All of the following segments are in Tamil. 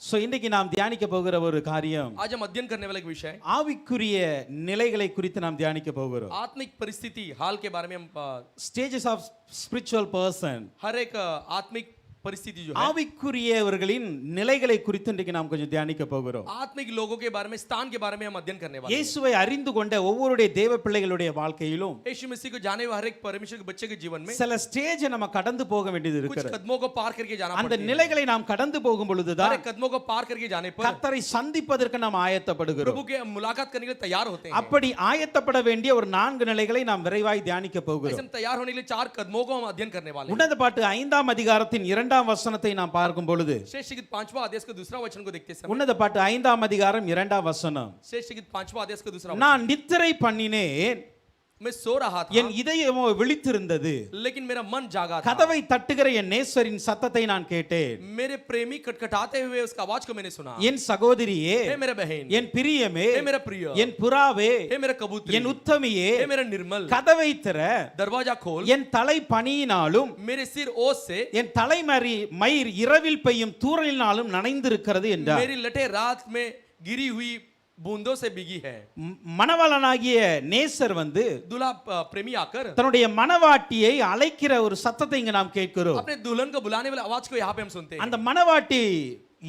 சோ இன்னைக்கு நாம் தியானிக்க போகிற ஒரு காரியம் आज हम अध्ययन करने वाला एक विषय ஆவிக்குரிய நிலைகளை குறித்து நாம் தியானிக்க போகிறோம். आत्मिक परिस्थिति हाल के बारे में हम ஸ்டேजेस ஆஃப் ஸ்பிரிச்சுவல் பர்சன், हर एक आत्मिक परिस्थिति जो है ஆவிக்குரியவர்களின் நிலைகளை குறித்து இன்றைக்கு நாம் கொஞ்சம் தியானிக்க போகிறோம். आत्मिक लोगों के बारे में स्थान के बारे में हम अध्ययन करने वाले हैं। இயேசுவை அறிந்து கொண்ட ஒவ்வொருடைய தேவ பிள்ளைகளுடைய வாழ்க்கையிலும் यीशु मसीह को जाने वाले हर एक परमेश्वर के बच्चे के जीवन में சில ஸ்டேஜை நம்ம கடந்து போக வேண்டியது कुछ இருக்கிறது. कदमों को पार करके जाना அந்த पड़ता है। நிலைகளை நாம் கடந்து போகும் பொழுதுதான் हर एक कदमों को पार करके जाने पर கர்த்தரை சந்திப்பதற்கு நாம் ஆயத்தப்படுகிறோம். प्रभु के मुलाकात करने के लिए तैयार होते हैं। அப்படி ஆயத்தப்பட வேண்டிய ஒரு 4 நிலைகளை நாம் விரைவாய் தியானிக்க ऐसे போகிறோம். हम तैयार होने के लिए 4 कदमों को हम अध्ययन करने वाले हैं। உன்னத பாட்டு 5ஆம் அதிகாரத்தின் 2ஆம் வசனத்தை நாம் பார்க்கும் பொழுது, श्रेष्ठ गीत 5वां आदेश का दूसरा वचन को देखते समय உன்னத பாட்டு 5ஆம் அதிகாரம் 2ஆம் வசனம், श्रेष्ठ गीत 5वां आदेश का दूसरा वचन, நான் நித்திரை பண்ணினேன், मैं सो रहा था என் இதயமோ விழித்திருந்தது, लेकिन मेरा मन जागा था। கதவை தட்டுகிற என் நேசரின் சத்தத்தை நான் கேட்டேன். मेरे प्रेमी खटखटाते हुए उसका आवाज को मैंने सुना। என் சகோதரியே, हे मेरा बहन, என் பிரியமே, हे मेरा प्रिय, என் புறாவே, हे मेरा कबूतरी, என் உத்தமியே, हे मेरा निर्मल, கதவை திற, दरवाजा खोल, என் தலை பனியினாலும் मेरे सिर ओस से, என் தலைமறி மயிர் இரவில் பெய்யும் தூறலினாலும் நனைந்திருக்கிறது என்றார். मेरी लटे रात में गिरी हुई बूंदों से भीगी है। மணவாளனாகிய நேசர் வந்து दूल्हा प्रेमी आकर தன்னுடைய மணவாட்டியை அழைக்கிற ஒரு சத்தத்தை இங்க நாம் கேட்கிறோம். अपने दुल्हन को बुलाने वाले आवाज को यहाँ पे हम सुनते हैं। அந்த மணவாட்டி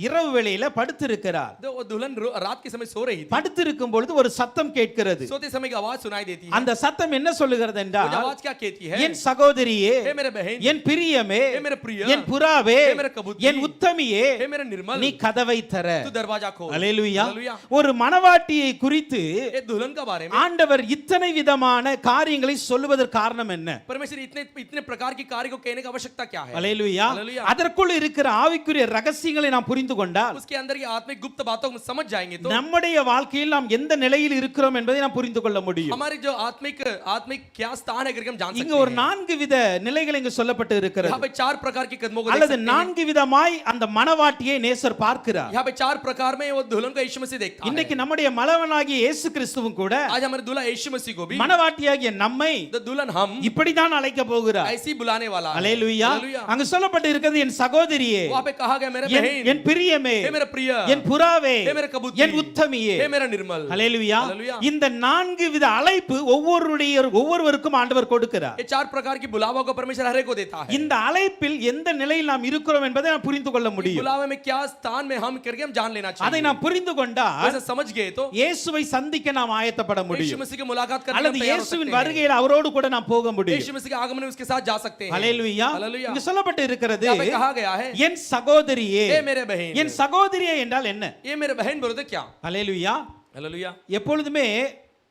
இரவு வேளையில படுத்திருக்கிறார். तो वो दुल्हन रात के समय सो रही थी। படுத்திருக்கும் பொழுது ஒரு சத்தம் கேட்கிறது. सोते समय की आवाज सुनाई देती है। அந்த சத்தம் என்ன சொல்லுகிறது वो என்றால், आवाज क्या कहती है? என் சகோதரியே, हे मेरे बहन, என் பிரியமே, हे मेरे प्रिय, என் புறாவே, हे मेरे कबूतरी, என் உத்தமியே, हे मेरे निर्मल, நீ கதவை தர. तू दरवाजा खोल। அல்லேலூயா. हालेलुया। ஒரு மணவாட்டியை குறித்து ये दुल्हन का बारे में ஆண்டவர் இத்தனை விதமான காரியங்களை சொல்லுவதற்கு காரணம் என்ன? परमेश्वर इतने इतने प्रकार की कार्य को कहने की आवश्यकता क्या है? அல்லேலூயா. हालेलुया। அதற்குள் இருக்கிற ஆவிக்குரிய ரகசியங்களை நாம் புரிந்து கொண்டால், उसके अंदर की आत्मिक गुप्त बातों को समझ जाएंगे तो நம்முடைய வாழ்க்கையில் நாம் எந்த நிலையில் இருக்கிறோம் என்பதை நாம் புரிந்து கொள்ள முடியும். हमारे जो आत्मिक आत्मिक क्या स्थान है करके हम जान இங்க सकते ஒரு हैं। 4 வித நிலைகள் இங்க சொல்லப்பட்டு यहाँ இருக்கிறது. पे 4 प्रकार की कदमों को देख அல்லது सकते हैं। 4 விதமாய் அந்த மணவாட்டியை நேசர் பார்க்கிறார். यहाँ पे 4 प्रकार में वो दुल्हन को यीशु मसीह देखता है। இன்னைக்கு நம்முடைய மணவனாகிய இயேசு கிறிஸ்துவும் கூட आज हमारे दूल्हा यीशु मसीह को भी மணவாட்டியாகிய நம்மை the दुल्हन हम இப்படிதான் அழைக்க போகிறார். ऐसी बुलाने वाला है। அல்லேலூயா. हालेलुया। அங்க சொல்லப்பட்டு இருக்கிறது, என் சகோதரியே, वहाँ पे कहा गया मेरे என் बहन, பிரியமே, हे मेरा प्रिय, என் புறாவே, हे मेरा कबूतरी, என் உத்தமியே, हे मेरा निर्मल। அல்லேலூயா. हालेलुया। இந்த 4 வித அழைப்பு ஒவ்வொருவருக்கும் ஆண்டவர் கொடுக்கிறார். ये 4 प्रकार की बुलावा को परमेश्वर हर एक को देता है। இந்த அழைப்பில் எந்த நிலையில் நாம் இருக்கிறோம் என்பதை நாம் புரிந்து கொள்ள முடியும். बुलावे में क्या स्थान में हम करके हम जान लेना चाहिए। அதை நாம் புரிந்து கொண்டால் वैसे समझ गए तो இயேசுவை சந்திக்க நாம் ஆயத்தப்பட यीशु முடியும். मसीह की मुलाकात करने அல்லது हम तैयार हो இயேசுவின் सकते हैं। வருகையில் அவரோடு கூட நாம் போக முடியும். यीशु मसीह के आगमन में उसके साथ जा सकते हैं। அல்லேலூயா. हालेलुया। இங்க சொல்லப்பட்டு இருக்கிறது, यहाँ पे कहा गया है, என் சகோதரியே. हे मेरे बहन, என் சகோதரியே என்றால் என்ன? ये मेरे बहन बोलो तो क्या? அல்லேலூயா. हालेलुया। எப்பொழுதுமே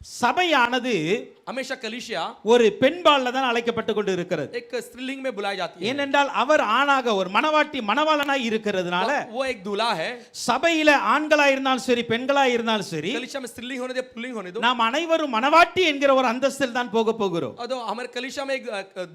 சபையானது हमेशा कलीसिया ஒரு பெண்பால்ல தான் அழைக்கப்பட்டு கொண்டு இருக்கிறது. एक स्त्रीलिंग में बुलाई जाती है। ஏனென்றால் அவர் ஆணாக ஒரு மணவாட்டி மணவாளனாய் இருக்கிறதுனால वो एक दूल्हा है। சபையில ஆண்களா இருந்தாலும் சரி பெண்களா இருந்தாலும் சரி कलीसिया में स्त्रीलिंग होने दे पुल्लिंग होने दो, நாம் அனைவரும் மணவாட்டி என்கிற ஒரு அந்தஸ்தில் தான் போக போகிறோம். तो हमारे कलीसिया में एक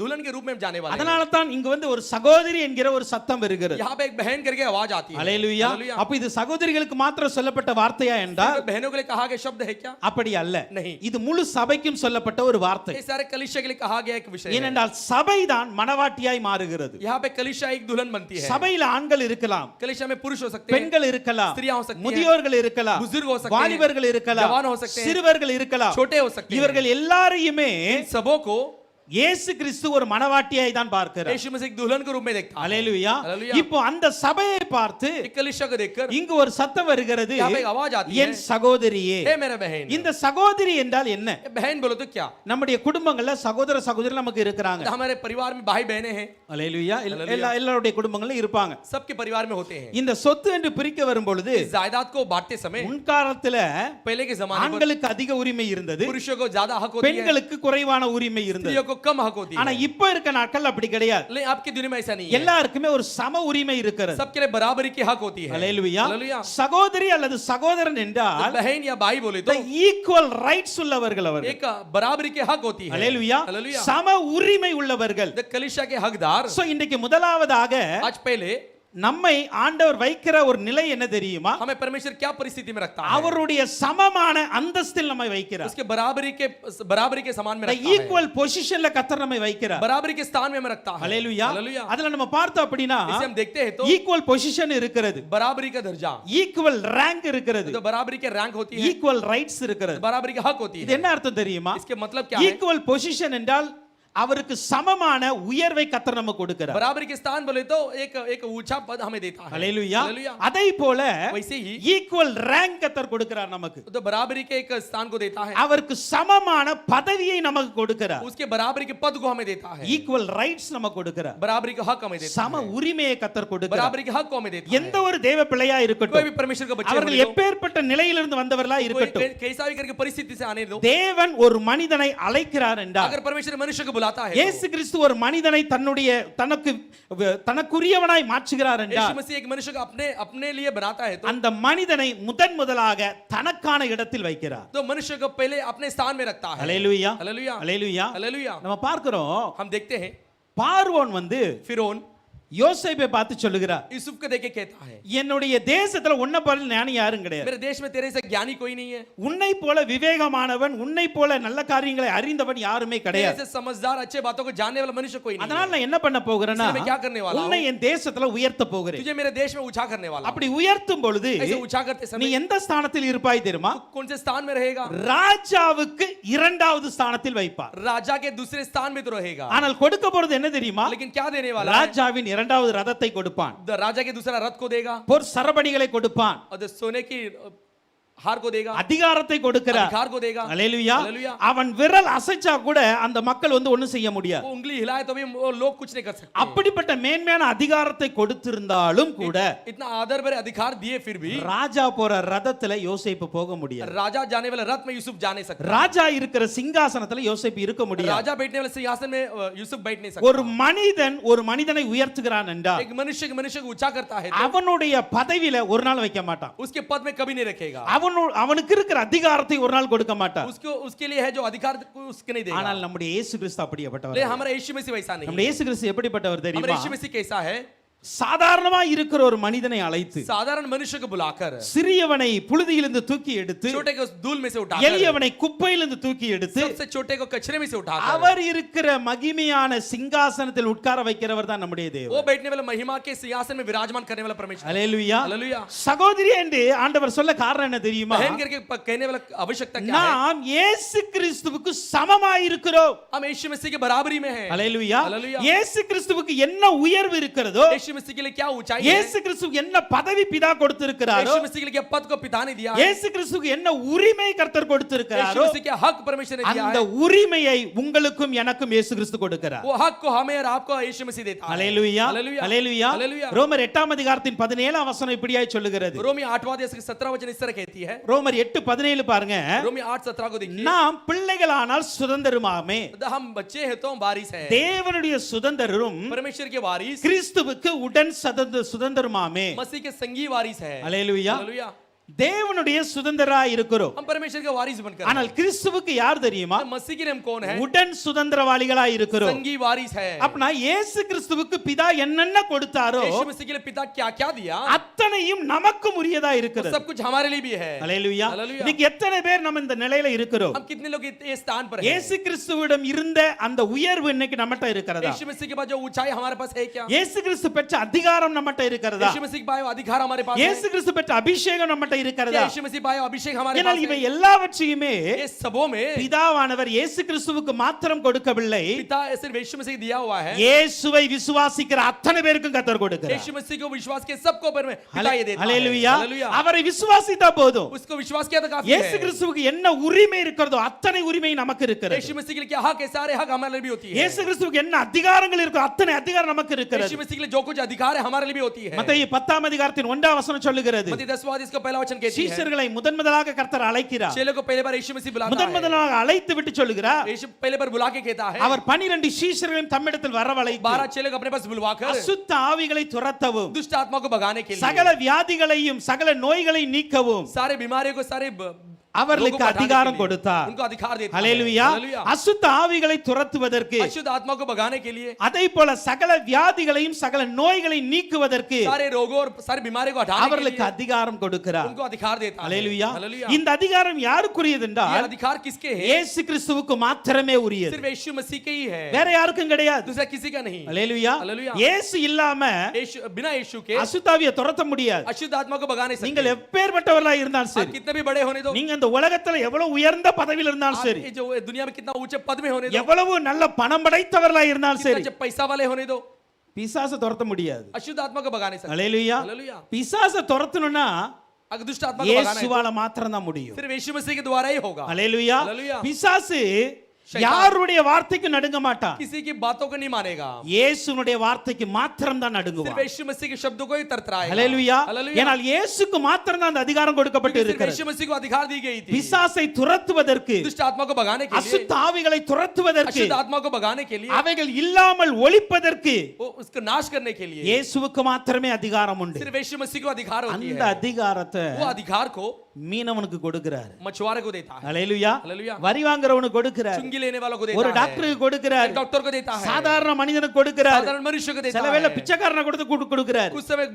दुल्हन के रूप में हम जाने वाले हैं। அதனால தான் இங்கு வந்து ஒரு சகோதரி என்கிற ஒரு சத்தம் வருகிறது. यहाँ पे एक बहन करके आवाज आती है। அல்லேலூயா. அப்ப இது சகோதரிகளுக்கு மாத்திரம் சொல்லப்பட்ட வார்த்தையா என்றால் सिर्फ बहनों के लिए कहा गया शब्द है क्या? அப்படி அல்ல. नहीं, இது முழு சபைக்கும் சொல்லப்பட்ட ஒரு வார்த்தை. ये सारे कलीसिया के लिए कहा गया एक विषय है। ஏனென்றால் சபைதான் மணவாட்டியாய் மாறுகிறது. यहाँ पे कलीसिया एक दुल्हन बनती है। சபையில ஆண்கள் இருக்கலாம், कलीसिया में पुरुष हो सकते हैं, பெண்கள் இருக்கலாம், स्त्रियां हो सकती हैं, முதியோர்கள் இருக்கலாம், बुजुर्ग हो सकते हैं, வாலிபர்கள் இருக்கலாம், जवान हो सकते हैं, சிறுவர்கள் இருக்கலாம், छोटे हो सकते हैं। இவர்கள் எல்லாரையுமே इन सबों को இயேசு கிறிஸ்து ஒரு மணவாட்டியாய் தான் பார்க்கிறார். यीशु मसीह एक दुल्हन के रूप में देखता है। அல்லேலூயா. हालेलुया। இப்போ அந்த சபையை பார்த்து एक कलीसिया को देखकर இங்கு ஒரு சத்தம் வருகிறது, यहाँ पे एक आवाज आती है, என் சகோதரியே. हे मेरा बहन। இந்த சகோதரி என்றால் என்ன? ये बहन बोलो तो क्या? நம்முடைய குடும்பங்கள்ல சகோதர சகோதரி நமக்கு இருக்கிறாங்க. हमारे परिवार में भाई बहनें हैं। அல்லேலூயா. हालेलुया। எல்லாருடைய குடும்பங்களும் இருப்பாங்க. सबके परिवार में होते हैं। இந்த சொத்து என்று பிரிக்க வரும் பொழுது इस जायदाद को बांटते समय முன்காலத்துல पहले के जमाने में ஆண்களுக்கு அதிக உரிமை இருந்தது, पुरुषों को ज्यादा हक होती है, பெண்களுக்கு குறைவான உரிமை இருந்தது. स्त्रियों को कम हक होती ஆனா है। இப்ப இருக்க நாட்கள் அப்படி கிடையாது. लेकिन आपकी दुनिया में ऐसा नहीं है। எல்லாருக்குமே ஒரு சம உரிமை இருக்கிறது. सबके लिए बराबरी की हक होती है। அல்லேலூயா. हालेलुया। சகோதரி அல்லது சகோதரன் என்றால் बहन या भाई बोले तो ஈக்குவல் ரைட்ஸ் உள்ளவர்கள் அவர்கள். एक बराबरी की हक होती है। அல்லேலூயா. हालेलुया। சம உரிமை உள்ளவர்கள். कलीसिया के हकदार சோ இன்றைக்கு முதலாவதாக आज पहले நம்மை ஆண்டவர் வைக்கிற ஒரு நிலை என்ன தெரியுமா? हमें परमेश्वर क्या परिस्थिति में रखता है? அவருடைய சமமான அந்தஸ்தில் நம்மை வைக்கிறார். उसके बराबरी के समान में रखता है. ஈக்குவல் பொசிஷன்ல கர்த்தர் நம்மை வைக்கிறார். बराबरी के स्थान में रखता है. ஹalleluya. हालेलुया. அதுல நம்ம பார்த்தோம் அப்படினா इसे हम देखते हैं तो ஈக்குவல் பொசிஷன் இருக்கிறது. बराबरी का दर्जा, ஈக்குவல் ரேங்க் இருக்கிறது. तो बराबरी के रैंक होती है, ஈக்குவல் ரைட்ஸ் இருக்கிறது. बराबरी का हक होती இது है. என்ன அர்த்தம் தெரியுமா? इसके मतलब क्या है? ஈக்குவல் பொசிஷன் என்றால் அவருக்கு சமமான உயர்வை கர்த்தர் நமக்கு கொடுக்கிறார். बराबरी के स्थान बोले तो एक ऊंचा पद हमें देता है. ஹalleluya. हालेलुया. அதை போல वैसे ही ஈக்குவல் ரேங்க் கர்த்தர் கொடுக்கிறார் நமக்கு. तो बराबरी के एक स्थान को देता है, அவருக்கு சமமான பதவியை நமக்கு கொடுக்கிறார். उसके बराबरी के पद को हमें देता है, ஈக்குவல் ரைட்ஸ் நமக்கு கொடுக்கிறார். बराबरी का हक हमें देता சம है, உரிமையை கர்த்தர் கொடுக்கிறார். बराबरी के हक को हमें देता எந்த है. ஒரு தேவ பிள்ளையா कोई இருக்கட்டும், भी परमेश्वर का बच्चा அவர்கள் எப்பேற்பட்ட நிலையிலிருந்து வந்தவர்களா இருக்கட்டும், कैसा भी करके परिस्थिति से आने दो, தேவன் ஒரு மனிதனை அழைக்கிறார் என்றால், अगर परमेश्वर मनुष्य को बुलाता है, இயேசு கிறிஸ்து ஒரு மனிதனை தனக்குரியவனாய் மாற்றுகிறார் என்றால், यीशु मसीह एक मनुष्य को अपने लिए बनाता है, तो அந்த மனிதனை முதலாக தனக்கான இடத்தில் வைக்கிறார். तो मनुष्य को पहले अपने स्थान में रखता है. ஹalleluya. हालेलुया. ஹalleluya. हालेलुया. நம்ம பார்க்கிறோம், हम देखते हैं பார்வோன் फिरौन யோசேப்பை பார்த்து சொல்லுகிறார், यूसुफ को देख के कहता है, என்னுடைய தேசத்துல உன்னை போல ஞானி யாரும் கிடையாது. मेरे देश में तेरे से ज्ञानी कोई नहीं है, உன்னை போல விவேகமானவன், உன்னை போல நல்ல காரியங்களை அறிந்தவன் யாருமே तेरे கிடையாது. से समझदार अच्छे बातों को जानने वाला मनुष्य कोई नहीं அதனால है. நான் என்ன பண்ண போகிறேன்னா, इसलिए मैं क्या करने वाला உன்னை हूं? என் தேசத்துல உயர்த்த போகிறேன். तुझे मेरे देश में ऊंचा करने वाला हूं. அப்படி உயர்த்தும் பொழுது ऐसे ऊंचा करते நீ समय எந்த ஸ்தானத்தில் இருப்பாய் தெரியுமா? तू कौन से स्थान में रहेगा? ராஜாவுக்கு இரண்டாவது ஸ்தானத்தில் வைப்பார். राजा के दूसरे स्थान में तो रहेगा, ஆனால் கொடுக்க போறது என்ன தெரியுமா? लेकिन क्या देने वाला है? ராஜாவின் இரண்டாவது ரதத்தை கொடுப்பான், राजा के दूसरा रथ को देगा, போர் சரபணிகளை கொடுப்பான், और सोने की हार को देगा, அதிகாரத்தை கொடுக்கிறார். अधिकार को देगा. அல்லேலூயா. हालेलुया. அவன் விரல் அசைச்சா கூட அந்த மக்கள் ஒண்ணும் செய்ய முடியாது. वो उंगली हिलाए तो भी वो लोग कुछ नहीं कर सकते. அப்படிப்பட்ட மேன்மையான அதிகாரத்தை கொடுத்திருந்தாலும் கூட इतना आदर भरे अधिकार दिए फिर भी ராஜா போற ரதத்துல யோசேப்பு போக முடியாது. राजा जाने वाले रथ में यूसुफ जा नहीं सकता. ராஜா இருக்கிற சிங்காசனத்துல யோசேப்பு இருக்க முடியாது. राजा बैठने वाले सिंहासन में यूसुफ बैठ नहीं सकता. ஒரு மனிதன் ஒரு மனிதனை உயர்த்துகிறான் என்றால், एक मनुष्य को ऊंचा करता है तो அவனுடைய பதவியில ஒரு நாள் வைக்க மாட்டான். उसके पद में कभी नहीं रखेगा. அவனுக்கு இருக்கிற அதிகாரத்தை ஒரு நாள் கொடுக்க மாட்டான். उसके लिए है जो अधिकार उसके नहीं देगा. ஆனால் நம்முடைய இயேசு கிறிஸ்து அப்படிப்பட்டவர். लेकिन हमारा यीशु मसीह वैसा नहीं. நம்முடைய இயேசு கிறிஸ்து எப்படிப்பட்டவர் हमारा தெரியுமா? यीशु मसीह कैसा है? சாதாரணமா இருக்கிற ஒரு மனிதனை அழைத்து, साधारण मनुष्य को बुलाकर, சிறியவனை புழுதியிலிருந்து தூக்கி எடுத்து, छोटे को धूल में से उठाकर, எளியவனை குப்பையிலிருந்து தூக்கி எடுத்து, सबसे छोटे को कचरे में से उठाकर, அவர் இருக்கிற மகிமையான சிங்காசனத்தில் உட்கார வைக்கிறவர் தான் நம்முடைய தேவன். वो बैठने वाला महिमा के सिंहासन में विराजमान करने वाला परमेश्वर. அல்லேலூயா. हालेलुया. சகோதரி என்று ஆண்டவர் சொல்ல காரணம் என்ன தெரியுமா? बहन करके कहने वाला आवश्यकता क्या है? நாம் இயேசு கிறிஸ்துவுக்கு சமமாய் இருக்கிறோம். हम यीशु मसीह के बराबरी में हैं. அல்லேலூயா. हालेलुया. இயேசு கிறிஸ்துவுக்கு என்ன உயர்வு இருக்கிறதோ, यीशु मसीह के लिए क्या ऊंचाई है? இயேசு கிறிஸ்துவுக்கு என்ன பதவி பிதா கொடுத்திருக்கிறாரோ, यीशु मसीह के लिए क्या पद को पिता ने दिया है? இயேசு கிறிஸ்துவுக்கு என்ன உரிமை கர்த்தர் यीशु கொடுத்திருக்கிறாரோ, मसीह क्या हक परमेश्वर ने दिया அந்த है? உரிமையை உங்களுக்கும் எனக்கும் இயேசு கிறிஸ்து கொடுக்கிறார். वो हक को हमें और आपको यीशु मसीह देता है. அல்லேலூயா. हालेलुया. அல்லேலூயா. हालेलुया. ரோமர் 8 அதிகாரத்தின் 17 வசனம் இப்படியாய் சொல்லுகிறது. रोमी 8वां अध्याय के 17 वचन इस तरह कहती है. ரோமர் 8:17 பாருங்க. रोमी 8:17 को देखिए. நாம் பிள்ளைகளானால் சுதந்திரமாமே, हम बच्चे हैं तो हम वारिस हैं. தேவனுடைய சுதந்திரரும் परमेश्वर के वारिस, கிறிஸ்துவுக்கு உடன் சுதந்திரமாமே. मसीह के संगी वारिस है. அல்லேலூயா. हालेलुया. தேவனுடைய சுதந்திரரா இருக்கிறோம். हम परमेश्वर के वारिस बनकर, ஆனால் கிறிஸ்துவுக்கு யார் தெரியுமா? मसीह के लिए हम कौन है? உடன் சுதந்திரவாளிகளா இருக்கிறோம். संगी वारिस है. அப்பனா இயேசு கிறிஸ்துவுக்கு பிதா என்னென்ன கொடுத்தாரோ यीशु मसीह के लिए पिता क्या क्या दिया, அத்தனையும் நமக்கும் உரியதா இருக்கிறது. सब कुछ हमारे लिए भी है. அல்லேலூயா. हालेलुया. இன்னைக்கு எத்தனை பேர் நம்ம இந்த நிலையில இருக்கிறோம்? हम कितने लोग इस स्थान पर हैं? இயேசு கிறிஸ்துவிடம் இருந்த அந்த உயர்வு இன்னைக்கு நம்மட்ட இருக்கிறதா? यीशु मसीह के पास जो ऊंचाई हमारे पास है क्या? இயேசு கிறிஸ்து பெற்ற அதிகாரம் நம்மட்ட இருக்கிறதா? यीशु मसीह का अधिकार हमारे पास है. இயேசு கிறிஸ்து பெற்ற அபிஷேகம் நம்மட்ட இருக்கிறதா? यीशु मसीह पाया अभिषेक हमारे पास ஏனால் இவை है. எல்லாவற்றையுமே ये सबों में பிதாவானவர் இயேசு கிறிஸ்துவுக்கு மாத்திரம் கொடுக்கவில்லை, पिता सिर्फ यीशु मसीह को दिया हुआ है. இயேசுவை விசுவாசிக்கிற அத்தனை பேருக்கும் கர்த்தர் கொடுக்கிறார். यीशु मसीह को विश्वास के सबको पर में पिता ये देता है. அல்லேலூயா. हालेलुया. அவரை விசுவாசித்தா போதும். उसको विश्वास किया तो काफी இயேசு है. கிறிஸ்துவுக்கு என்ன உரிமை இருக்கிறதோ அத்தனை உரிமை நமக்கு இருக்கிறது. यीशु मसीह के लिए क्या हक है, सारे हक हमारे लिए भी होती है. இயேசு கிறிஸ்துவுக்கு என்ன அதிகாரங்கள் இருக்கோ அத்தனை அதிகாரம் நமக்கு இருக்கிறது. यीशु मसीह के लिए जो कुछ अधिकार है हमारे लिए भी होती है. மத்தேயு 10 அதிகாரத்தின் 1 வசனம் சொல்லுகிறது, मत्ती 10वां अध्याय इसका पहला वचन कहती है, சீஷர்களை முதன்முதலாக கர்த்தர் அழைக்கிறார். चेलों को पहले बार यीशु मसीह बुलाता है. முதன்முதலாக அழைத்து விட்டு சொல்லுகிறார், यीशु पहले बार बुला के कहता है, அவர் 12 சீஷர்களையும் தம்மிடத்தில் வரவழைத்து 12 चेलों को अपने पास बुलवाकर அசுத்த ஆவிகளை துரத்தவும், दुष्ट आत्मा को भगाने के लिए, சகல வியாதிகளையும் சகல நோய்களையும் நீக்கவும், सारे बीमारियों को सारे அவர்களுக்கு रोगों को हटाने அதிகாரம் के लिए கொடுத்தார். उनको अधिकार देता है ஹல்லேலூயா. हालेलुया அசுத்த ஆவிகளை துரத்துவதற்கு, अशुद्ध आत्मा को भगाने के लिए அதை போல சகல வியாதிகளையும் சகல நோய்களை நீக்குவதற்கு सारे रोगों और सारी बीमारी को हटाने के அவர்களுக்கு लिए அதிகாரம் கொடுக்கிறார். उनको अधिकार देता है ஹல்லேலூயா. हालेलुया இந்த அதிகாரம் யாருக்குரியது ये என்றால் अधिकार किसके है இயேசு கிறிஸ்துவுக்கு மாத்திரமே உரியது. सिर्फ यीशु मसीह के ही है வேற யாருக்கும் கிடையாது. दूसरा किसी का नहीं ஹல்லேலூயா. ஹல்லேலூயா. இயேசு இல்லாம यीशु बिना यीशु के அசுத்தாவியை துரத்த முடியாது. अशुद्ध आत्मा को भगा नहीं நீங்கள் सकते எப்பேற்பட்டவர்களா இருந்தாலும் आप சரி, कितने भी बड़े होने दो நீங்க இந்த உலகத்துல எவ்வளவு உயர்ந்த பதவியில் இருந்தாலும் आप சரி, ये जो दुनिया में कितना ऊंचे पद में होने दो எவ்வளவு நல்ல பணம் படைத்தவர்களா இருந்தாலும் कितना சரி, अच्छे पैसा वाले होने दो பிசாசை துரத்த முடியாது. अशुद्ध आत्मा को भगा नहीं सकते ஹல்லேலூயா. हालेलुया பிசாசை துரத்தணும்னா अगर दुष्ट आत्मा को भगाना है இயேசுவால மாத்திரம் தான் முடியும். सिर्फ यीशु मसीह के द्वारा ही होगा ஹல்லேலூயா. ஹல்லேலூயா. பிசாசு शैतान யாருடைய வார்த்தைக்கு நடுங்க மாட்டான். किसी की बातों को नहीं मानेगा இயேசுனுடைய வார்த்தைக்கு மாத்திரம் தான் सिर्फ நடுங்குவான். यीशु मसीह के शब्दों को ही तरतराएगा ஹல்லேலூயா. हालेलुया ஏனால் இயேசுக்கு மாத்திரம் தான் அந்த அதிகாரம் கொடுக்கப்பட்டு सिर्फ இருக்கிறது. यीशु मसीह को अधिकार दी गई थी பிசாசை துரத்துவதற்கு, दुष्ट आत्मा को भगाने के लिए அசுத்த ஆவிகளை துரத்துவதற்கு, अशुद्ध आत्मा को भगाने के लिए அவைகள் இல்லாமல் ஒழிப்பதற்கு वो उसको नाश करने के लिए இயேசுவுக்கு மாத்திரமே அதிகாரம் உண்டு. सिर्फ यीशु मसीह को अधिकार होती அந்த है அதிகாரத்தை वो अधिकार को மீனவனுக்கு கொடுக்கிறார். मछुआरे को देता है ஹல்லேலூயா. हालेलुया வரி வாங்குறவனுக்கு கொடுக்கிறார். चुंगी लेने वालों को ஒரு देता है டாக்டருக்கு கொடுக்கிறார். एक डॉक्टर को देता है சாதாரண மனிதனுக்கு கொடுக்கிறார். साधारण मनुष्य को देता சில வேளை है பிச்சைக்காரனை கொடுக்கிறார். कुछ समय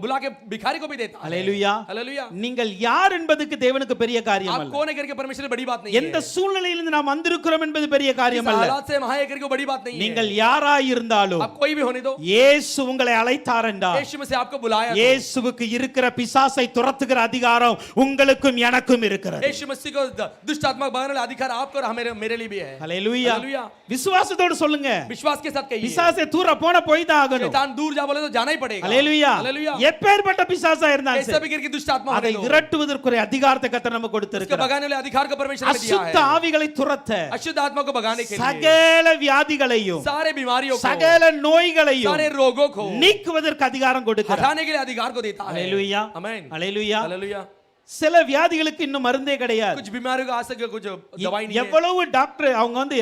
बुला के भिखारी को भी देता है ஹல்லேலூயா. हालेलुया நீங்கள் யார் என்பதுக்கு தேவனுக்கு பெரிய காரியம் आप அல்ல. कौन है करके परमेश्वर की बड़ी बात नहीं எந்த है சூழ்நிலையிலிருந்து நாம் வந்திருக்கிறோம் என்பது பெரிய इस காரியம் அல்ல. हालात से हम आए करके बड़ी बात नहीं है நீங்கள் யாராய் இருந்தாலும் आप कोई भी होने दो இயேசு உங்களை அழைத்தார் என்றால் यीशु मसीह आपको बुलाया तो இயேசுவுக்கு இருக்கிற பிசாசை துரத்துகிற அதிகாரம் உங்களுக்கும் எனக்கும் இருக்கிறது. यीशु मसीह को दुष्ट आत्मा को भगाने वाला अधिकार आपको और मेरे लिए भी है ஹல்லேலூயா. हालेलुया விசுவாசத்தோடு சொல்லுங்க. विश्वास के साथ कहिए பிசாசை தூர போன போய் தான் ஆகணும். शैतान दूर जा बोले तो जाना ही पड़ेगा ஹல்லேலூயா. हालेलुया எப்பேற்பட்ட பிசாசா இருந்தாலும் कैसा சரி, भी करके दुष्ट आत्मा அதை होने दो விரட்டுவதற்குரிய அதிகாரத்தை கர்த்தர் நமக்கு उसको கொடுத்திருக்கிறார். भगाने वाले अधिकार को परमेश्वर ने दिया அசுத்த है ஆவிகளை துரத்த, अशुद्ध आत्मा को भगाने के लिए சகல வியாதிகளையும் सारे बीमारियों को சகல நோய்களையும் सारे रोगों को நீக்குவதற்கு அதிகாரம் கொடுக்கிறார். हटाने के लिए अधिकार को देता है ஹல்லேலூயா. आमीन ஹல்லேலூயா. हालेलुया சில வியாதிகளுக்கு இன்னும் மருந்தே கிடையாது. कुछ बीमारियों को आज तक कुछ दवाई नहीं है எவ்வளவு டாக்டர் அவங்க வந்து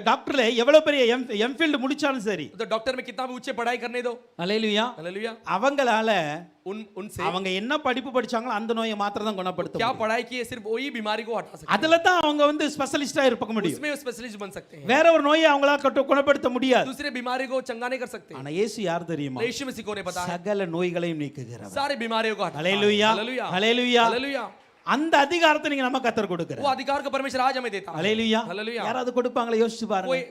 டாக்டர்ல எவ்வளவு பெரிய எம்ஃபீல்ட் முடிச்சாலும் சரி, तो डॉक्टर में कितना भी ऊंचे पढ़ाई करने दो ஹல்லேலூயா, हालेलुया அவங்களால उनसे அவங்க என்ன படிப்பு படிச்சாங்களோ அந்த நோயை மாத்திரம் தான் குணப்படுத்த क्या முடியும். पढ़ाई की है सिर्फ वही बीमारी को हटा सकते அதுல தான் அவங்க வந்து ஸ்பெஷலிஸ்டா இருக்க हैं முடியும். उसमें स्पेशलिस्ट बन सकते हैं வேற ஒரு நோயை அவங்களால குணப்படுத்த முடியாது. दूसरे बीमारी को चंगा नहीं कर सकते ஆனா இயேசு யார் தெரியுமா? यीशु मसीह को ने पता है சகல நோய்களையும் நீக்குகிறவர். सारे बीमारियों को हटाता है ஹல்லேலூயா. हालेलुया ஹல்லேலூயா. हालेलुया அந்த அதிகாரத்தை நீங்க நம்ம கத்தர் वो கொடுக்கிறார். अधिकार को परमेश्वर आज हमें देता है ஹல்லேலூயா. हालेलुया யாராவது கொடுப்பாங்களா யோசிச்சு பாருங்க. कोई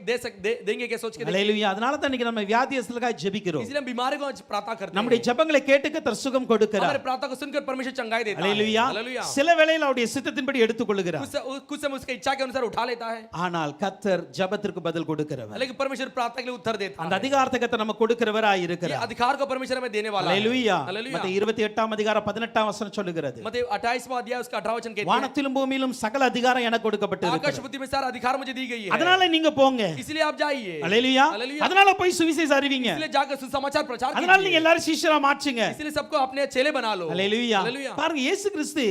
देंगे क्या सोच के ஹல்லேலூயா. அதனால தான் இன்னைக்கு நம்ம வியாதியஸ்தலுக்காக ஜெபிக்கிறோம். इसलिए हम बीमारी को आज प्रार्थना करते हैं நம்முடைய ஜெபங்களை கேட்டு கர்த்தர் சுகம் கொடுக்கிறார். हमारे प्रार्थना को सुनकर परमेश्वर चंगाई देता है ஹல்லேலூயா. हालेलुया சில வேளையில அவருடைய சித்தத்தின்படி எடுத்துக்கொள்கிறார். कुछ समय उसकी इच्छा के अनुसार उठा लेता है ஆனால் கர்த்தர் ஜெபத்திற்கு பதில் கொடுக்கிறவர். लेकिन परमेश्वर प्रार्थना के लिए उत्तर देता அந்த है அதிகாரத்தை கர்த்தர் நமக்கு கொடுக்கிறவராய் ये இருக்கிறார். अधिकार को परमेश्वर हमें देने वाला है ஹல்லேலூயா. हालेलुया மத்தேயு 28ஆம் அதிகாரம் 18ஆம் வசனம் சொல்லுகிறது. मत्ती 28वां अध्याय उसका 18वां वचन कहता है வானத்திலும் பூமியிலும் சகல அதிகாரம் எனக்கு கொடுக்கப்பட்டு आकाश இருக்கிறது. पृथ्वी में सारा अधिकार मुझे दी गई है அதனால நீங்க போங்க. इसलिए आप जाइए ஹல்லேலூயா. हालेलुया அதனால போய் சுவிசேஷம் அறிவிங்க. इसलिए जाकर सुसमाचार प्रचार அதனால நீங்க कीजिए எல்லாரும் சீஷரா மாற்றுங்க. इसलिए सबको अपने चेले बना लो ஹல்லேலூயா. हालेलुया பாருங்க இயேசு கிறிஸ்து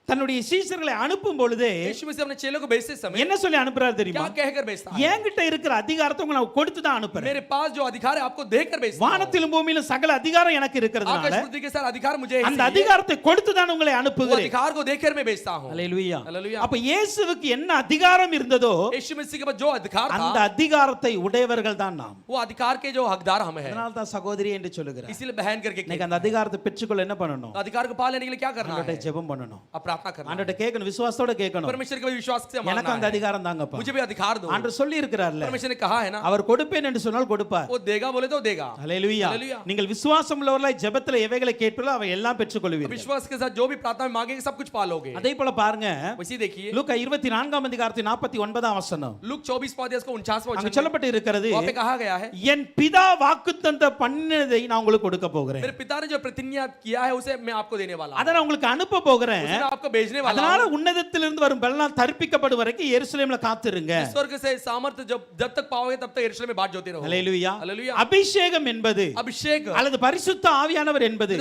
தன்னுடைய சீஷர்களை அனுப்பும் பொழுது यीशु मसीह अपने चेलों को भेजते समय என்ன சொல்லி அனுப்புறாரு தெரியுமா? क्या कहकर भेजता है என்கிட்ட இருக்கிற அதிகாரத்தை உங்களுக்கு கொடுத்து தான் அனுப்புறேன். मेरे पास जो अधिकार है आपको देकर भेजता हूं வானத்திலும் பூமியிலும் சகல அதிகாரம் எனக்கு आकाश இருக்கிறதுனால पृथ्वी के सारे अधिकार मुझे है அந்த इसलिए அதிகாரத்தை கொடுத்து தான் உங்களை वो அனுப்புகிறேன். अधिकार को देकर मैं भेजता हूं ஹல்லேலூயா. हालेलुया அப்ப இயேசுவுக்கு என்ன அதிகாரம் இருந்ததோ यीशु मसीह के पास जो अधिकार அந்த था அதிகாரத்தை உடையவர்கள் தான் நாம். वो अधिकार के जो हकदार हम हैं அதனால தான் சகோதரி என்று சொல்லுகிறார். इसीलिए बहन करके இன்னைக்கு அந்த அதிகாரத்தை பெற்றுக்கொள்ள என்ன பண்ணணும்? अधिकार को पा लेने के लिए क्या करना ஆண்டவர்ட்ட है ஜெபம் பண்ணணும். अब प्रार्थना करना है। ஆண்டவர்ட்ட கேட்கணும், விசுவாசத்தோட கேட்கணும். परमेश्वर के विश्वास से எனக்கு मांगना அந்த है அதிகாரம் தாங்கப்பா. मुझे भी अधिकार दो ஆண்டவர் சொல்லி இருக்கிறார்ல, परमेश्वर ने कहा है ना அவர் கொடுப்பேன் என்று சொன்னால் கொடுப்பார். वो देगा बोले तो देगा ஹல்லேலூயா. हालेलुया நீங்கள் விசுவாசம் உள்ளவர்களாய் ஜெபத்துல எவைகளை கேட்பீர்களோ அவை எல்லாம் பெற்றுக்கொள்வீர்கள். विश्वास के साथ जो भी प्रार्थना में मांगेंगे सब कुछ पालोगे அதே போல பாருங்க, वैसे ही देखिए லூக்கா 24ஆம் அதிகாரத்தின் 49ஆம் வசனம் लूक 24वां अध्याय उसका 49वां அங்க वचन சொல்லப்பட்டு இருக்கிறது, वहां पे कहा गया है என் பிதா வாக்குத்தத்த பண்ணினதை நான் உங்களுக்கு கொடுக்க போகிறேன். मेरे पिता ने जो प्रतिज्ञा किया है उसे मैं आपको देने वाला हूं அதை நான் உங்களுக்கு அனுப்ப போகிறேன். उसे मैं आपको भेजने वाला அதனால हूं உன்னதத்திலிருந்து வரும் பலன் தரிப்பிக்கப்படும் வரைக்கும் எருசலேம்ல காத்திருங்க. स्वर्ग से सामर्थ्य जब तक पाओगे तब तक यरूशलेम में बाट जोते रहो ஹல்லேலூயா. हालेलुया அபிஷேகம் என்பது अभिषेक அல்லது பரிசுத்த ஆவியானவர் என்பது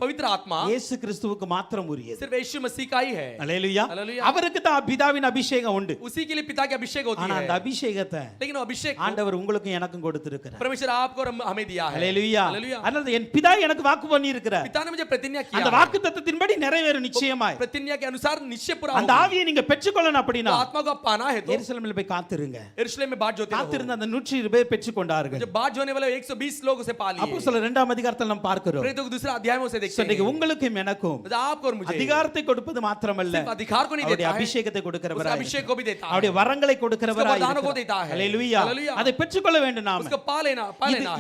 पवित्र आत्मा இயேசு கிறிஸ்துவுக்கு மாத்திரம் உரியது. सिर्फ यीशु मसीह का ही है ஹல்லேலூயா. हालेलुया அவருக்கு தான் பிதாவின் அபிஷேகம் உண்டு. उसी के लिए पिता की अभिषेक होती ஆனா है அந்த அபிஷேகத்தை लेकिन वो अभिषेक को ஆண்டவர் உங்களுக்கும் எனக்கும் கொடுத்திருக்கிறார். परमेश्वर आपको और हमें दिया है ஹல்லேலூயா. हालेलुया அதனால என் பிதா எனக்கு வாக்கு பண்ணி இருக்கிறார். पिता ने मुझे प्रतिज्ञा அந்த किया வாக்குத்தத்தத்தின்படி நிறைவேறும் நிச்சயமாய். प्रतिज्ञा के अनुसार निश्चय पूरा அந்த होगा। ஆவியை நீங்க பெற்றுக்கொள்ளணும் तो அப்படின்னா आत्मा को आप पाना है तो எருசலேமில் போய் காத்திருங்க. यरूशलेम में बाट जोते रहो। காத்திருந்த அந்த 120 பேர் பெற்றுக்கொண்டார்கள். जब बाट जोने वाले 120 लोग उसे पा लिए। அப்போஸ்தலர் 2ஆம் அதிகாரத்தில் நாம் பார்க்கிறோம். प्रेरितों के दूसरा अध्याय में उसे देखते இன்னைக்கு हैं। உங்களுக்கும் எனக்கும் मतलब आपको और मुझे அதிகாரத்தை கொடுப்பது மாத்திரமல்ல, सिर्फ अधिकार को नहीं அவருடைய देता है, அபிஷேகத்தை उसका கொடுக்கிறவராய் अभिषेक को भी देता है, அவருடைய வரங்களை கொடுக்கிறவராய் उसके वरदानों को देता है। ஹalleluya. हालेलुया। அதை பெற்றுக்கொள்ள வேண்டும் நாம. उसको पा लेना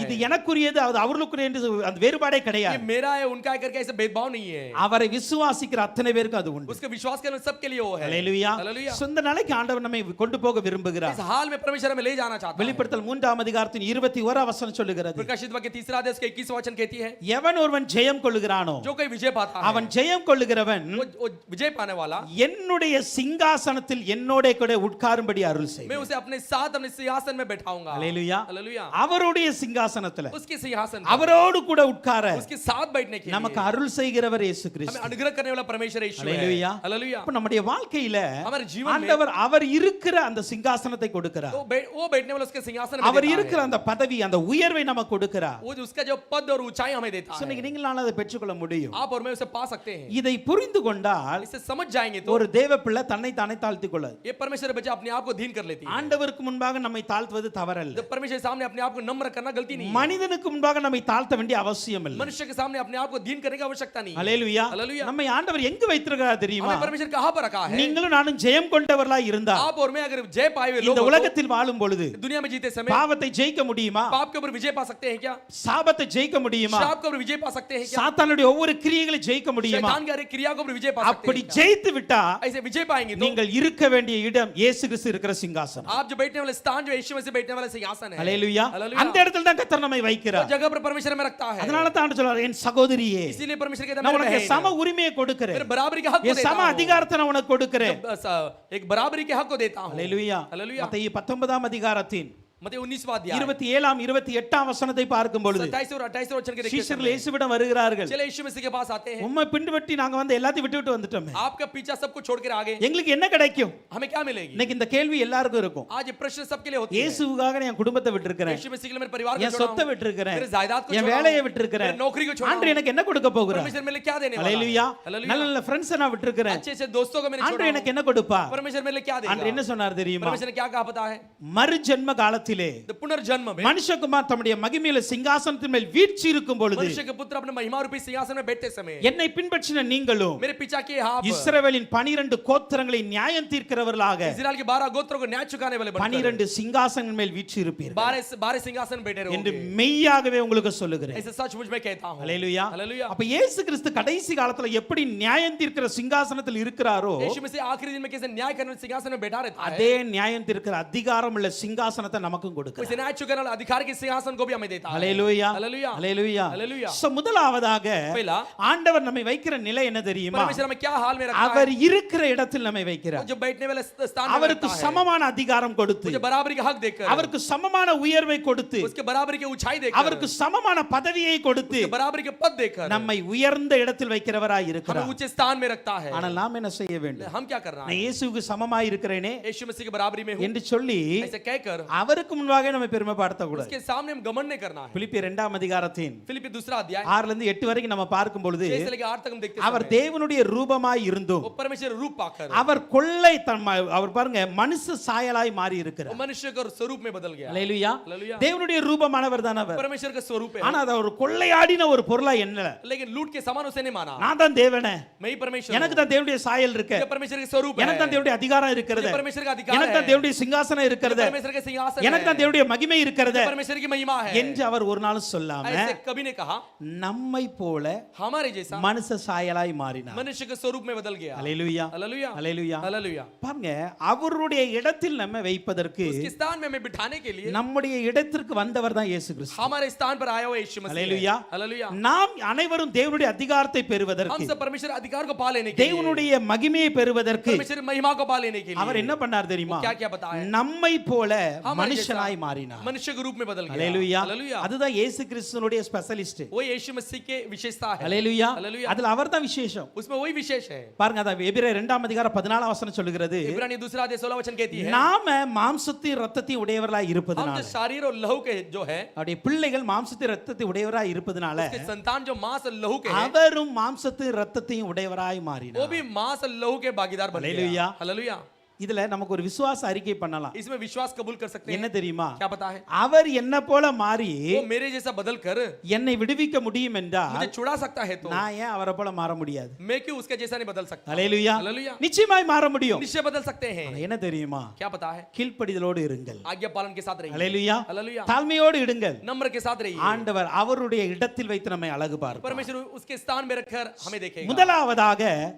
இது है। எனக்குரியது, அது அவர்களுக்குரிய என்று அந்த வேறுபாடே ये கிடையாது. मेरा है उनका है करके ऐसा भेदभाव नहीं है। அவரை விசுவாசிக்கிற அத்தனை பேருக்கு அது உண்டு. उसके विश्वास के सबके लिए वो है। ஹalleluya. हालेलुया। சொந்த நிலைக்கு ஆண்டவர் நம்மை கொண்டு போக விரும்புகிறார். इस हाल में परमेश्वर हमें ले जाना चाहता है। வெளிப்படுத்தல் 3ஆம் அதிகாரத்தின் 21ஆம் வசனம் சொல்லுகிறது, प्रकाशित वाक्य तीसरा अध्याय उसका 21वां वचन कहती है, எவன் ஒருவன் ஜெயம் கொள்ளுகிறானோ जो कोई विजय पाता है, அவன் ஜெயம் கொள்ளுகிறவன் वो विजय पाने वाला, என்னுடைய சிங்காசனத்தில் என்னோட கூட உட்காரும்படி அருள் मैं செய்வேன். उसे अपने साथ अपने सिंहासन में बैठाऊंगा। ஹalleluya. हालेलुया। அவருடைய சிங்காசனத்துல उसके सिंहासन में, அவரோடு கூட உட்கார उसके साथ बैठने के நமக்கு लिए அருள் செய்கிறவர் இயேசு हमें கிறிஸ்து. अनुग्रह करने वाला परमेश्वर यीशु है। हालेलुया. हालेलुया। அப்ப நம்முடைய வாழ்க்கையில हमारे जीवन में ஆண்டவர் அவர் இருக்கிற அந்த சிங்காசனத்தை கொடுக்கிறார். वो बैठने वाला उसके सिंहासन में அவர் देता இருக்கிற है। அந்த பதவி, அந்த உயர்வை நமக்கு கொடுக்கிறார். वो उसका जो पद और ऊंचाई हमें देता है, இன்னைக்கு நீங்களால அதை பெற்றுக்கொள்ள முடியும். आप और मैं उसे पा सकते हैं। இதை புரிந்து கொண்டால் इसे समझ जाएंगे तो ஒரு தேவ பிள்ளை தன்னை தானே தாழ்த்திக் கொள்ளாது. ये परमेश्वर बच्चा अपने आप को दीन कर लेती है। ஆண்டவருக்கு முன்பாக நம்மை தாழ்த்துவது தவறல்ல. जब परमेश्वर के सामने अपने आप को नम्र करना गलती नहीं है। மனிதனுக்கு முன்பாக நம்மை தாழ்த்த வேண்டிய அவசியம் இல்லை. मनुष्य के सामने अपने आप को दीन करने की आवश्यकता नहीं है। ஹalleluya. हालेलुया। நம்மை ஆண்டவர் எங்கு வைத்திருக்கிறார் தெரியுமா? हमें परमेश्वर कहां पर रखा है? நீங்களும் நானும் ஜெயம் கொண்டவர்களாய் இருந்தால், आप और मैं अगर जय पाए हुए लोग இந்த हो तो உலகத்தில் வாழும் பொழுது दुनिया में जीते समय பாவத்தை ஜெயிக்க முடியுமா? पाप के ऊपर विजय पा सकते हैं क्या? சாபத்தை ஜெயிக்க முடியுமா? श्राप के ऊपर विजय पा सकते हैं क्या? சாத்தானுடைய ஒவ்வொரு கிரியைகளை ஜெயிக்க முடியுமா? शैतान की हर एक क्रिया के ऊपर विजय पा सकते அப்படி हैं क्या? ஜெயித்து விட்டா ऐसे विजय पाएंगे तो நீங்கள் இருக்க வேண்டிய இடம் இயேசு கிறிஸ்து இருக்கிற சிங்காசனம். आप जो बैठने वाले स्थान जो यीशु मसीह बैठने वाला सिंहासन है, ஹalleluya. हालेलुया। அந்த இடத்துல தான் கர்த்தர் நம்மை वो வைக்கிறார். जगह पर परमेश्वर में रखता है। அதனால தான் ஆண்டவர் சொல்றார், என் சகோதரியே, इसीलिए परमेश्वर कहता है நான் मेरे உனக்கு बहन, சம உரிமையை கொடுக்கிறேன், मेरे बराबरी के हक को என் देता சம हूं। அதிகாரத்தை நான் உனக்கு கொடுக்கிறேன். एक बराबरी के हक को देता हूं। ஹalleluya. हालेलुया। மத்தேயு 19ஆம் அதிகாரத்தின் मत्ती 19वां अध्याय 27ஆம் 28ஆம் வசனத்தை பார்க்கும் பொழுது 27 और 28 वचन के देखते சீஷர்கள் समय இயேசுவிடம் வருகிறார்கள். चले यीशु मसीह के पास आते हैं। உம்மை பின்பற்றி நாங்க வந்து எல்லாத்தையும் விட்டு வந்துட்டோமே, आपका पीछा सबको छोड़ कर आगे எங்களுக்கு என்ன கிடைக்கும்? हमें क्या मिलेगी? இன்னைக்கு இந்த கேள்வி எல்லாருக்கும் இருக்கும். आज ये प्रश्न सबके लिए होती है। இயேசுவுக்காக நான் என் குடும்பத்தை விட்டுருக்கிறேன், यीशु मसीह के लिए मेरे परिवार को என் छोड़ा சொத்தை हूं, விட்டுருக்கிறேன், मेरे जायदाद को என் छोड़ा வேலையை हूं, விட்டுருக்கிறேன், मेरे नौकरी को छोड़ा ஆண்டவர் எனக்கு என்ன கொடுக்க हूं। போகிறார்? परमेश्वर मेरे लिए क्या देने वाला ஹalleluya. है? நல்ல हालेलुया। நல்ல ஃப்ரெண்ட்ஸ் நான் விட்டுருக்கிறேன், अच्छे अच्छे दोस्तों को मैंने छोड़ा ஆண்டவர் எனக்கு हूं। என்ன கொடுப்பா? परमेश्वर मेरे लिए क्या ஆண்டவர் என்ன देगा? சொன்னார் தெரியுமா? परमेश्वर ने क्या कहा पता है? மறு ஜென்ம காலத்திலே तो पुनर्जन्म में மனுஷகுமார் தம்முடைய மகிமையில சிங்காசனத்தின் மேல் வீழ்ச்சி இருக்கும் பொழுது मनुष्य के पुत्र अपने महिमा रूपी सिंहासन में बैठते समय என்னை பின்பற்றின நீங்களும் मेरे पीछा किए आप இஸ்ரவேலின் 12 கோத்திரங்களை நியாயம் தீர்க்கிறவர்களாக इस्राएल के 12 गोत्रों को न्याय चुकाने वाले बनकर 12 சிங்காசனங்கள் மேல் வீழ்ச்சி இருப்பீர்கள் 12 सिंहासन बैठे என்று रहोगे। மெய்யாகவே உங்களுக்கு சொல்லுகிறேன். ऐसे सच मुझ में कहता हूं। ஹalleluya. हालेलुया। அப்ப இயேசு கிறிஸ்து கடைசி காலத்துல எப்படி நியாயம் தீர்க்கிற சிங்காசனத்தில் இருக்கிறாரோ, यीशु मसीह आखिरी दिन में कैसे न्याय करने वाले सिंहासन में बैठा रहता है, அதே நியாயம் தீர்க்கிற அதிகாரம் உள்ள சிங்காசனத்தை நமக்கும் கொடுக்கிறார். वैसे न्याय चुकाने वाला अधिकार के सिंहासन को भी हमें देता है। ஹalleluya. हालेलुया। ஹalleluya. हालेलुया। சோ முதலாவதாக पहला ஆண்டவர் நம்மை வைக்கிற நிலை என்ன தெரியுமா? परमेश्वर हमें क्या हाल में रखा அவர் है? இருக்கிற இடத்தில் நம்மை வைக்கிறார். जो बैठने वाले स्थान में அவருக்கு रखता है, சமமான அதிகாரம் கொடுத்து, मुझे बराबरी का हक देकर, அவருக்கு சமமான உயர்வை கொடுத்து, उसके बराबरी की ऊंचाई देकर, அவருக்கு சமமான பதவியை கொடுத்து उसके बराबरी के पद देकर நம்மை உயர்ந்த இடத்தில் வைக்கிறவராய் हमें இருக்கிறார். ऊंचे स्थान में रखता है। ஆனால் நாம் என்ன செய்ய வேண்டும்? हम क्या करना நான் है? இயேசுவுக்கு சமமாய் இருக்கிறேனே यीशु मसीह की बराबरी में हूं என்று சொல்லி ऐसे कहकर அவருக்கு முன்பாக நம்ம பெருமைப்படுத்த கூடாது. उसके सामने हम घमंड नहीं करना है। பிலிப்பியர் 2ஆம் அதிகாரத்தின் फिलिप्पी दूसरा अध्याय 6 லிருந்து 8 வரைக்கும் நம்ம பார்க்கும் பொழுது 6 से लेकर 8 तक हम देखते அவர் समय தேவனுடைய ரூபமாய் இருந்தும் वो परमेश्वर रूप पाकर அவர் கொள்ளை அவர் பாருங்க மனுஷ சாயலாய் மாறி वो இருக்கிறார். मनुष्य के स्वरूप में बदल गया। ஹalleluya. हालेलुया। தேவனுடைய ரூபமானவர் தான் அவர். परमेश्वर का स्वरूप है, ஆனா அது ஒரு கொள்ளையாடின ஒரு பொருளா என்ன? लेकिन लूट के समान उसे नहीं माना। நான் தான் தேவனே, मैं ही परमेश्वर எனக்கு தான் தேவனுடைய சாயல் இருக்கு, हूं। ये परमेश्वर के स्वरूप है, எனக்கு தான் தேவனுடைய அதிகாரம் இருக்கிறது, ये परमेश्वर का अधिकार எனக்கு है, தான் தேவனுடைய சிங்காசனம் ये இருக்கிறது, परमेश्वर के सिंहासन எனக்கு தான் है, தேவனுடைய மகிமை இருக்கிறது ये परमेश्वर की महिमा है என்று அவர் ஒரு நாள் சொல்லாம ऐसे कभी ने कहा। நம்மை போல हमारे जैसा மனுஷ சாயலாய் மாறினார். मनुष्य के स्वरूप में बदल गया। ஹalleluya. हालेलुया। ஹalleluya. हालेलुया। பாருங்க, அவருடைய இடத்தில் நம்ம வைப்பதற்கு उसके स्थान में हमें बिठाने के लिए நம்முடைய இடத்திற்கு வந்தவர் தான் இயேசு கிறிஸ்து. हमारे स्थान पर आया हुआ यीशु मसीह है। हालेलुया। हालेलुया। நாம் அனைவரும் தேவனுடைய அதிகாரத்தை हम பெறுவதற்கு, सब परमेश्वर अधिकार को पा लेने के लिए, தேவனுடைய மகிமையை பெறுவதற்கு परमेश्वर महिमा को पा लेने के लिए அவர் என்ன பண்ணார் தெரியுமா? क्या क्या बताया? நம்மை போல हमारे மனுஷ மனுஷனாய் மாறினார். मनुष्य के रूप में बदल गया। ஹalleluya. हालेलुया। அதுதான் இயேசு கிறிஸ்துனுடைய ஸ்பெஷலிஸ்ட். वो यीशु मसीह के विशेषता है। ஹalleluya. हालेलुया। அதுல அவர்தான் விசேஷம். उसमें वही विशेष है। பாருங்க அத எபிரேயர் 2ஆம் அதிகாரம் 14ஆம் வசனம் சொல்லுகிறது, इब्रानी 2 अध्याय 16 वचन कहती है, நாம மாம்சத்தையும் இரத்தத்தையும் உடையவர்களாய் हम இருப்பதனால, जो शरीर और लहू के जो है, அவருடைய பிள்ளைகள் மாம்சத்தையும் இரத்தத்தையும் உடையவராய் இருப்பதனால, उसके संतान जो मांस और लहू के हैं, அவரும் மாம்சத்தையும் இரத்தத்தையும் உடையவராய் वो மாறினார். भी मांस और लहू के भागीदार बन हालेलुया। गया। हालेलुया। இதுல நமக்கு ஒரு விசுவாச அறிக்கை பண்ணலாம். इसमें विश्वास कबूल कर सकते என்ன हैं। தெரியுமா? क्या पता है? அவர் என்ன போல மாறி वो मेरे जैसा बदल कर என்னை விடுவிக்க முடியும் मुझे என்றால் छुड़ा सकता है, तो நான் ஏன் அவரை போல மாற முடியாது? मैं क्यों उसके जैसा नहीं बदल सकता? ஹalleluya. हालेलुया। நிச்சயமாய் மாற முடியும். निश्चय बदल सकते हैं। ஆனா என்ன தெரியுமா? क्या पता है? கீழ்ப்படிதலோடு இருங்கள். आज्ञा पालन के साथ रहिए। ஹalleluya. हालेलुया। தாழ்மையோடு இருங்கள். नम्र के साथ रहिए। ஆண்டவர் அவருடைய இடத்தில் வைத்து நம்மை அழகு பார்ப்பார். परमेश्वर उसके स्थान में रखकर हमें देखेगा। முதலாவதாக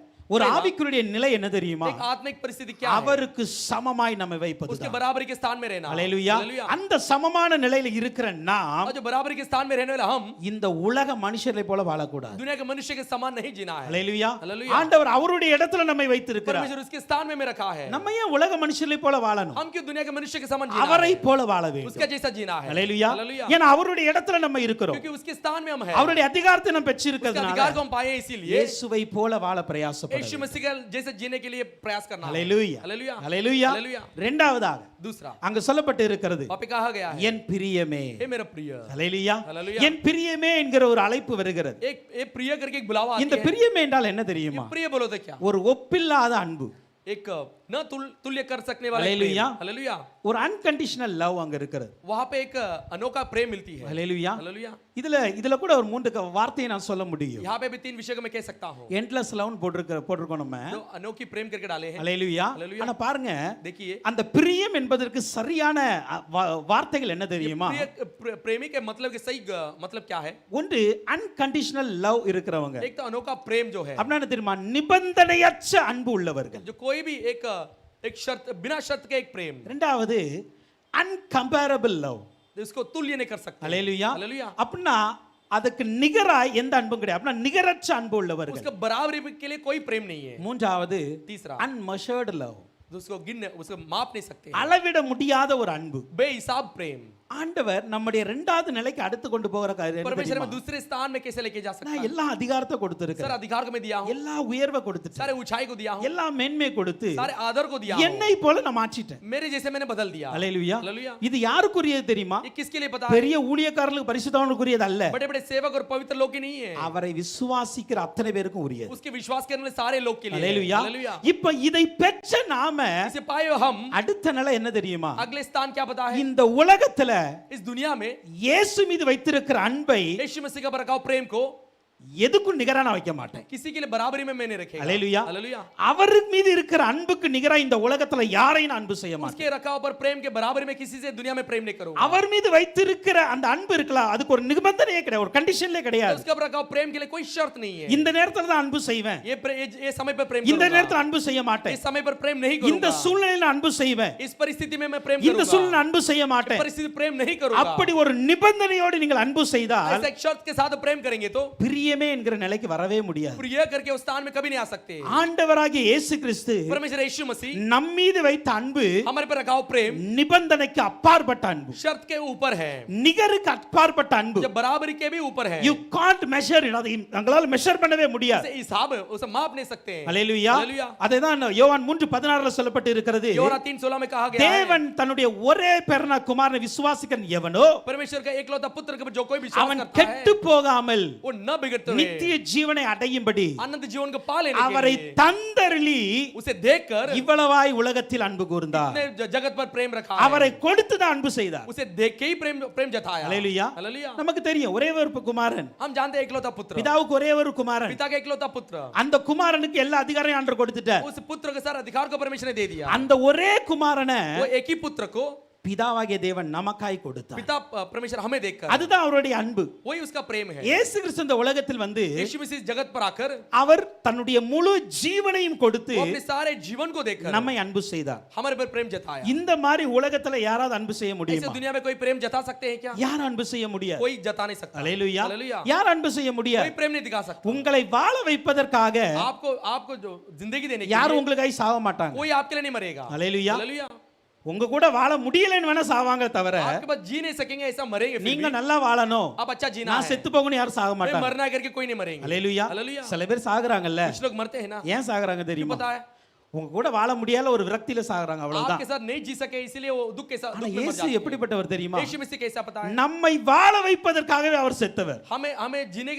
ஒரு ஆவிக்குரிய நிலை என்ன தெரியுமா? एक आत्मिक परिस्थिति क्या है? அவருக்கு சமமாய் நம்மை வைப்பது. उसके बराबरी के स्थान में रहना। ஹalleluya. हालेलुया। அந்த சமமான நிலையில இருக்கிற நாம் और जो बराबरी के स्थान में रहने वाला हम இந்த உலக மனுஷரை போல வாழக்கூடாது. दुनिया के मनुष्य के समान नहीं जीना है। ஹalleluya. हालेलुया। ஆண்டவர் அவருடைய இடத்துல நம்மை வைத்திருக்கிறார். परमेश्वर उसके स्थान में रखा है। நம்ம ஏன் உலக மனுஷரை போல வாழணும்? हम क्यों दुनिया के मनुष्य के समान जीना அவரை है? போல வாழ வேண்டும். उसका जैसा जीना है। ஹalleluya. हालेलुया। ஏன்னா அவருடைய இடத்துல நம்ம இருக்கிறோம். क्योंकि उसके स्थान में हम हैं। அவருடைய அதிகாரத்தை நம்ம उसका பெற்றிருக்கிறதுனால अधिकार को हम पाए हैं, इसीलिए இயேசுவை போல வாழ பிரயாசப்பட यीशु मसीह के जैसे जीने के लिए प्रयास करना है। ஹalleluya. हालेलुया। ஹalleluya. हालेलुया। இரண்டாவதாக दूसरा அங்க சொல்லப்பட்டு இருக்கிறது, वहाँ पे कहा गया है, என் பிரியமே. हे मेरा प्रिय। ஹalleluya. हालेलुया। என் பிரியமே என்கிற ஒரு அழைப்பு வருகிறது. एक प्रिय करके एक बुलावा आती இந்த है। பிரியமே என்றால் என்ன தெரியுமா? ये प्रिय बोलो तो क्या? ஒரு ஒப்பில்லாத அன்பு, एक न तुल्य कर सकने वाला एक हालेलुया। प्रेम। हालेलुया। ஒரு அன்கண்டிஷனல் லவ் அங்க இருக்கிறது. वहाँ पे एक अनोखा प्रेम मिलती है। ஹalleluya. हालेलुया। இதுல கூட ஒரு மூன்று வார்த்தையை நான் சொல்ல முடியும். यहाँ पे भी 3 विषय को मैं कह सकता हूँ। எண்ட்லெஸ் லவ் போட்டிருக்கோம் நம்ம. जो अनोखी प्रेम करके डाले हैं। ஹalleluya. हालेलुया। ஆனா பாருங்க, देखिए, அந்த பிரியம் என்பதற்கு சரியான வார்த்தைகள் என்ன தெரியுமா? प्रेमी के मतलब के सही मतलब क्या है? ஒன்று அன்கண்டிஷனல் லவ் இருக்கிறவங்க. एक तो अनोखा प्रेम जो है, அப்படின்னா என்ன தெரியுமா? நிபந்தனையற்ற அன்பு உள்ளவர்கள். जो कोई भी एक शर्त, बिना शर्त के एक प्रेम। இரண்டாவது அன்கம்பேரபிள் லவ். इसको तुल्य नहीं कर सकते। ஹalleluya. हालेलुया। அப்படின்னா அதுக்கு நிகராய் எந்த அன்பும் கிடையாது. அப்படின்னா நிகரற்ற அன்பு உள்ளவர்கள். उसका बराबरी के लिए कोई प्रेम नहीं है। மூன்றாவது तीसरा, அன்மெஷர்டு லவ். उसको माप नहीं सकते। அளவிட முடியாத ஒரு அன்பு. बेहिसाब प्रेम। ஆண்டவர் நம்முடைய இரண்டாவது நிலைக்கு அடுத்து கொண்டு போகிற காரியம் என்ன परमेश्वर தெரியுமா? में दूसरे स्थान में कैसे लेके जा सकता நான் है? எல்லா அதிகாரத்தை सर கொடுத்திருக்கிறேன். अधिकार को मैं दिया हूँ, எல்லா உயர்வை கொடுத்துட்டேன். सारे ऊंचाई को दिया हूँ, எல்லா மேன்மை கொடுத்து सारे आदर को दिया हूँ, என்னை போல நான் மாற்றிட்டேன். मेरे जैसे मैंने बदल दिया। ஹalleluya. हालेलुया। இது யாருக்குரியது தெரியுமா? ये किसके लिए पता है? பெரிய ஊழியக்காரர்களுக்கு பரிசுத்தவான்களுக்குரியது அல்ல. बड़े बड़े सेवक और पवित्र लोग के नहीं है, அவரை விசுவாசிக்கிற அத்தனை பேருக்கும் உரியது. उसके विश्वास करने वाले सारे लोग के लिए है। ஹalleluya. हालेलुया। இப்ப இதை பெற்ற நாம इसे पाए हुए हम அடுத்த நிலை என்ன தெரியுமா? अगले स्थान क्या पता है? இந்த உலகத்துல इस दुनिया में இயேசு மீது வைத்திருக்கிற அன்பை यीशु मसीह का बरकाव प्रेम को எதுக்கும் நிகரா நான் வைக்க மாட்டேன். किसी के लिए बराबरी में मैंने रखेगा। ஹalleluya. हालेलुया। அவர் மீது இருக்கிற அன்புக்கு நிகரா இந்த உலகத்துல யாரையும் நான் அன்பு செய்ய மாட்டேன். उसके रखाव पर प्रेम के बराबरी में किसी से दुनिया में प्रेम नहीं करूंगा। அவர் மீது வைத்திருக்கிற அந்த அன்பு இருக்கலாம், அதுக்கு ஒரு நிபந்தனையே கிடையாது, ஒரு கண்டிஷன்லே கிடையாது. उसका रखाव प्रेम के लिए कोई शर्त नहीं है। இந்த நேரத்துல தான் அன்பு செய்வேன், ये समय पर प्रेम இந்த करूंगा, நேரத்துல அன்பு செய்ய மாட்டேன், इस समय पर प्रेम नहीं இந்த करूंगा, சூழ்நிலையில அன்பு செய்வேன், इस परिस्थिति में मैं प्रेम இந்த करूंगा, சூழ்நிலை அன்பு செய்ய மாட்டேன். परिस्थिति प्रेम नहीं करूंगा। அப்படி ஒரு நிபந்தனையோடு நீங்கள் அன்பு செய்தால் ऐसे एक शर्त के साथ प्रेम करेंगे तो பிரியமே என்கிற நிலைக்கு வரவே முடியாது. प्रिय करके उस स्थान में कभी नहीं आ सकते। ஆண்டவராகிய இயேசு கிறிஸ்து परमेश्वर यीशु मसीह நம் மீது வைத்த அன்பு हमारे पर रखाव प्रेम நிபந்தனைக்கு அப்பாற்பட்ட அன்பு, शर्त के ऊपर है, நிகருக்கு அப்பாற்பட்ட அன்பு. जब बराबरी के भी ऊपर है। You can't measure it. அதை நம்மளால மெஷர் பண்ணவே முடியாது. इसे हिसाब उसे माप नहीं सकते हैं। ஹalleluya. हालेलुया। அதுதான் யோவான் 3:16ல சொல்லப்பட்டு இருக்கிறது, யோவான் 3:16 में कहा गया है, தேவன் தன்னுடைய ஒரே பேரான குமாரனை விசுவாசிக்கிற எவனோ परमेश्वर का एकलौता पुत्र के जो कोई विश्वास அவன் करता है கெட்டு போகாமல் वो न बिगड़ते हुए நித்திய ஜீவனை அடையும்படி अनंत जीवन को पा लेने के அவரை लिए தந்தருளி उसे देखकर இவ்வளவாய் உலகத்தில் அன்பு கூர்ந்தார். इतने जगत पर प्रेम रखा है, அவரை கொடுத்து தான் அன்பு செய்தார். उसे देख के ही प्रेम जताया। ஹalleluya. हालेलुया। நமக்கு தெரியும் ஒரே ஒரு குமாரன், हम जानते हैं एकलौता पुत्र, பிதாவுக்கு ஒரே ஒரு குமாரன், पिता का एकलौता पुत्र, அந்த குமாரனுக்கு எல்லா அதிகாரத்தையும் ஆண்டவர் கொடுத்துட்டார். उस पुत्र के सारा अधिकार को परमेश्वर ने दे दिया। அந்த ஒரே குமாரனை वो एक ही पुत्र को பிதாவாகிய தேவன் நமக்காய் கொடுத்தார். पिता परमेश्वर हमें देखकर, அதுதான் அவருடைய அன்பு. वही उसका प्रेम है। இயேசு கிறிஸ்து இந்த உலகத்தில் வந்து यीशु मसीह जगत पर आकर அவர் தன்னுடைய முழு ஜீவனையும் கொடுத்து वो अपने सारे जीवन को देखकर நம்மை அன்பு செய்தார். हमारे पर प्रेम जताया। இந்த மாதிரி உலகத்துல யாராவது அன்பு செய்ய ऐसे முடியுமா? दुनिया में कोई प्रेम जता सकते हैं क्या? யார் அன்பு செய்ய முடியாது? कोई जता नहीं सकता। ஹalleluya. हालेलुया। யார் அன்பு செய்ய कोई முடியாது? प्रेम नहीं दिखा सकता। உங்களை வாழ வைப்பதற்காக आपको जो जिंदगी देने के யாரும் लिए உங்களுக்காக சாவ மாட்டாங்க. कोई आपके लिए नहीं मरेगा। ஹalleluya. हालेलुया। உங்க கூட வாழ முடியலன்னு வேணா சாவாங்க தவிர आपके पास जी नहीं सकेंगे ऐसा मरेंगे फिर நீங்க भी। நல்லா வாழணும் आप अच्छा जीना நான் है, செத்து போகணும் யாரும் சாக नहीं, மாட்டாங்க मरना है करके कोई नहीं मरेंगे। அல்லேலூயா हालेलुया। சில பேர் சாகுறாங்கல்ல कुछ लोग मरते हैं ना, ஏன் சாகுறாங்க क्यों தெரியுமா पता है? உங்க கூட வாழ முடியாத ஒரு விரக்தியில சாகுறாங்க அவ்வளவுதான் आपके साथ नहीं जी सके इसलिए वो दुख के साथ ஆனா दुख में मर இயேசு जाते हैं। எப்படிப்பட்டவர் தெரியுமா यीशु मसीह कैसा पता है? நம்மை வாழ வைப்பதற்காகவே அவர் செத்தவர் हमें हमें जीने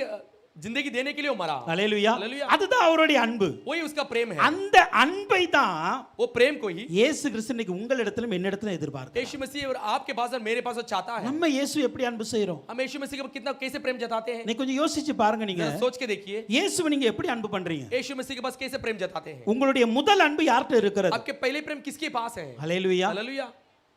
जिंदगी देने के लिए वो मरा। அல்லேலூயா அல்லேலூயா। அதுதான் அவருடைய அன்பு वही उसका प्रेम है। அந்த அன்பை தான் वो प्रेम को ही இயேசு கிறிஸ்து இன்னைக்கு உங்களிடத்திலும் என்னிடத்திலும் எதிர்பார்க்கிறார் यीशु मसीह और आपके पास और मेरे पास वो चाहता है। நம்ம இயேசு எப்படி அன்பு செய்றோம் हम यीशु मसीह को कितना कैसे प्रेम जताते हैं, நீ கொஞ்சம் யோசிச்சு பாருங்க நீங்க जरा सोच के देखिए। இயேசுவை நீங்க எப்படி அன்பு பண்றீங்க यीशु मसीह के पास कैसे प्रेम जताते हैं? உங்களுடைய முதல் அன்பு யார்கிட்ட இருக்கிறது आपके पहले प्रेम किसके पास है? அல்லேலூயா हालेलुया।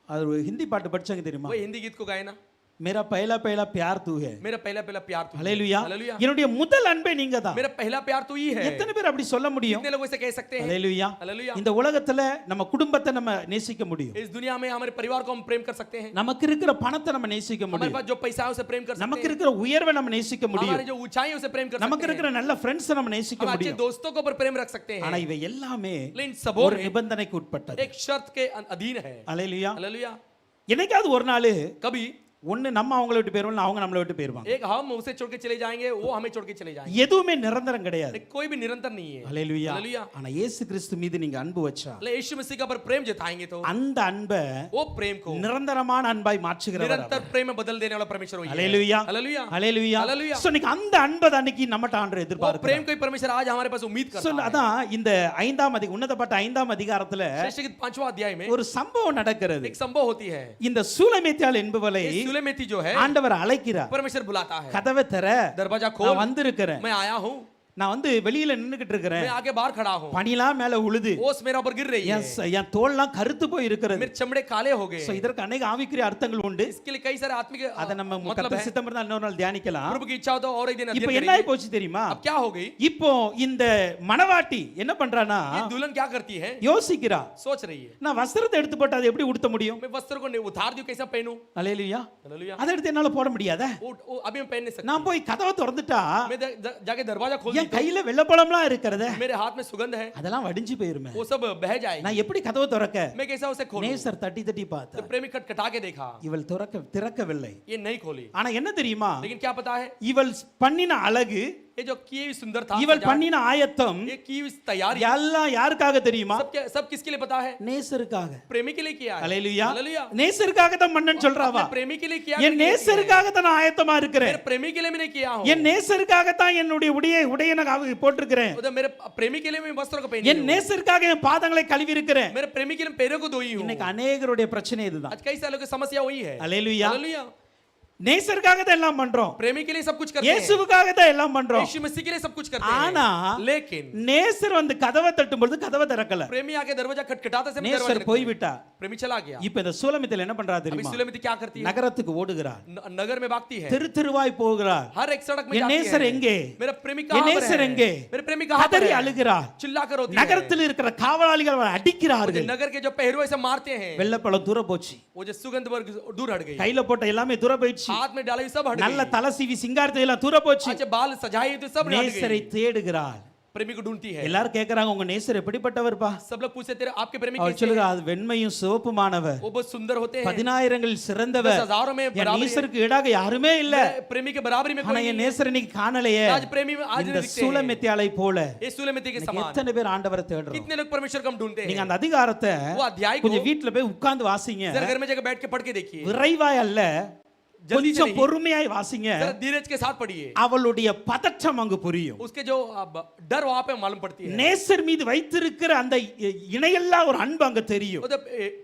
அது ஒரு ஹிந்தி பாட்டு படிச்சாங்க தெரியுமா वो हिंदी गीत को गाए ना, मेरा पहला पहला प्यार तू है मेरा पहला पहला प्यार तू है। அல்லேலூயா हालेलुया। என்னுடைய முதல் அன்பே நீங்க தான் मेरा पहला प्यार तू ही है। எத்தனை பேர் அப்படி சொல்ல முடியும் कितने लोग ऐसे कह सकते हैं? அல்லேலூயா हालेलुया। இந்த உலகத்துல நம்ம குடும்பத்தை நம்ம நேசிக்க முடியும் इस दुनिया में हमारे परिवार को हम प्रेम कर सकते हैं, நமக்கு இருக்கிற பணத்தை நம்ம நேசிக்க हमारे முடியும் पास जो पैसा है उसे प्रेम कर सकते நமக்கு हैं, இருக்கிற உயர்வை நம்ம நேசிக்க முடியும் हमारे जो ऊंचाई है उसे प्रेम कर நமக்கு सकते हैं, இருக்கிற நல்ல ஃப்ரெண்ட்ஸ் நம்ம நேசிக்க हम अच्छे முடியும் दोस्तों को ऊपर प्रेम रख सकते ஆனா हैं, இவை எல்லாமே लेकिन सबों ஒரு में நிபந்தனைக்கு உட்பட்டது एक शर्त के अधीन है। அல்லேலூயா हालेलुया। என்னைக்காவது ஒரு நாள் कभी ஒண்ணு நம்ம அவங்கள விட்டு போயிருவோம் இல்ல அவங்க நம்மளை விட்டு போயிருவாங்க एक हम उसे छोड़ के चले जाएंगे, वो हमें छोड़ के चले जाएंगे, எதுவுமே நிரந்தரம் கிடையாது लेकिन कोई भी निरंतर नहीं है। அல்லேலூயா हालेलुया। ஆனா இயேசு கிறிஸ்து மீது நீங்க அன்பு வச்சா ले यीशु मसीह का पर प्रेम जताएंगे तो அந்த அன்பை वो प्रेम को நிரந்தரமான அன்பாய் மாற்றுகிறவர் निरंतर प्रेम में बदल देने वाला परमेश्वर वही है। அல்லேலூயா हालेलुया। அல்லேலூயா हालेलूया। சோ இன்னைக்கு அந்த அன்பை தான் இன்னைக்கு நம்மட்ட ஆண்டவர் वो எதிர்பார்க்கிறார் प्रेम को ही परमेश्वर आज हमारे पास उम्मीद சோ करता है। அதான் இந்த உன்னதப்பட்ட 5ஆம் அதிகாரத்துல श्रेष्ठ गीत 5वां अध्याय में ஒரு சம்பவம் நடக்கிறது एक संभव होती है। இந்த சூலமேத்தியாள் என்பவளை ये सुलेमेती जो है ஆண்டவர் அழைக்கிறார் परमेश्वर बुलाता है, கதவை திற दरवाजा நான் खोल, வந்திருக்கிறேன் मैं आया हूँ, நான் வந்து வெளியில நின்னுகிட்டு இருக்கிறேன் मैं आगे बाहर खड़ा हूँ, பனிலாம் மேல உழுது ओस मेरा ऊपर गिर रही है, என் தோல்லாம் கருத்து போய் இருக்கிறது मेरे चमड़े काले हो गए। சோ இதற்கு अनेक ஆவிக்குரிய அர்த்தங்கள் உண்டு इसके लिए कई सारे आत्मिक அத நம்ம मतलब கர்த்தர் है। சித்தம் இருந்தா இன்னொரு நாள் தியானிக்கலாம் प्रभु की इच्छा हो तो और एक दिन இப்போ अध्ययन என்ன ஆயி करेंगे। போச்சு தெரியுமா अब क्या हो गई, இப்போ இந்த மணவாட்டி என்ன பண்றானா ये दुल्हन क्या करती है, யோசிக்கிறா सोच रही है, நான் வஸ்திரத்தை எடுத்து போட்டு அதை எப்படி உடுத்த முடியும் मैं वस्त्र को उतार दूं, कैसा पहनूं? அல்லேலூயா हालेलुया। அதை எடுத்து என்னால போட முடியாதா वो अभी मैं पहन नहीं सकता, நான் போய் கதவை திறந்துட்டா मैं जाके दरवाजा खोल என் கையில வெள்ளப்பழம்லாம் இருக்கிறதே दूं, मेरे हाथ में सुगंध है, அதெல்லாம் வடிஞ்சு போயிருமே वो सब बह जाएगी, நான் எப்படி கதவை திறக்க मैं कैसा उसे खोलूं? நேசர் தட்டி தட்டி तो பார்த்தா प्रेमी खटखटा के देखा, இவள் திறக்கவில்லை ये नहीं खोली, ஆனா என்ன தெரியுமா लेकिन क्या पता है, இவள் பண்ணின அழகு ये जो की हुई सुंदर था, இவள் सजावट, பண்ணின ஆயத்தம் ये की हुई तैयारी எல்லாம் யாருக்காக தெரியுமா सब किसके लिए पता है? நேசருக்காக प्रेमी के लिए किया है। அல்லேலூயா हालेलुया। நேசருக்காக தான் மன்னன் சொல்றாவா अपने प्रेमी के लिए किया, என் நேசருக்காக தான் நான் ஆயத்தமா இருக்கிறேன் मेरे प्रेमी के लिए मैंने किया हूं, என் நேசருக்காக தான் என்னுடைய உடைய நான் போட்டிருக்கிறேன் उधर मेरे प्रेमी के लिए मैं वस्त्र को पहनी என் हूं, நேசருக்காக என் பாதங்களை கழுவி இருக்கிறேன் मेरे प्रेमी के लिए पैरों को धोई हूं। இன்னைக்கு अनेகருடைய பிரச்சனை இதுதான் आज कई सालों की समस्या वही है। அல்லேலூயா हालेलुया। நேசருக்காக தான் எல்லாம் பண்றோம் प्रेमी के लिए सब कुछ करते हैं, இயேசுவுக்காக தான் எல்லாம் பண்றோம் यीशु मसीह के लिए सब कुछ करते ஆனா हैं, लेकिन நேசர் வந்து கதவை தட்டும் பொழுது கதவை திறக்கல प्रेमी आके दरवाजा खटखटाते समय நேசர் दरवाजा போய் விட்டா प्रेमी चला गया। இப்ப இந்த சூலமித்தில் என்ன பண்றா अभी தெரியுமா सुलेमिती क्या करती है, நகரத்துக்கு ஓடுகிறார் नगर में भागती है, தெரு தெருவாய் போகிறார் हर एक सड़क में என் जाती நேசர் है, எங்கே मेरा प्रेमी என் कहां पर நேசர் है, எங்கே मेरे प्रेमी कहां पर கதறி है, அழுகிறார் चिल्ला कर रोती है, நகரத்தில் இருக்கிற காவலாளிகள் அவரை அடிக்கிறார்கள் नगर के जो पहरुए से मारते हैं, வெள்ளப்பழம் தூர போச்சு वो जो सुगंध वर्ग दूर हट गई, கையில போட்ட எல்லாமே தூர போயிடுச்சு हाथ में डाले हुए सब हट நல்ல गई, தலை சீவி சிங்காரத்தை எல்லாம் தூர போச்சு अच्छे बाल सजाए हुए थे सब हट நேசரை गई, தேடுகிறாள் प्रेमी को ढूंढती है। எல்லாரும் கேக்குறாங்க உங்க நேசர் எப்படிப்பட்டவர்ப்பா सब लोग पूछते तेरे आपके प्रेमी அவர் कैसे சொல்லுங்க அது வெண்மையும் சிவப்புமானவர் वो बहुत सुंदर होते हैं, 10,000களில் சிறந்தவர் 10,000 में என் बराबर है, நேசருக்கு ஈடாக யாருமே இல்ல मेरे प्रेमी के बराबरी में ஆனா कोई என் नहीं நேசர் இன்னைக்கு காணலையே है। आज प्रेमी में आज இந்த नहीं दिखते हैं, சூலமித்தியாளை போல ये सुलेमिती के இன்னைக்கு समान எத்தனை பேர் ஆண்டவரை தேடுறோம் कितने लोग परमेश्वर को हम ढूंढते நீங்க हैं। அந்த அதிகாரத்தை वो अध्याय को கொஞ்சம் வீட்ல போய் உட்கார்ந்து வாசிங்க जरा घर में जाकर बैठ के पढ़ के देखिए, விரைவாய் அல்ல जल्दी से கொஞ்சம் नहीं, பொறுமையாய் வாசிங்க जरा धीरज के साथ पढ़िए, அவளுடைய பதற்றம் அங்கு புரியும் उसके जो डर वहां पे मालूम पड़ती है, நேசர் மீது வைத்திருக்கிற அந்த இணையெல்லாம் ஒரு அன்பு அங்க தெரியும் उधर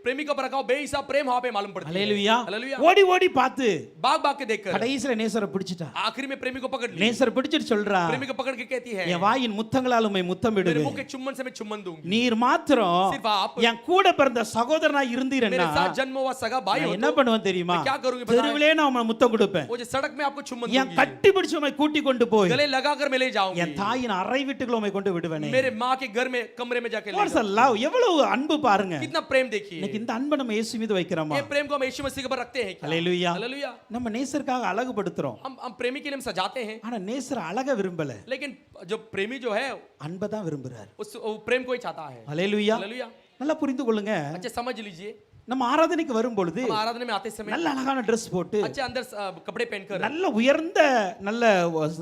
प्रेमी का पर रखा बेहिसाब प्रेम वहां पे मालूम पड़ती है। அல்லேலூயா हालेलुया। ஓடி ஓடி பார்த்து भाग भाग के देखकर கடைசில நேசரை பிடிச்சிட்டா आखिरी में प्रेमी को पकड़ ली, நேசர் பிடிச்சிட்டு சொல்றா प्रेमी को पकड़ के कहती है என் வாயின் முத்தங்களால் உம்மை मेरे முத்தமிடுவேன் मुंह के चुम्बन से मैं चुम्बन दूंगी, நீர் மாத்திரம் सिर्फ आप என் கூட பிறந்த சகோதரனா मेरे இருந்தீரன்னா साथ जन्म हुआ सगा भाई நான் हो என்ன तो பண்ணுவேன் தெரியுமா मैं क्या करूंगी पता है? தெருவிலே நான் உம்மை முத்தம் கொடுப்பேன் वो जो सड़क में आपको चुम्बन என் दूंगी, கட்டி பிடிச்சு உம்மை கூட்டி கொண்டு போய் गले लगाकर मैं ले जाऊंगी, என் தாயின் அறை வீட்டுக்குள்ள உம்மை கொண்டு விடுவேனே मेरे माँ के घर में कमरे में जाके ले வாட்ஸ் जाऊंगी। லவ் எவ்வளவு அன்பு பாருங்க कितना प्रेम देखिए, இன்னைக்கு இந்த அன்பை நம்ம இயேசு மீது வைக்கிறோமா ये प्रेम को हम यीशु मसीह के ऊपर रखते हैं क्या? அல்லேலூயா हालेलुया। நம்ம நேசருக்காக அழகுபடுத்துறோம் हम प्रेमी के लिए हम सजाते हैं, ஆனா நேசர் அழக விரும்பல लेकिन जो प्रेमी जो है அன்பை தான் விரும்புறாரு उस वो प्रेम को ही चाहता है। அல்லேலூயா हालेलुया। நல்லா புரிந்து கொள்ளுங்க अच्छा समझ लीजिए, நம்ம ஆராதனைக்கு வரும் பொழுது हम आराधना में आते समय நல்ல அழகான Dress போட்டு अच्छे अंदर कपड़े पहनकर நல்ல உயர்ந்த நல்ல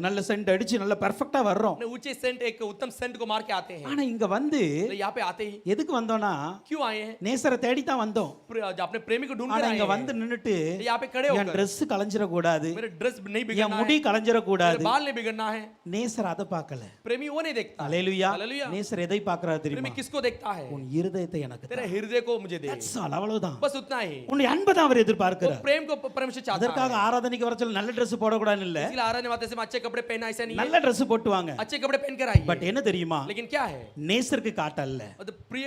நல்ல சென்ட் அடிச்சு நல்ல பெர்ஃபெக்ட்டா வர்றோம். अपने ऊंचे सेंट एक उत्तम सेंट को मार के आते हैं। ஆனா இங்க வந்து तो यहाँ पे आते ही எதுக்கு வந்தோம்னா क्यों आए हैं? நேசரை தேடி தான் வந்தோம். अपने प्रेमी को ढूंढ ஆனா कर आए இங்க हैं। வந்து நின்னுட்டு तो यहाँ पे खड़े என் होकर Dress கலஞ்சிர கூடாது, मेरे ड्रेस नहीं என் बिगड़ना முடி है, கலஞ்சிர கூடாது. मेरे बाल नहीं बिगड़ना है। நேசர் அதை பார்க்கல. प्रेमी वो नहीं देखता। அல்லேலூயா. हालेलुया। நேசர் எதை பார்க்கறாரு प्रेमी தெரியுமா? किसको देखता है? உன் இருதயத்தை எனக்கு तेरे தா. हृदय को मुझे दे। That's all, அவ்வளவுதான். बस उतना ही। உன்னுடைய அன்பை தான் அவர் वो எதிர்பார்க்கிறார். प्रेम को परमेश्वर चाहता அதற்காக है। ஆராதனைக்கு வர சொல்ல நல்ல Dress போடக்கூடாதுன்னு இல்ல, इसलिए आराधना में आते समय अच्छे कपड़े पहनना ऐसा नहीं है। நல்ல Dress போட்டு வாங்க. अच्छे कपड़े पहन कर आइए। பட் என்ன தெரியுமா, लेकिन क्या है? நேசருக்கு காட்டல்ல, मतलब प्रिय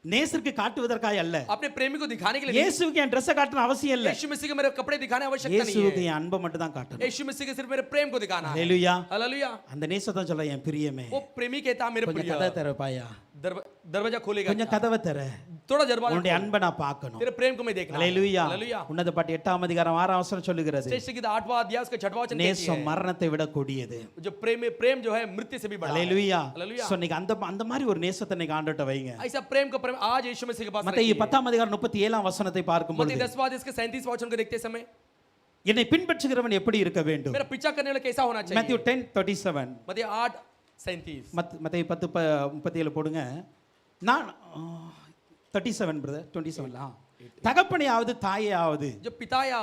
நேசருக்கு காட்டுவதற்காக அல்ல, अपने प्रेमी को दिखाने के लिए இயேசுவுக்கு என் Dress காட்டணும் அவசியம் இல்ல, यीशु मसीह को मेरे कपड़े दिखाने आवश्यकता नहीं இயேசுவுக்கு है। என் அன்பை மட்டும் தான் காட்டணும். यीशु मसीह के सिर्फ मेरे प्रेम को दिखाना है। அல்லேலூயா. हालेलुया। அந்த நேசத்தான் சொல்ல என் பிரியமே वो प्रेमी कहता मेरे கொஞ்சம் प्रिय கதை தரப்பாயா, दरवाजा खोलेगा। கொஞ்சம் கதவை தர, थोड़ा दरवाजा உன்னுடைய அன்பை நான் பார்க்கணும். तेरे प्रेम को मैं देखना है। அல்லேலூயா. हालेलुया। உன்னத பாட்டு 8ஆம் அதிகாரம் 6ஆம் வசனம் சொல்லுகிறது, श्रेष्ठ गीत 8वां अध्याय उसका 6वां वचन कहती நேசம் है மரணத்தை விட கொடியது. जो प्रेम जो है मृत्यु से भी बड़ा है। அல்லேலூயா. हालेलुया। சோ நீங்க அந்த மாதிரி ஒரு நேசத்தை நீங்க ஆண்டவர்ட்ட வைங்க. ऐसा प्रेम को प्रेम आज यीशु मसीह के पास மத்தேயு रखिए। 10ஆம் அதிகாரம் 37ஆம் வசனத்தை பார்க்கும் मत्ती பொழுது, 10वां अध्याय इसके 37वां वचन को देखते समय என்னை பின்பற்றுகிறவன் எப்படி இருக்க வேண்டும்? मेरा पीछा करने वाला कैसा होना மத்தேயு चाहिए? 10:37. मत्ती 8:37 மத்தேயு 10:37 போடுங்க. நான் 37 பிரதர் 27 தகப்பனையாவது தாயையாவது जो पिता या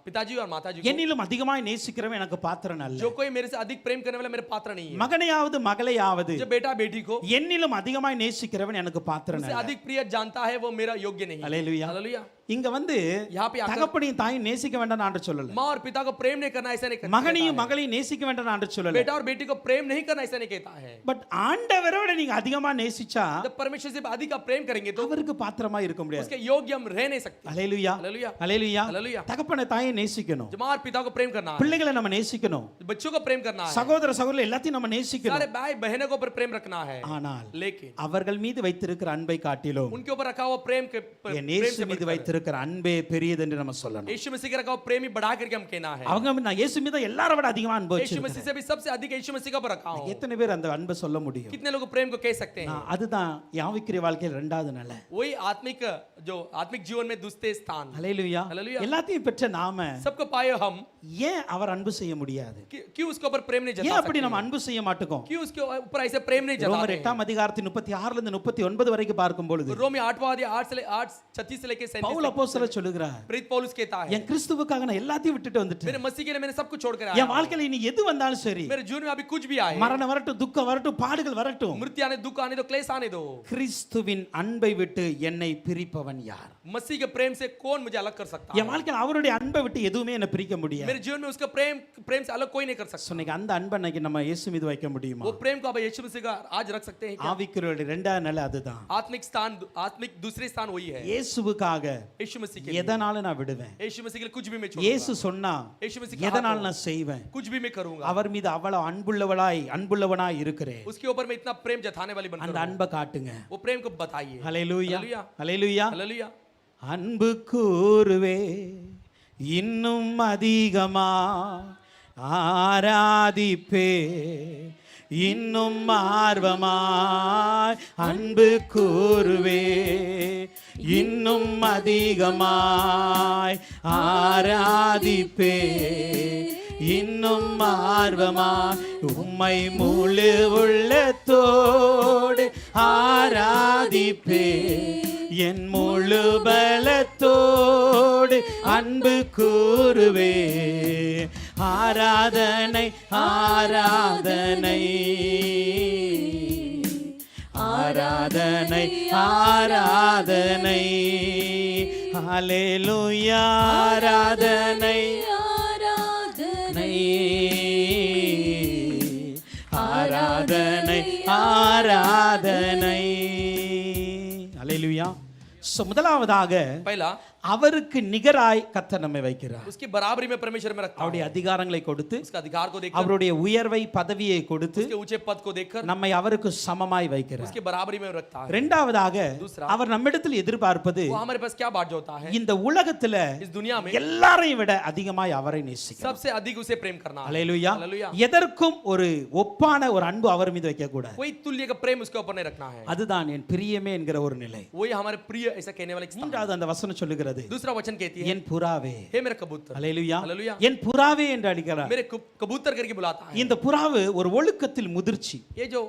पिताजी और माताजी को என்னிலும் அதிகமாய் நேசிக்கிறவன் எனக்கு பாத்திரன் அல்ல. जो कोई मेरे से अधिक प्रेम करने वाला मेरे पात्र नहीं है। மகனையாவது மகளையாவது जो बेटा बेटी को என்னிலும் அதிகமாய் நேசிக்கிறவன் எனக்கு பாத்திரன் मुझसे அல்ல. अधिक प्रिय जानता है वो मेरा योग्य नहीं है। அல்லேலூயா. हालेलुया। இங்க வந்து यहाँ पे आकर தகப்பனையும் தாயும் நேசிக்க வேண்டாம் ஆண்டு சொல்லல, माँ और पिता को प्रेम नहीं करना ऐसा नहीं कहता மகனையும் மகளையும் நேசிக்க வேண்டாம் ஆண்டு சொல்லல. बेटा और बेटी को प्रेम नहीं करना ऐसा नहीं कहता है। பட் ஆண்டவரோட நீங்க அதிகமா நேசிச்சா जब परमेश्वर से अधिक का प्रेम करेंगे तो அவருக்கு பாத்திரமா இருக்க முடியாது. उसके योग्य हम रह नहीं सकते। அல்லேலூயா. हालेलुया। அல்லேலூயா. हालेलुया। தகப்பனை தாயை நேசிக்கணும், जो माँ और पिता को प्रेम करना है, பிள்ளைகளை நம்ம நேசிக்கணும், बच्चों को प्रेम करना है, சகோதர சகோதரர்கள் எல்லாத்தையும் நம்ம நேசிக்கணும். सारे भाई बहनों को ऊपर प्रेम रखना है। ஆனால் लेकिन அவர்கள் மீது வைத்திருக்கிற அன்பை காட்டிலும் उनके ऊपर रखा हुआ प्रेम के என் प्रेम இயேசு से மீது बढ़कर வைத்திருக்கிற அன்பே பெரியது என்று நம்ம சொல்லணும். यीशु मसीह के रखा हुआ प्रेम ही बढ़ा करके हम कहना है। அவங்க நான் இயேசு மீது எல்லாரை விட அதிகமா अன்பு यीशु मसीह வச்சிருக்கேன். से भी सबसे अधिक यीशु मसीह का ऊपर रखा हूं। எத்தனை பேர் அந்த அன்பை சொல்ல முடியும்? कितने लोग प्रेम को कह सकते हैं? அதுதான் யாவிக்கிற வாழ்க்கையில் இரண்டாவது நிலை. वही आत्मिक जीवन में दूसरे स्थान। அல்லேலூயா. हालेलुया। எல்லாத்தையும் பெற்ற நாம सबको पाए हम ஏன் அவர் அன்பு செய்ய முடியாது? क्यों उसके ऊपर प्रेम नहीं ஏன் जता அப்படி सकते? நம்ம அன்பு செய்ய மாட்டோம்? क्यों उसके ऊपर ऐसे प्रेम नहीं ரோமர் जताते? 8ஆம் அதிகாரத்தின் 36 ல இருந்து 39 வரைக்கும் பார்க்கும் பொழுது रोमी 8वां अध्याय 8:36 से लेकर 37 பவுல் அப்போஸ்தலர் சொல்லுகிறார், प्रेरित पौलुस कहता है என் கிறிஸ்துவுக்காக நான் எல்லாத்தையும் விட்டுட்டு வந்துட்டேன். मेरे मसीह के लिए मैंने सब कुछ छोड़ कर என் आया। வாழ்க்கையில இனி எது வந்தாலும் சரி, मेरे जीवन में अभी कुछ भी आए, மரணம் வரட்டும், துக்கம் வரட்டும், பாடுகள் வரட்டும், मृत्यु आने, दुख आने दो, क्लेश आने दो, கிறிஸ்துவின் அன்பை விட்டு என்னை பிரிப்பவன் யார்? मसीह के प्रेम से कौन मुझे अलग कर सकता என் है? வாழ்க்கையில அவருடைய அன்பை விட்டு எதுவுமே என்ன பிரிக்க முடியாது. मेरे जीवन में उसका प्रेम से अलग कोई नहीं कर सकता। சொன்னீங்க அந்த அன்பை இன்னைக்கு நம்ம இயேசு மீது வைக்க முடியுமா? वो प्रेम को अब यीशु मसीह का आज रख सकते हैं क्या? ஆவிக்குரியவருடைய இரண்டாவது நிலை அதுதான். आत्मिक दूसरे स्थान वही है। இயேசுவுக்காக यीशु मसीह के लिए, எதனால நான் விடுவேன்? यीशु मसीह के लिए कुछ भी मैं இயேசு छोड़ूंगा। சொன்னா यीशु मसीह कहा எதனால तो நான் செய்வேன்? कुछ भी मैं करूंगा। அவர் மீது அவ்வளவு அன்புள்ளவனாய் இருக்கிறேன். उसके ऊपर मैं इतना प्रेम जताने वाली बनकर அந்த हूं। அன்பை காட்டுங்க. वो प्रेम को बताइए। ஹல்லேலூயா. हालेलुया। ஹல்லேலூயா. हालेलुया। அன்பு கூறுவே இன்னும் அதிகமா ஆராதிப்பே இன்னும் ஆர்வமாய் அன்பு கூறுவே இன்னும் அதிகமாய் ஆராதிப்பே இன்னும் ஆர்வமாய் உம்மை முழு உள்ளத்தோடு ஆராதிப்பே என் முழு பலத்தோடு அன்பு கூறுவே ஆராதனை ஆராதனை ஆராதனை ஆராதனை ஹல்லேலூயா ஆராதனை ஆராதனை ஆராதனை ஹல்லேலூயா. முதலாவதாக पहला அவருக்கு நிகராய் கர்த்தர் நம்மை வைக்கிறார். उसकी बराबरी में परमेश्वर में रखता அவருடைய है। அதிகாரங்களை கொடுத்து, उसका अधिकार को देखकर, அவருடைய உயர்வை பதவியை கொடுத்து उसके ऊंचे पद को देखकर நம்மை அவருக்கு சமமாய் வைக்கிறார். उसकी बराबरी में रखता है। இரண்டாவதாக दूसरा, அவர் நம்மிடத்தில் எதிர்பார்ப்பது वो हमारे पास क्या बात जो होता है, இந்த உலகத்துல इस दुनिया में எல்லாரையும் விட அதிகமாய் அவரை நேசிக்கிறார். सबसे अधिक उसे प्रेम करना है। அல்லேலூயா. हालेलुया। எதற்கும் ஒரு ஒப்பான ஒரு அன்பு அவர் மீது வைக்க கூடாது. कोई तुल्य का प्रेम उसके ऊपर नहीं रखना है। அதுதான் என் பிரியமே என்கிற ஒரு நிலை. वही हमारे प्रिय ऐसा कहने वाला एक स्थान है। மூன்றாவது அந்த வசனம் சொல்லுகிறது, दूसरा वचन कहती है, என் புறாவே. हे मेरे कबूतर, அல்லேலூயா. हालेलुया। என் புறாவே என்று அழைக்கிறார். मेरे कबूतर करके बुलाता है। இந்த புறாவு ஒரு ஒழுக்கத்தில் முதிர்ச்சி. ये जो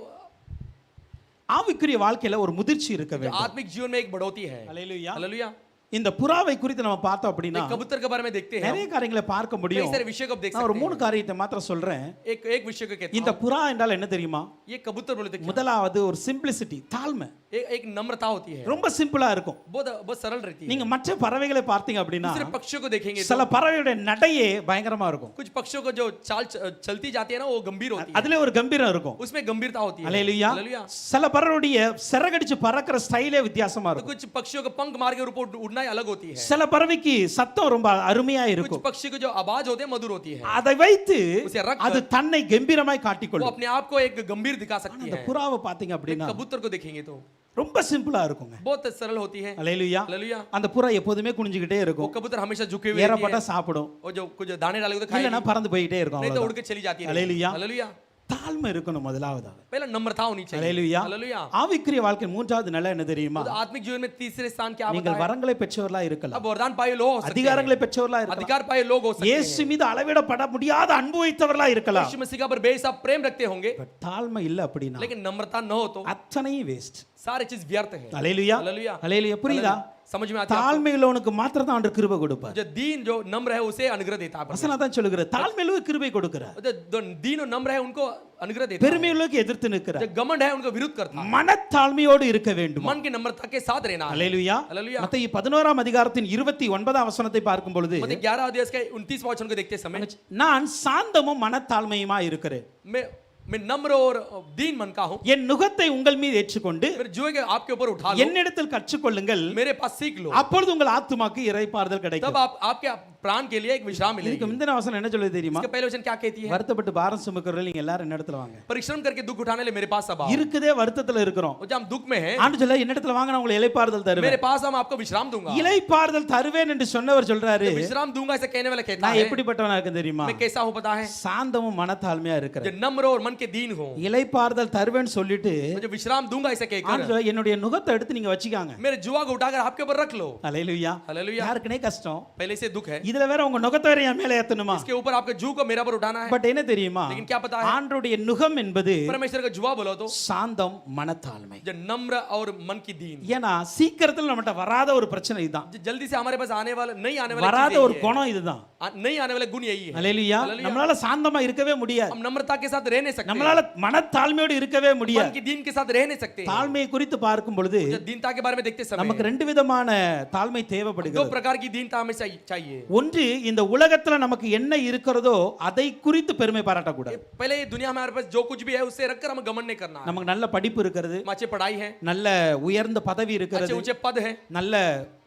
ஆவிக்குரிய வாழ்க்கையில ஒரு முதிர்ச்சி இருக்க வேண்டும். आत्मिक जीवन में एक बढ़ोतरी है। அல்லேலூயா. हालेलुया। இந்த புறாவை குறித்து நம்ம பார்த்தோம் அப்படின்னா एक कबूतर के बारे में देखते हैं, நிறைய காரியங்களை பார்க்க முடியும். कई सारे विषय को देख நான் ஒரு सकते 3 காரியத்தை மாத்திரம் சொல்றேன். हैं। एक विषय को कहता இந்த हूं, புறா என்றால் என்ன தெரியுமா? ये कबूतर बोलते हैं, முதலாவது ஒரு சிம்பிளிசிட்டி, தாழ்மை. एक नम्रता होती है, ரொம்ப சிம்பிளா இருக்கும். बहुत सरल रहती है। நீங்க மற்ற பறவைகளை பார்த்தீங்க அப்படின்னா दूसरे पक्षियों को देखेंगे तो சில பறவையோட நடையே பயங்கரமா இருக்கும். कुछ पक्षियों को जो चाल चलती जाती है ना, वो गंभीर होती है, அதுல ஒரு கம்பீரம் இருக்கும். उसमें गंभीरता होती है। அல்லேலூயா. हालेलुया। சில பறவையுடைய சிறகடிச்சு பறக்கிற ஸ்டைலே வித்தியாசமா तो இருக்கும். कुछ पक्षियों को पंख मार के ऊपर उड़ना ही अलग होती है। சில பறவைக்கு சத்தம் ரொம்ப அருமையா कुछ இருக்கும். पक्षी को जो आवाज होती है मधुर होती है, அதை வைத்து उसे रख அது தன்னை கம்பீரமாய் वो காட்டிக்கொள்ளும். अपने आप को एक गंभीर दिखा सकती அந்த है। புறாவை பாத்தீங்க அப்படின்னா कबूतर को देखेंगे तो ரொம்ப சிம்பிளா இருக்குங்க. बहुत सरल होती है। அல்லேலூயா. हालेलुया। அந்த புறா எப்போதுமே குனிஞ்சுக்கிட்டே वो இருக்கும். कबूतर हमेशा झुके हुए रहती ஏறப்பட்டா है, சாப்பிடும், और जो कुछ दाने डाले तो खाएगी, இல்லைன்னா பறந்து போயிட்டே இருக்கும். नहीं तो उड़ அவ்வளவுதான். के चली जाती है। हालेलुया। हालेलुया। தாழ்மை இருக்கணும் முதலாவதாக. पहला नम्रता होनी चाहिए। அல்லேலூயா. हालेलुया। ஆவிக்குரிய வாழ்க்கை மூன்றாவது நிலை என்ன தெரியுமா? तो आत्मिक जीवन में तीसरे स्थान क्या நீங்கள் होता है? வரங்களை பெற்றவர்களா இருக்கலாம், अब वरदान पाए लोग हो सकते हैं, அதிகாரங்களை பெற்றவர்களா இருக்கலாம், अधिकार पाए लोग हो सकते இயேசு हैं, மீது அளவிடப்பட முடியாத அன்பு வைத்தவர்களா இருக்கலாம். यीशु मसीह पर बेहिसाब प्रेम रखते होंगे, பட் தாழ்மை இல்ல அப்படின்னா लेकिन नम्रता न हो तो அத்தனையும் வேஸ்ட். सारी चीज व्यर्थ है। அல்லேலூயா. हालेलुया। அல்லேலூயா. புரியுதா? समझ में आती है आपको? தாழ்மை உள்ளவனுக்கு மாத்திரம் தான் ஆண்டவர் கிருபை கொடுப்பார். जो दीन जो नम्र है उसे अनुग्रह देता है। வசனம் தான் சொல்லுகிறது, தாழ்மை உள்ளவனுக்கு கிருபை கொடுக்கிறார், जो दीन और नम्र है उनको अनुग्रह देता है, பெருமை உள்ளவனுக்கு எதிர்த்து நிற்கிறார். जो घमंड है उनको विरुद्ध करता है। மனத்தாழ்மையோடு இருக்க வேண்டும். मन की नम्रता के साथ रहना है। அல்லேலூயா. हालेलुया। மத்தேயு 11ஆம் அதிகாரத்தின் 29ஆம் வசனத்தை பார்க்கும் பொழுது, मतलब 11 अध्याय के 29 वचन को देखते समय நான் சாந்தமும் மனத்தாழ்மையுமா இருக்கிறேன், मैं नम्र और दीन मन का हूं, என் நுகத்தை உங்கள் மீது ஏற்றுக்கொண்டு मेरे जुए के आपके ऊपर उठा लो, என்னிடத்தில் கற்றுக்கொள்ளுங்கள், मेरे पास सीख लो, அப்பொழுது உங்கள் ஆத்துமாக்கு இறைப்பாறுதல் तब கிடைக்கும். आपके प्राण के लिए एक विश्राम இதுக்கு मिलेगी। முந்தின வசனம் என்ன சொல்லுது தெரியுமா? इसका पहले वचन क्या कहती है? வருத்தப்பட்டு பாரம் சுமக்கிறவர்கள் நீங்க எல்லாரும் என்னிடத்துல வாங்க. परिश्रम करके दुख उठाने ले मेरे पास सब आओ। இருக்குதே வருத்தத்துல இருக்கிறோம். और जब हम दुख में हैं, ஆண்டு சொல்ல என்னிடத்துல வாங்க, நான் உங்களுக்கு இலைப்பாறுதல் தருவேன். मेरे पास हम आपको विश्राम दूंगा। இலைப்பாறுதல் தருவேன் என்று சொன்னவர் சொல்றாரு, विश्राम दूंगा ऐसे कहने वाला कहता நான் है, எப்படிப்பட்டவனா இருக்கேன் தெரியுமா? मैं कैसा हूं पता है? சாந்தமும் மனத்தாழ்மையா இருக்கிறேன். जो नम्र और मन के दीन हो, இலைப்பாறுதல் தருவேன்னு சொல்லிட்டு जो विश्राम दूंगा ऐसे ஆண்டு कहकर சொல்ல என்னுடைய நுகத்தை எடுத்து நீங்க வச்சுக்காங்க. मेरे जुआ को उठाकर आपके ऊपर रख लो। அல்லேலூயா. हालेलुया। யாருக்குனே கஷ்டம், पहले से दुख है, இதுல வேற உங்க நுகத்தை வேற என் மேல ஏத்தணுமா? इसके ऊपर आपके जू को मेरा पर उठाना है। பட் என்ன தெரியுமா? लेकिन क्या पता है? ஆண்டவருடைய நுகம் என்பது परमेश्वर का जुआ बोलो तो சாந்தம் மனத்தாழ்மை. जो नम्र और मन की दीन, ஏன்னா சீக்கிரத்துல நம்மகிட்ட வராத ஒரு பிரச்சனை இதுதான், जो जल्दी से हमारे पास आने वाला नहीं आने वाला வராத चीज ஒரு यही है। குணம் இதுதான். नहीं आने वाला गुण यही है। அல்லேலூயா. हालेलुया। நம்மளால சாந்தமா இருக்கவே முடியாது, हम नम्रता के साथ रह नहीं सकते, நம்மளால மனத்தாழ்மையோடு இருக்கவே मन முடியாது. की दीन के साथ रह नहीं सकते। தாழ்மையை குறித்து பார்க்கும் பொழுது जो दीनता के बारे में देखते समय நமக்கு ரெண்டு விதமான தாழ்மை दो தேவைப்படுகிறது. प्रकार की दीनता हमें चाहिए। ஒன்று, இந்த உலகத்துல நமக்கு என்ன இருக்கிறதோ அதை குறித்து பெருமை பாராட்டக்கூடாது. पहले ये दुनिया में हमारे पास जो कुछ भी है उससे रखकर हमें घमंड नहीं करना है। நமக்கு நல்ல படிப்பு இருக்கிறது, अच्छी पढ़ाई है, நல்ல उयர்ந்த பதவி अच्छे இருக்கிறது, ऊंचे पद है, நல்ல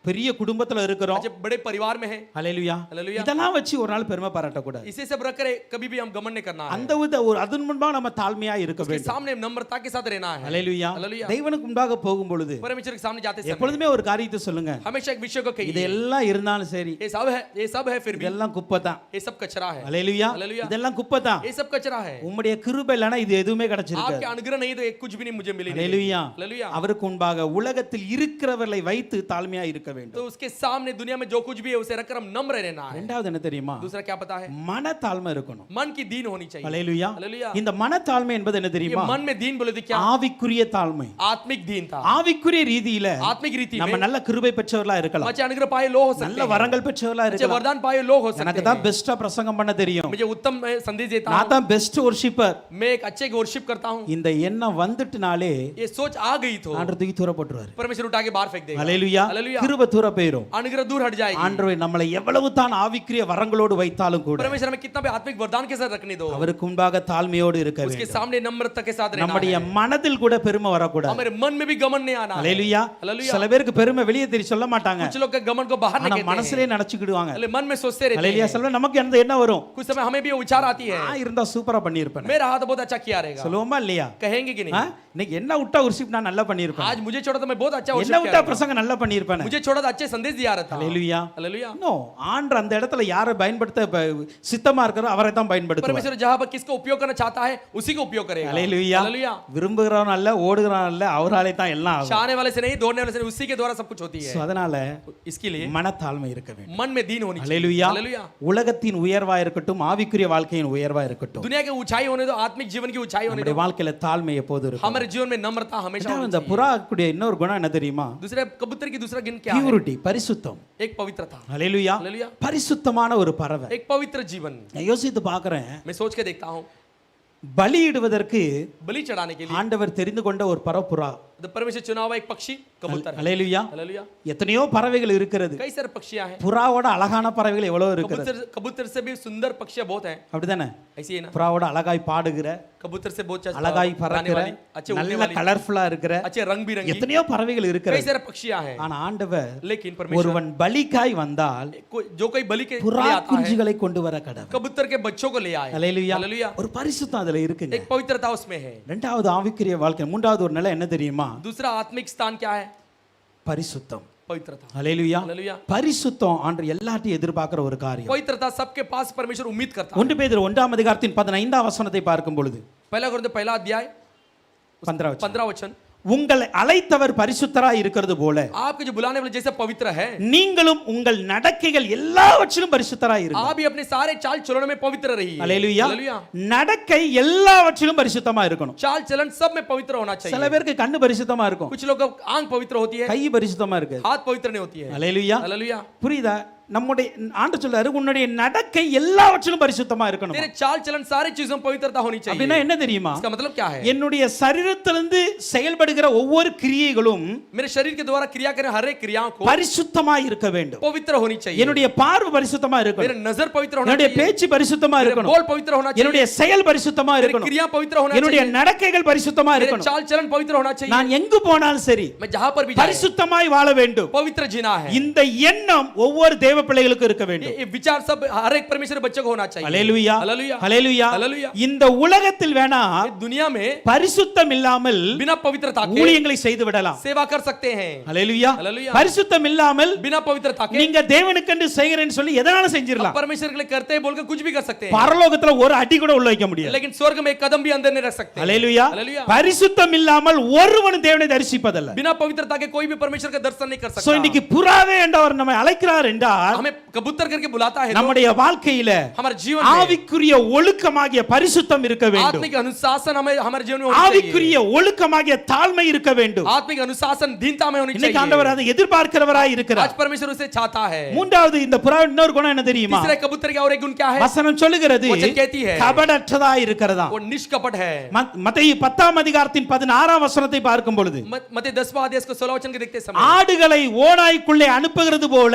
பெரிய குடும்பத்துல இருக்கிறோம். अच्छे बड़े परिवार में है। அல்லேலூயா. हालेलुया। இதெல்லாம் வச்சு ஒரு நாள் பெருமை பாராட்டக்கூடாது. इसे सब रखकर कभी भी हम घमंड नहीं करना है। அந்த ஒரு அதன் முன்பாக நம்ம தாழ்மையா இருக்க उसके வேண்டும். सामने नम्रता के साथ रहना है। அல்லேலூயா. हालेलुया। தேவனுக்கு முன்பாக போகும் பொழுது परमेश्वर के सामने जाते समय எப்பொழுதுமே ஒரு காரியத்தை சொல்லுங்க, हमेशा एक विषय को कहिए, இதெல்லாம் இருந்தாலும் சரி, ये सब है फिर भी இதெல்லாம் குப்பை தான். ये सब कचरा है। அல்லேலூயா. हालेलुया। இதெல்லாம் குப்பை தான். ये सब कचरा है। உம்முடைய கிருபை இல்லைன்னா இது எதுவுமே கிடைச்சிருக்காது. आपके अनुग्रह नहीं तो एक कुछ भी नहीं मुझे मिली नहीं। அல்லேலூயா. हालेलुया। அவருக்கு முன்பாக உலகத்தில் இருக்கிறவர்களை வைத்து தாழ்மையா இருக்க வேண்டும். तो उसके सामने दुनिया में जो कुछ भी है उसे रखकर हम नम्र रहना है। இரண்டாவது என்ன தெரியுமா? दूसरा क्या पता है? மனத்தாழ்மை இருக்கணும். मन की दीन होनी चाहिए। அல்லேலூயா. हालेलुया। இந்த மனத்தாழ்மை என்பது என்ன ये தெரியுமா? मन में दीन बोले तो क्या? ஆவிக்குரிய தாழ்மை. आत्मिक दीनता। ஆவிக்குரிய ரீதியில आत्मिक रीति நம்ம में நல்ல கிருபை பெற்றவர்களா இருக்கலாம், अच्छे अनुग्रह पाए लोग हो सकते நல்ல हैं, வரங்கள் பெற்றவர்களா अच्छे இருக்கலாம். वरदान पाए लोग हो எனக்கு सकते தான் हैं, பெஸ்டா பிரசங்கம் பண்ண தெரியும், मुझे उत्तम संदेश देता நான் हूं, தான் பெஸ்ட் வொர்ஷிப்பர். मैं एक अच्छे वर्शिप करता हूं, இந்த எண்ணம் வந்துட்டுனாலே ये सोच आ गई तो ஆண்டவர் தூக்கி தூர போட்டுருவாரு. परमेश्वर उठा के बाहर फेंक देगा। அல்லேலூயா. हालेलुया। கிருபை தூர போயிரும். अनुग्रह दूर हट जाएगी। ஆண்டவர் நம்மளை எவ்வளவு தான் ஆவிக்குரிய வரங்களோடு வைத்தாலும் கூட परमेश्वर हमें कितना भी आत्मिक वरदान के साथ रखने दो, அவருக்கு முன்பாக தாழ்மையோடு இருக்க उसके வேண்டும். सामने नम्रता के साथ रहना நம்முடைய है। மனதில் கூட பெருமை வரக்கூடாது. हमारे मन में भी गमन नहीं आना है। அல்லேலூயா. हालेलूया। சில பேருக்கு பெருமை வெளியே தெரிய சொல்ல மாட்டாங்க, कुछ लोग के गमन को बाहर ஆனா नहीं कहते மனசுலயே நினைச்சுக்கிடுவாங்க. हैं, मन में सोचते रहते அல்லேலூயா. हैं। சில நமக்கு அந்த என்ன வரும், कुछ समय हमें भी वो विचार आती है, நான் இருந்தா சூப்பரா பண்ணியிருப்பேன் मेरा हाथ बहुत अच्छा किया रहेगा, சொல்லுவோமா இல்லையா? कहेंगे कि ஆ? नहीं? இன்னைக்கு என்ன விட்டா உர்ஷிப் நான் நல்லா பண்ணியிருப்பேன், आज मुझे छोड़ा तो मैं बहुत अच्छा என்ன worship விட்டா किया रहेगा। பிரசங்க நல்லா பண்ணியிருப்பேன். मुझे छोड़ा तो अच्छे संदेश दिया रहता। அல்லேலூயா. हालेलुया। நோ, ஆண்டவர் அந்த இடத்துல யாரை பயன்படுத்த சித்தமா இருக்கிறோ அவரை தான் பயன்படுத்துவார். परमेश्वर जहां पर किसको उपयोग करना चाहता है उसी को उपयोग करेगा। அல்லேலூயா. हालेलुया। விரும்புகிறவன் அல்ல, ஓடுகிறவன் அல்ல, அவராலே தான் எல்லாம் ஆகும். चाहने वाले से नहीं, दौड़ने वाले से नहीं, उसी के द्वारा सब कुछ होती है। So, அதனால इसके लिए மனத்தாழ்மை இருக்க வேண்டும். मन में दीन होनी चाहिए। அல்லேலூயா. हालेलुया। உலகத்தின் உயர்வா இருக்கட்டும், ஆவிக்குரிய வாழ்க்கையின் உயர்வா இருக்கட்டும், दुनिया की ऊंचाई होने दो, आत्मिक जीवन की ऊंचाई होने நம்முடைய दो, வாழ்க்கையில தாழ்மை எப்போது இருக்கும். हमारे जीवन में नम्रता हमेशा होनी இந்த चाहिए। புறாக்குடைய இன்னொரு குணம் என்ன தெரியுமா? दूसरे कबूतर की दूसरा गुण क्या है? பியூரிட்டி, பரிசுத்தம். एक पवित्रता। அல்லேலூயா. हालेलुया। பரிசுத்தமான ஒரு பறவை. एक पवित्र जीवन। நான் யோசித்து பார்க்கிறேன், मैं सोच के देखता हूँ, பலியிடுவதற்கு बलि चढ़ाने के लिए ஆண்டவர் தெரிந்து கொண்ட ஒரு பரப்புறா. तो परमेश्वर चुना हुआ एक पक्षी कबूतर है। அல்லேலூயா. हालेलुया। எத்தனையோ பறவைகள் இருக்கிறது. कई सारे पक्षियां हैं। புறாவோட அழகான பறவைகள் எவ்வளவு இருக்கிறது, कबूतर से भी सुंदर पक्षियां बहुत हैं। அப்படிதானே? ऐसी है ना? புறாவோட அழகாய் பாடுகிற, कबूतर से बहुत அழகாய் गाने பறக்கிற, वाली, अच्छे उड़ने நல்ல वाली, கலர்ஃபுல்லா இருக்கிற अच्छे रंग बिरंगी எத்தனையோ பறவைகள் कई இருக்கிறது. सारे पक्षियां हैं। ஆனா ஆண்டவர் लेकिन परमेश्वर ஒருவன் பலிக்காய் வந்தால் जो कोई बलि के புறா लिए आता है, குஞ்சுகளை கொண்டு வர கடவுள். कबूतर के बच्चों को ले आए। அல்லேலூயா. हालेलुया। ஒரு பரிசுத்தம் அதுல இருக்குங்க. एक पवित्रता उसमें है। இரண்டாவது ஆவிக்குரிய வாழ்க்கை, மூன்றாவது ஒரு நிலை என்ன தெரியுமா? दूसरा आत्मिक स्थान क्या है? பரிசுத்தம். पवित्रता। அல்லேலூயா. हालेलुया। பரிசுத்தம் ஆண்டவர் எல்லாத்தையும் எதிர்பார்க்கிற ஒரு காரியம். पवित्रता सबके पास परमेश्वर उम्मीद करता है। 1 பேதுரு 1ஆம் அதிகாரத்தின் 15ஆம் வசனத்தை பார்க்கும் பொழுது, पहला कुरिन्थियों पहला अध्याय 15 वचन, உங்களை அழைத்தவர் பரிசுத்தராய் இருக்கிறது போல आपके जो बुलाने वाले जैसे पवित्र है, நீங்களும் உங்கள் நடக்கைகள் எல்லாவற்றிலும் பரிசுத்தராய் இருங்க. आप भी अपने सारे चाल चलन में पवित्र रहिए। அல்லேலூயா. हालेलुया। நடக்கை எல்லாவற்றிலும் பரிசுத்தமா இருக்கணும். चाल चलन सब में पवित्र होना சில चाहिए। பேருக்கு கண்ணு பரிசுத்தமா இருக்கும், कुछ लोग आंख पवित्र होती है, கை பரிசுத்தமா இருக்கு. हाथ पवित्र नहीं होती है। அல்லேலூயா. हालेलुया। புரியுதா? நம்முடைய ஆண்டு சொல்றாரு, உன்னுடைய நடக்கை எல்லாவற்றிலும் பரிசுத்தமா இருக்கணும். तेरे चाल चलन सारी चीजों में पवित्रता होनी चाहिए। அப்படின்னா என்ன தெரியுமா? इसका मतलब क्या है? என்னுடைய சரீரத்திலிருந்து செயல்படுகிற ஒவ்வொரு கிரியைகளும் मेरे शरीर के द्वारा क्रिया करें हर एक क्रियाओं को பரிசுத்தமாய் இருக்க வேண்டும். पवित्र होनी चाहिए। என்னுடைய பார்வை பரிசுத்தமா मेरा இருக்கணும், नजर पवित्र होना என்னுடைய चाहिए, பேச்சு பரிசுத்தமா मेरे இருக்கணும், बोल पवित्र होना चाहिए, என்னுடைய செயல் பரிசுத்தமா मेरी இருக்கணும், क्रिया पवित्र होना என்னுடைய चाहिए, நடக்கைகள் பரிசுத்தமா मेरे இருக்கணும். चाल चलन पवित्र होना चाहिए। நான் எங்கு போனாலும் சரி मैं जहां पर भी जाऊं பரிசுத்தமாய் வாழ வேண்டும். पवित्र जीना है। இந்த எண்ணம் ஒவ்வொரு தேவ பிள்ளைகளுக்கும் இருக்க வேண்டும். ये विचार सब हर एक परमेश्वर बच्चे को होना चाहिए। அல்லேலூயா. हालेलुया। அல்லேலூயா. हालेलुया। இந்த உலகத்தில் வேணா ये दुनिया में பரிசுத்தம் இல்லாமல் बिना पवित्रता के ஊழியங்களை செய்து விடலாம். सेवा कर सकते हैं। அல்லேலூயா. हालेलुया। பரிசுத்தம் இல்லாமல் बिना पवित्रता के நீங்க தேவனுக்கென்று செய்கிறேன்னு சொல்லி எதனாலும் செஞ்சிரலாம். परमेश्वर के लिए करते हैं बोलकर कुछ भी कर सकते हैं, பரலோகத்துல ஒரு அடி கூட உள்ள வைக்க முடியாது. लेकिन स्वर्ग में एक कदम भी अंदर नहीं रख सकते। அல்லேலூயா. हालेलुया। பரிசுத்தம் இல்லாமல் ஒருவனும் தேவனை தரிசிப்பதில்லை. बिना पवित्रता के कोई भी परमेश्वर का दर्शन नहीं कर சோ सकता। இன்னைக்கு புறாவே என்றவர் நம்மை அழைக்கிறார் என்றால் हमें कबूतर करके बुलाता है तो நம்முடைய வாழ்க்கையில हमारे जीवन में ஆவிக்குரிய ஒழுக்கமாகிய பரிசுத்தம் இருக்க வேண்டும். आत्मिक अनुशासन हमें हमारे जीवन में होनी चाहिए। ஆவிக்குரிய ஒழுக்கமாகிய தாழ்மை இருக்க வேண்டும். आत्मिक अनुशासन दीनता में होनी இன்னைக்கு ஆண்டவர் चाहिए। அதை எதிர்பார்க்கிறவராய் இருக்கிறார். आज परमेश्वर उसे चाहता है। மூன்றாவது இந்த புறாவின் இன்னொரு குணம் என்ன தெரியுமா? तीसरे कबूतर का और एक गुण क्या है? வசனம் சொல்லுகிறது वचन कहती है கபடற்றதாய் இருக்கிறதா. वो निष्कपट है। மத்தேயு 10ஆம் அதிகாரத்தின் 16ஆம் வசனத்தை பார்க்கும் பொழுது, मत्ती 10वां अध्याय को 16 वचन के देखते समय ஆடுகளை ஓநாய்க்குள்ளே அனுப்புகிறது போல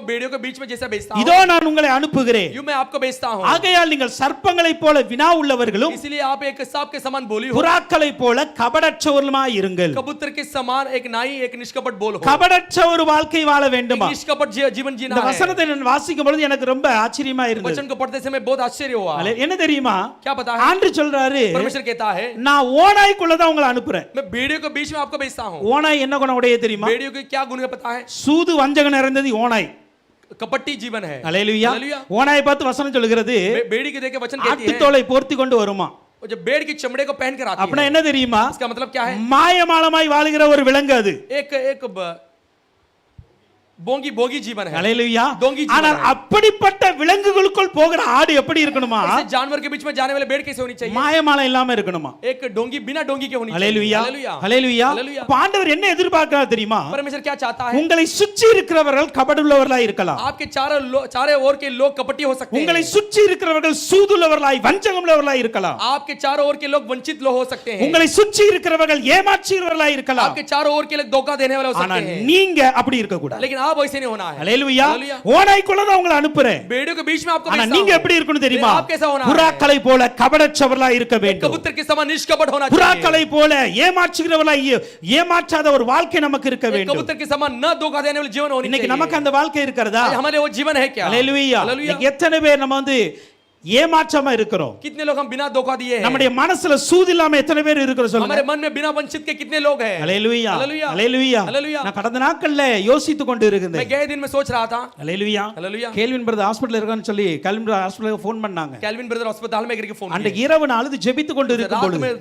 बेड़ों के बीच में जैसा भेजता हूं, இதோ நான் உங்களை அனுப்புகிறேன். यूं मैं आपको भेजता हूं। ஆகையால் நீங்கள் சர்ப்பங்களைப் போல வினா உள்ளவர்களும் इसलिए आप एक सांप के समान बोली हो, புறாக்களைப் போல கபடற்றவர்களுமாய் இருங்கள். कबूतर के समान एक नाई एक निष्कपट बोल हो। கபடற்ற ஒரு வாழ்க்கை வாழ வேண்டுமா? एक निष्कपट जीवन जीना இந்த है। வசனத்தை நான் வாசிக்கும் பொழுது எனக்கு ரொம்ப ஆச்சரியமா இருந்தது. वचन को पढ़ते समय बहुत आश्चर्य हुआ। என்ன தெரியுமா? क्या पता है? ஆண்டு சொல்றாரு, परमेश्वर कहता है நான் ஓநாய்க்குள்ள தான் உங்களை அனுப்புறேன். मैं बेड़ियों के बीच में आपको भेजता हूं। ஓநாய் என்ன குணம் உடைய தெரியுமா? बेड़ियों के क्या गुण है पता है? சூது வஞ்சகம் நிறைந்தது ஓநாய். कपटी जीवन है। அல்லேலூயா. हालेलुया। ஓநாயை பார்த்து வசனம் சொல்கிறது, बेड़ी के देख के वचन कहती है ஆட்டுத்தோலை போர்த்தி கொண்டு வருமா. वो जब बेड़ की चमड़े को पहन कर आती அப்படின்னா है, என்ன தெரியுமா? इसका मतलब क्या है? மாயமாலமாய் வாழுகிற ஒரு விலங்கு அது. एक एक बोंगी बोगी जीवन है ஹல்லேலூயா டோங்கி ஜீவன் ஆனால் அப்படிப்பட்ட விலங்குகளுக்குள் போகிற ஆடு எப்படி இருக்கணுமா ऐसे जानवर के बीच में जाने वाले भेड़ कैसे होनी चाहिए மாயமாலம் இல்லாம இருக்கணுமா एक डोंगी बिना डोंगी के होनी चाहिए ஹல்லேலூயா ஹல்லேலூயா ஹல்லேலூயா அப்ப ஆண்டவர் என்ன எதிர்பார்க்கிறார் தெரியுமா परमेश्वर क्या चाहता है உங்களை சுற்றி இருக்கிறவர்கள் கபடுள்ளவர்களாய் இருக்கலாம் आपके चारों ओर के लोग कपटी हो सकते உங்களை हैं சுற்றி இருக்கிறவர்கள் சூதுள்ளவர்களாய் வஞ்சகமுள்ளவர்களாய் இருக்கலாம் आपके चारों ओर के लोग वंचित लोग हो सकते हैं உங்களை சுற்றி இருக்கிறவர்கள் ஏமாற்றுகிறவர்களாய் இருக்கலாம் आपके चारों ओर के लोग धोखा देने वाले हो ஆனா सकते हैं நீங்க அப்படி இருக்க கூடாது लेकिन आप वैसे नहीं होना है ஹல்லேலூயா ஹல்லேலூயா ஓநாய்க்குள்ள தான் உங்களை அனுப்புறேன் भेड़ों के बीच में आपको ஆனா भेजता நீங்க हूं எப்படி இருக்கணும் தெரியுமா आप कैसा होना है புறாக்களை போல கபடற்றவர்களாய் இருக்க வேண்டும் कबूतर के समान निष्कपट होना चाहिए புறாக்களை போல ஏமாற்றுகிறவர்களாய் ஏமாற்றாத ஒரு வாழ்க்கை நமக்கு இருக்க வேண்டும் कबूतर के समान न धोखा देने वाले जीवन होनी இன்னைக்கு चाहिए நமக்கு அந்த வாழ்க்கை இருக்கிறதா आज हमारे वो जीवन है क्या ஹல்லேலூயா हालेलुया இன்னைக்கு எத்தனை பேர் நம்ம ஏமாற்றமா இருக்கிறோம் कितने लोग हम बिना धोखा दिए हैं நம்முடைய மனசுல சூது இல்லாம எத்தனை பேர் இருக்கிறோம் சொல்லுங்க हमारे मन में बिना वंचित के कितने लोग हैं ஹல்லேலூயா हालेलुया ஹல்லேலூயா हालेलुया நான் கடந்த நாட்கள்ல யோசித்து கொண்டு मैं இருந்தேன் गए दिन में सोच रहा था ஹல்லேலூயா हालेलुया கேல்வின் பிரதர் ஹாஸ்பிடல்ல இருக்கான்னு சொல்லி கேல்வின் பிரதர் ஹாஸ்பிடலுக்கு ஃபோன் பண்ணாங்க कैल्विन ब्रदर अस्पताल में करके फोन அன்றைக்கு இரவு நான் அழுது ஜெபித்து கொண்டு किया இருக்கும் रात பொழுது में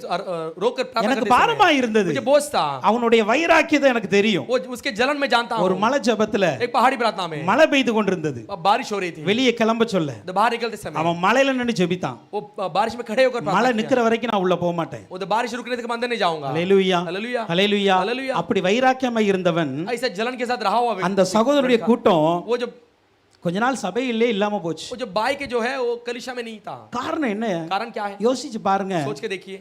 रोकर प्रार्थना எனக்கு करते பாரமா समय இருந்தது मुझे बोझ था அவனுடைய வைராக்கியத்தை எனக்கு தெரியும் वो उसके जलन में जानता ஒரு हूं மலை ஜெபத்துல एक पहाड़ी प्रार्थना में மழை பெய்து கொண்டிருந்தது बारिश हो रही थी வெளியே கிளம்ப சொல்ல तो बाहर निकलते समय அவன் மலையில நின்னு ஜெபித்தான் वो बारिश में खड़े होकर மழை प्रार्थना किया நிக்கிற வரைக்கும் நான் உள்ள போக மாட்டேன் वो तो बारिश रुकने तक मैं अंदर नहीं जाऊंगा ஹல்லேலூயா हालेलुया ஹல்லேலூயா हालेलुया அப்படி வைராக்கியமா இருந்தவன் ऐसा जलन के साथ रहा हुआ व्यक्ति அந்த சகோதரருடைய கூட்டம் वो जो கொஞ்ச நாள் சபையிலே இல்லாம போச்சு वो जो बाई के जो है वो कलिशा में नहीं था காரணம் என்ன कारण क्या है யோசிச்சு பாருங்க सोच के देखिए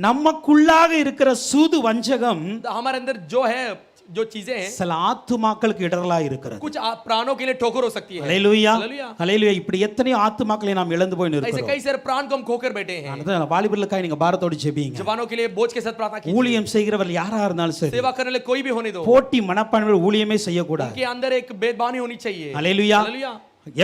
நமக்குள்ளாக இருக்கிற சூது வஞ்சகம் हमारे अंदर जो है जो चीजें हैं சில ஆத்துமாக்களுக்கு இடரலா இருக்கிறது कुछ प्राणों के लिए ठोकर हो सकती है ஹல்லேலூயா हालेलुया ஹல்லேலூயா இப்படி எத்தனையோ ஆத்துமாக்களை நாம் இழந்து போய் ऐसे இருக்கிறோம் कई सारे प्राण को हम खोकर बैठे हैं அதான் வாலிபர்களுக்காக நீங்க பாரத்தோடு ஜெபிங்க जवानों के लिए बोझ के साथ प्रार्थना कीजिए ஊழியம் செய்கிறவர் யாரா இருந்தாலும் சரி सेवा करने लिए कोई भी होने दो போட்டி மனப்பான்மையோட ஊழியமே செய்யக்கூடாது उनके अंदर एक भेदभाव नहीं होनी चाहिए ஹல்லேலூயா हालेलुया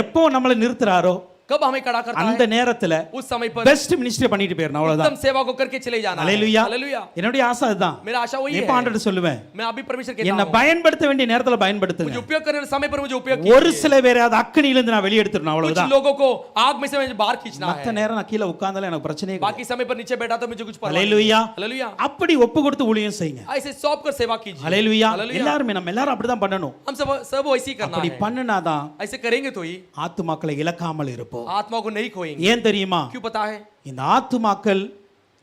எப்போ நம்மளை நிறுத்துறாரோ कब हमें खड़ा करता அந்த है நேரத்துல उस समय पर பெஸ்ட் மினிஸ்ட்ரி பண்ணிட்டு போயிரணும் அவ்வளவுதான் उत्तम सेवा को करके चले जाना है ஹல்லேலூயா हालेलुया என்னுடைய ஆசை அதுதான் मेरा आशा वही எப்ப है ஆண்டவர்ட்ட சொல்லுவேன் मैं अभी परमेश्वर कहता என்ன हूं பயன்படுத்த வேண்டிய நேரத்துல பயன்படுத்துங்க मुझे उपयोग करने वाले समय पर मुझे उपयोग ஒரு कीजिए சில பேரை அது அக்கனியில இருந்து நான் வெளியெடுத்துறணும் कुछ அவ்வளவுதான் लोगों को आग में से मुझे बाहर खींचना மத்த है நேரம் நான் கீழே உட்கார்ந்தாலும் எனக்கு பிரச்சனையே கிடையாது. बाकी समय पर नीचे बैठा तो मुझे कुछ परवाह नहीं ஹல்லேலூயா हालेलुया அப்படி ஒப்பு கொடுத்து ஊழியம் செய்யுங்க ऐसे सौंप कर सेवा कीजिए ஹல்லேலூயா हालेलुया எல்லாரும் நம்ம எல்லாரும் அப்படிதான் பண்ணணும் हम सब वैसे ही करना அப்படி है பண்ணுனாதான் ऐसे करेंगे तो ही ஆத்துமாக்களை இழக்காமல் இருப்போம் आत्मा को नहीं खोएंगे ஏன் தெரியுமா क्यों पता है இந்த ஆத்துமாக்கள்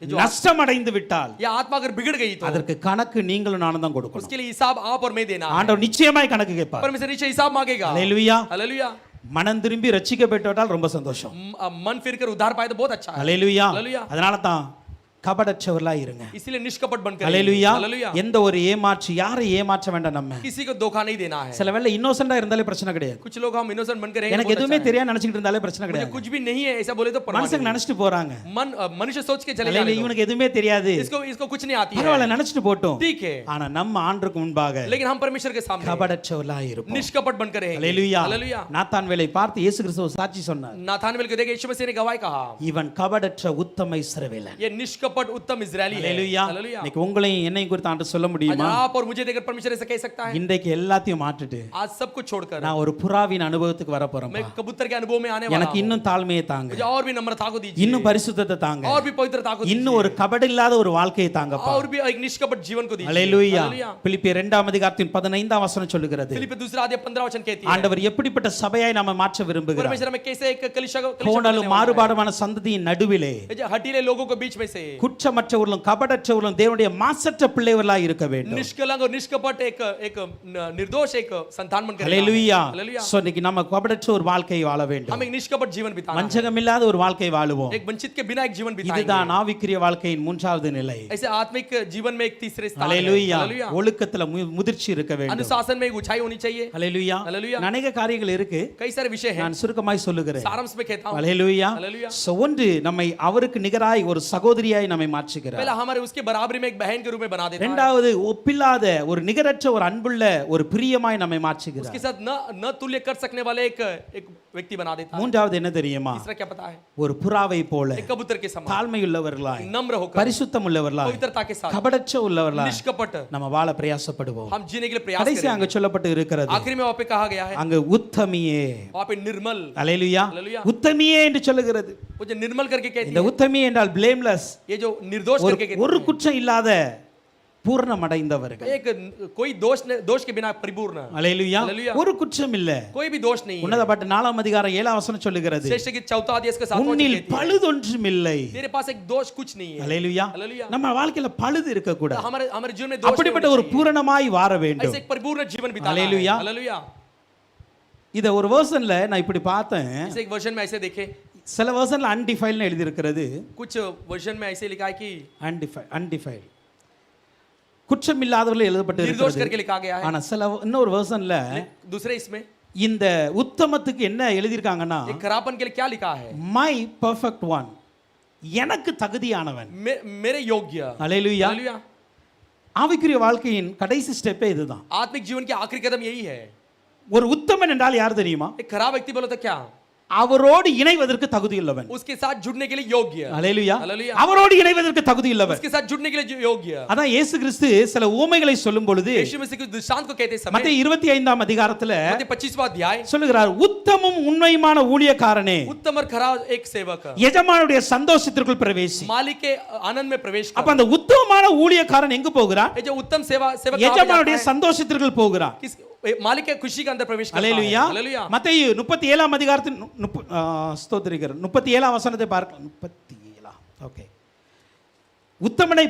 நஷ்டம் அடைந்து விட்டால் या आत्मा अगर बिगड़ गई तो அதற்கு கணக்கு நீங்களும் நானும் தான் கொடுக்கணும் उसके लिए हिसाब आप और मैं देना है ஆண்டவர் நிச்சயமாய் கணக்கு கேட்பார் परमेश्वर नीचे हिसाब मांगेगा ஹல்லேலூயா हालेलुया மனம் திரும்பி ரட்சிக்கப்பட்டுவிட்டால் ரொம்ப சந்தோஷம் मन फिर कर उद्धार पाए तो बहुत अच्छा है ஹல்லேலூயா हालेलुया அதனால தான் கபடற்றவர்களா இருங்க इसलिए निष्कपट बनकर ஹல்லேலூயா हालेलुया எந்த ஒரு ஏமாற்று யாரை ஏமாற்ற வேண்டாம் நம்ம किसी को धोखा नहीं देना है சில வேளை இன்னோசென்ட்டா இருந்தாலே பிரச்சனை கிடையாது कुछ लोग हम इनोसेंट बनकर रहेंगे எனக்கு எதுவுமே தெரியாது நினைச்சிட்டு இருந்தாலே பிரச்சனை मुझे கிடையாது कुछ भी नहीं है ऐसा बोले तो परवाह மனசுக்கு நினைச்சிட்டு போறாங்க नहीं। मन मनुष्य सोच के चले ஹல்லேலூயா जाने दो। இவனுக்கு எதுவுமே தெரியாது इसको कुछ नहीं आती है பரவாயில்ல நினைச்சிட்டு போட்டும் ठीक है ஆனா நம்ம ஆண்டருக்கு முன்பாக लेकिन हम परमेश्वर के सामने கபடற்றவர்களா இருப்போம் निष्कपट बनकर रहेंगे ஹல்லேலூயா हालेलुया நாத்தான் வேலை பார்த்து இயேசு கிறிஸ்து ஒரு சாட்சி சொன்னார் नाथानवेल को देखे यीशु मसीह ने गवाही कहा இவன் கபடற்ற உத்தம இஸ்ரவேலன் ये निष्कपट उत्तम इजरायली है ஹல்லேலூயா हालेलुया இன்னைக்கு உங்களையும் என்னையும் குறித்து ஆண்டு சொல்ல आज முடியுமா आप और मुझे देखकर परमेश्वर ऐसा कह सकता है இன்றைக்கு எல்லாத்தையும் மாற்றிட்டு आज सब कुछ छोड़कर நான் ஒரு புறாவின் அனுபவத்துக்கு வர போறேன் मैं कबूतर के अनुभव में आने वाला எனக்கு हूं இன்னும் தாழ்மையை தாங்க मुझे और भी नम्रता को दीजिए இன்னும் பரிசுத்தத்தை தாங்க और भी पवित्रता को दीजिए இன்னும் ஒரு கபடு இல்லாத ஒரு வாழ்க்கையை தாங்கப்பா और भी एक निष्कपट जीवन को दीजिए ஹல்லேலூயா हालेलुया பிலிப்பியர் 2 அதிகாரத்தின் 15ஆம் வசனம் சொல்லுகிறது फिलिप्पी दूसरा अध्याय 15 वचन कहती है ஆண்டவர் எப்படிப்பட்ட சபையாய் நாம மாற்ற விரும்புகிறார் परमेश्वर हमें कैसे एक कलीसिया கோணலும் மாறுபாடுமான சந்ததியின் நடுவிலே जो हटीले लोगों को बीच में से குற்றமற்றவர்களும் கபடற்றவர்களும் தேவனுடைய மாசற்ற பிள்ளைகளாய் இருக்க வேண்டும் निष्कलंक और निष्कपट एक निर्दोष एक संतान बनकर ஹல்லேலூயா हालेलुया சோ இன்னைக்கு நம்ம கபடற்ற ஒரு வாழ்க்கையை வாழ வேண்டும் हम एक निष्कपट जीवन बिताना வஞ்சகம் இல்லாத ஒரு வாழ்க்கை வாழுவோம் एक वंचित के बिना एक जीवन बिताएंगे இதுதான் ஆவிக்குரிய வாழ்க்கையின் மூன்றாவது நிலை ऐसे आत्मिक जीवन में एक तीसरे स्थान है ஹல்லேலூயா हालेलुया ஒழுக்கத்துல முதிர்ச்சி இருக்க வேண்டும் अनुशासन में एक ऊंचाई होनी चाहिए ஹல்லேலூயா हालेलुया அநேக காரியங்கள் இருக்கு कई सारे विषय हैं நான் சுருக்கமாய் சொல்லுகிறேன் सारांश में कहता हूं ஹல்லேலூயா हालेलुया சோ ஒன்று நம்மை அவருக்கு நிகராய் ஒரு சகோதரியாய் நம்மை மாற்றுகிறார் पहला हमारे उसके बराबरी में एक बहन के रूप में बना देता है இரண்டாவது ஒப்பில்லாத ஒரு நிகரற்ற ஒரு அன்புள்ள ஒரு பிரியமாய் நம்மை மாற்றுகிறார் उसके साथ न तुल्य कर सकने वाले एक व्यक्ति बना देता है மூன்றாவது என்ன தெரியுமா तीसरा क्या पता है ஒரு புறாவை போல एक कबूतर के समान தாழ்மையுள்ளவர்களாய் नम्र होकर பரிசுத்தம் உள்ளவர்களாய் पवित्रता के साथ கபடற்ற உள்ளவர்களாய் निष्कपट நம்ம வாழ பிரயாசப்படுவோம் हम जीने के लिए प्रयास கடைசி करेंगे அங்க சொல்லப்பட்டு இருக்கிறது आखिरी में वहां पे कहा गया है அங்க உத்தமியே वहां पे निर्मल ஹல்லேலூயா हालेलुया உத்தமியே என்று சொல்லுகிறது वो जो निर्मल करके कहती இந்த है உத்தமியே என்றால் blameless ये जो निर्दोष ஒரு करके कहती ஒரு है குற்றம் இல்லாத பூரணமடைந்தவர்கள். एक कोई दोष के बिना परिपूर्ण, அல்லேலூயா. அல்லேலூயா. ஒரு குற்றம் இல்ல. कोई भी दोष नहीं है। உன்னத பாட்டு 4ஆம் அதிகாரம் 7ஆம் வசனம் சொல்லுகிறது, श्रेष्ठ गीत 4वां अध्याय इसका 7वां உன்னில் वचन कहती है, பழுதொன்றும் இல்லை. तेरे पास एक दोष कुछ नहीं है। அல்லேலூயா. அல்லேலூயா. நம்ம வாழ்க்கையில பழுது இருக்க கூடாது. हमारे हमारे जीवन में दोष அப்படிப்பட்ட ஒரு பூரணமாய் வார வேண்டும். ऐसे एक परिपूर्ण जीवन बिताना है। அல்லேலூயா. हालेलुया। இத ஒரு வெர்ஷன்ல நான் இப்படி பார்த்தேன். इसे एक वर्जन में ऐसे देखे, சில வெர்ஷன்ல அன்டிஃபைல்னு எழுதி இருக்கிறது. कुछ वर्जन में ऐसे लिखा है कि அன்டிஃபைல் குற்றம் இல்லாதவர்கள் எழுதப்பட்டு निर्दोष करके இருக்கிறது. लिखा गया है। ஆனா சில இன்னொரு வெர்ஷன்ல दूसरे इसमें இந்த உத்தமத்துக்கு என்ன எழுதியிருக்காங்கன்னா, एक खरापन के लिए क्या लिखा है? மை பெர்ஃபெக்ட் ஒன், எனக்கு தகுதியானவன். मेरे योग्य। அல்லேலூயா. हालेलुया। ஆவிக்குரிய வாழ்க்கையின் கடைசி ஸ்டெப்பே இதுதான். आत्मिक जीवन की आखिरी कदम यही है। ஒரு உத்தமன் என்றால் யார் தெரியுமா? एक खराब व्यक्ति बोलो तो क्या? அவரோடு இணைவதற்கு தகுதியுள்ளவன். उसके साथ जुड़ने के लिए योग्य। அல்லேலூயா. हालेलुया। அவரோடு இணைவதற்கு தகுதியுள்ளவன். उसके साथ जुड़ने के लिए योग्य। அதான் இயேசு கிறிஸ்து சில ஊமைகளை சொல்லும் பொழுது यीशु मसीह के दृष्टांत को कहते समय மத்தேயு 25ஆம் அதிகாரத்துல मत्ती 25वां अध्याय சொல்லுகிறார், உத்தமும் உண்மையுமான ஊழியக்காரனே, उत्तम और खरा एक सेवक எஜமானுடைய சந்தோஷத்திற்குள் பிரவேசி. मालिक के आनंद में प्रवेश அப்ப कर। அந்த உத்தமமான ஊழியக்காரன் எங்க போகிறான்? ये जो उत्तम सेवक எஜமானுடைய சந்தோஷத்திற்குள் போகிறான். किस मालिक के खुशी के अंदर प्रवेश करता है। அல்லேலூயா. हालेलुया। மத்தேயு 37ஆம் அதிகாரத்தின் ஸ்தோத்திரிக்கிறேன் 37ஆம் வசனத்தை பார்க்கலாம். 37. ஓகே. உத்தமனை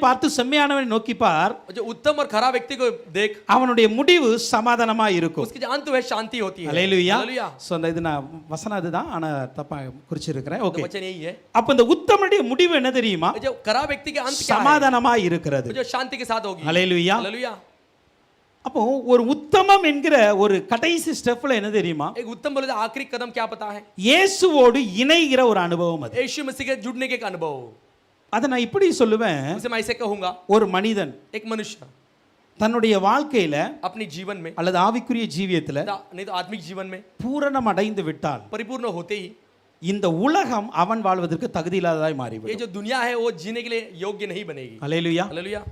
பார்த்து செம்மையானவனை நோக்கி பார், जो उत्तम और खरा व्यक्ति को देख, அவனுடைய முடிவு சமாதானமா இருக்கும். उसकी जो अंत है शांति होती है। அல்லேலூயா. हालेलुया। சோ அந்த இது நான் வசனம் அதுதான், ஆனா தப்பா குறிச்சிருக்கிறேன். तो ஓகே. वचन यही है। அப்ப இந்த உத்தமனுடைய முடிவு என்ன தெரியுமா? जो खरा व्यक्ति के अंत क्या है? சமாதானமா இருக்கிறது. जो शांति के साथ होगी। அல்லேலூயா. हालेलुया। அப்போ ஒரு உத்தமம் என்கிற ஒரு கடைசி ஸ்டெப்ல என்ன தெரியுமா? एक उत्तम बोले तो आखिरी कदम क्या पता है? இயேசுவோடு இணைகிற ஒரு அனுபவம் அது. यीशु मसीह के जुड़ने के एक अनुभव। அதை நான் இப்படி சொல்லுவேன், उसे मैं ऐसे कहूंगा, ஒரு மனிதன் एक मनुष्य தன்னுடைய வாழ்க்கையில अपने जीवन में அல்லது ஆவிக்குரிய ஜீவியத்துல नहीं तो आत्मिक जीवन में பூரணம் அடைந்து விட்டால் परिपूर्ण होते ही இந்த உலகம் அவன் வாழ்வதற்கு தகுதி இல்லாததாய் ये மாறிவிடும். जो दुनिया है वो जीने के लिए योग्य नहीं बनेगी। அல்லேலூயா. हालेलुया।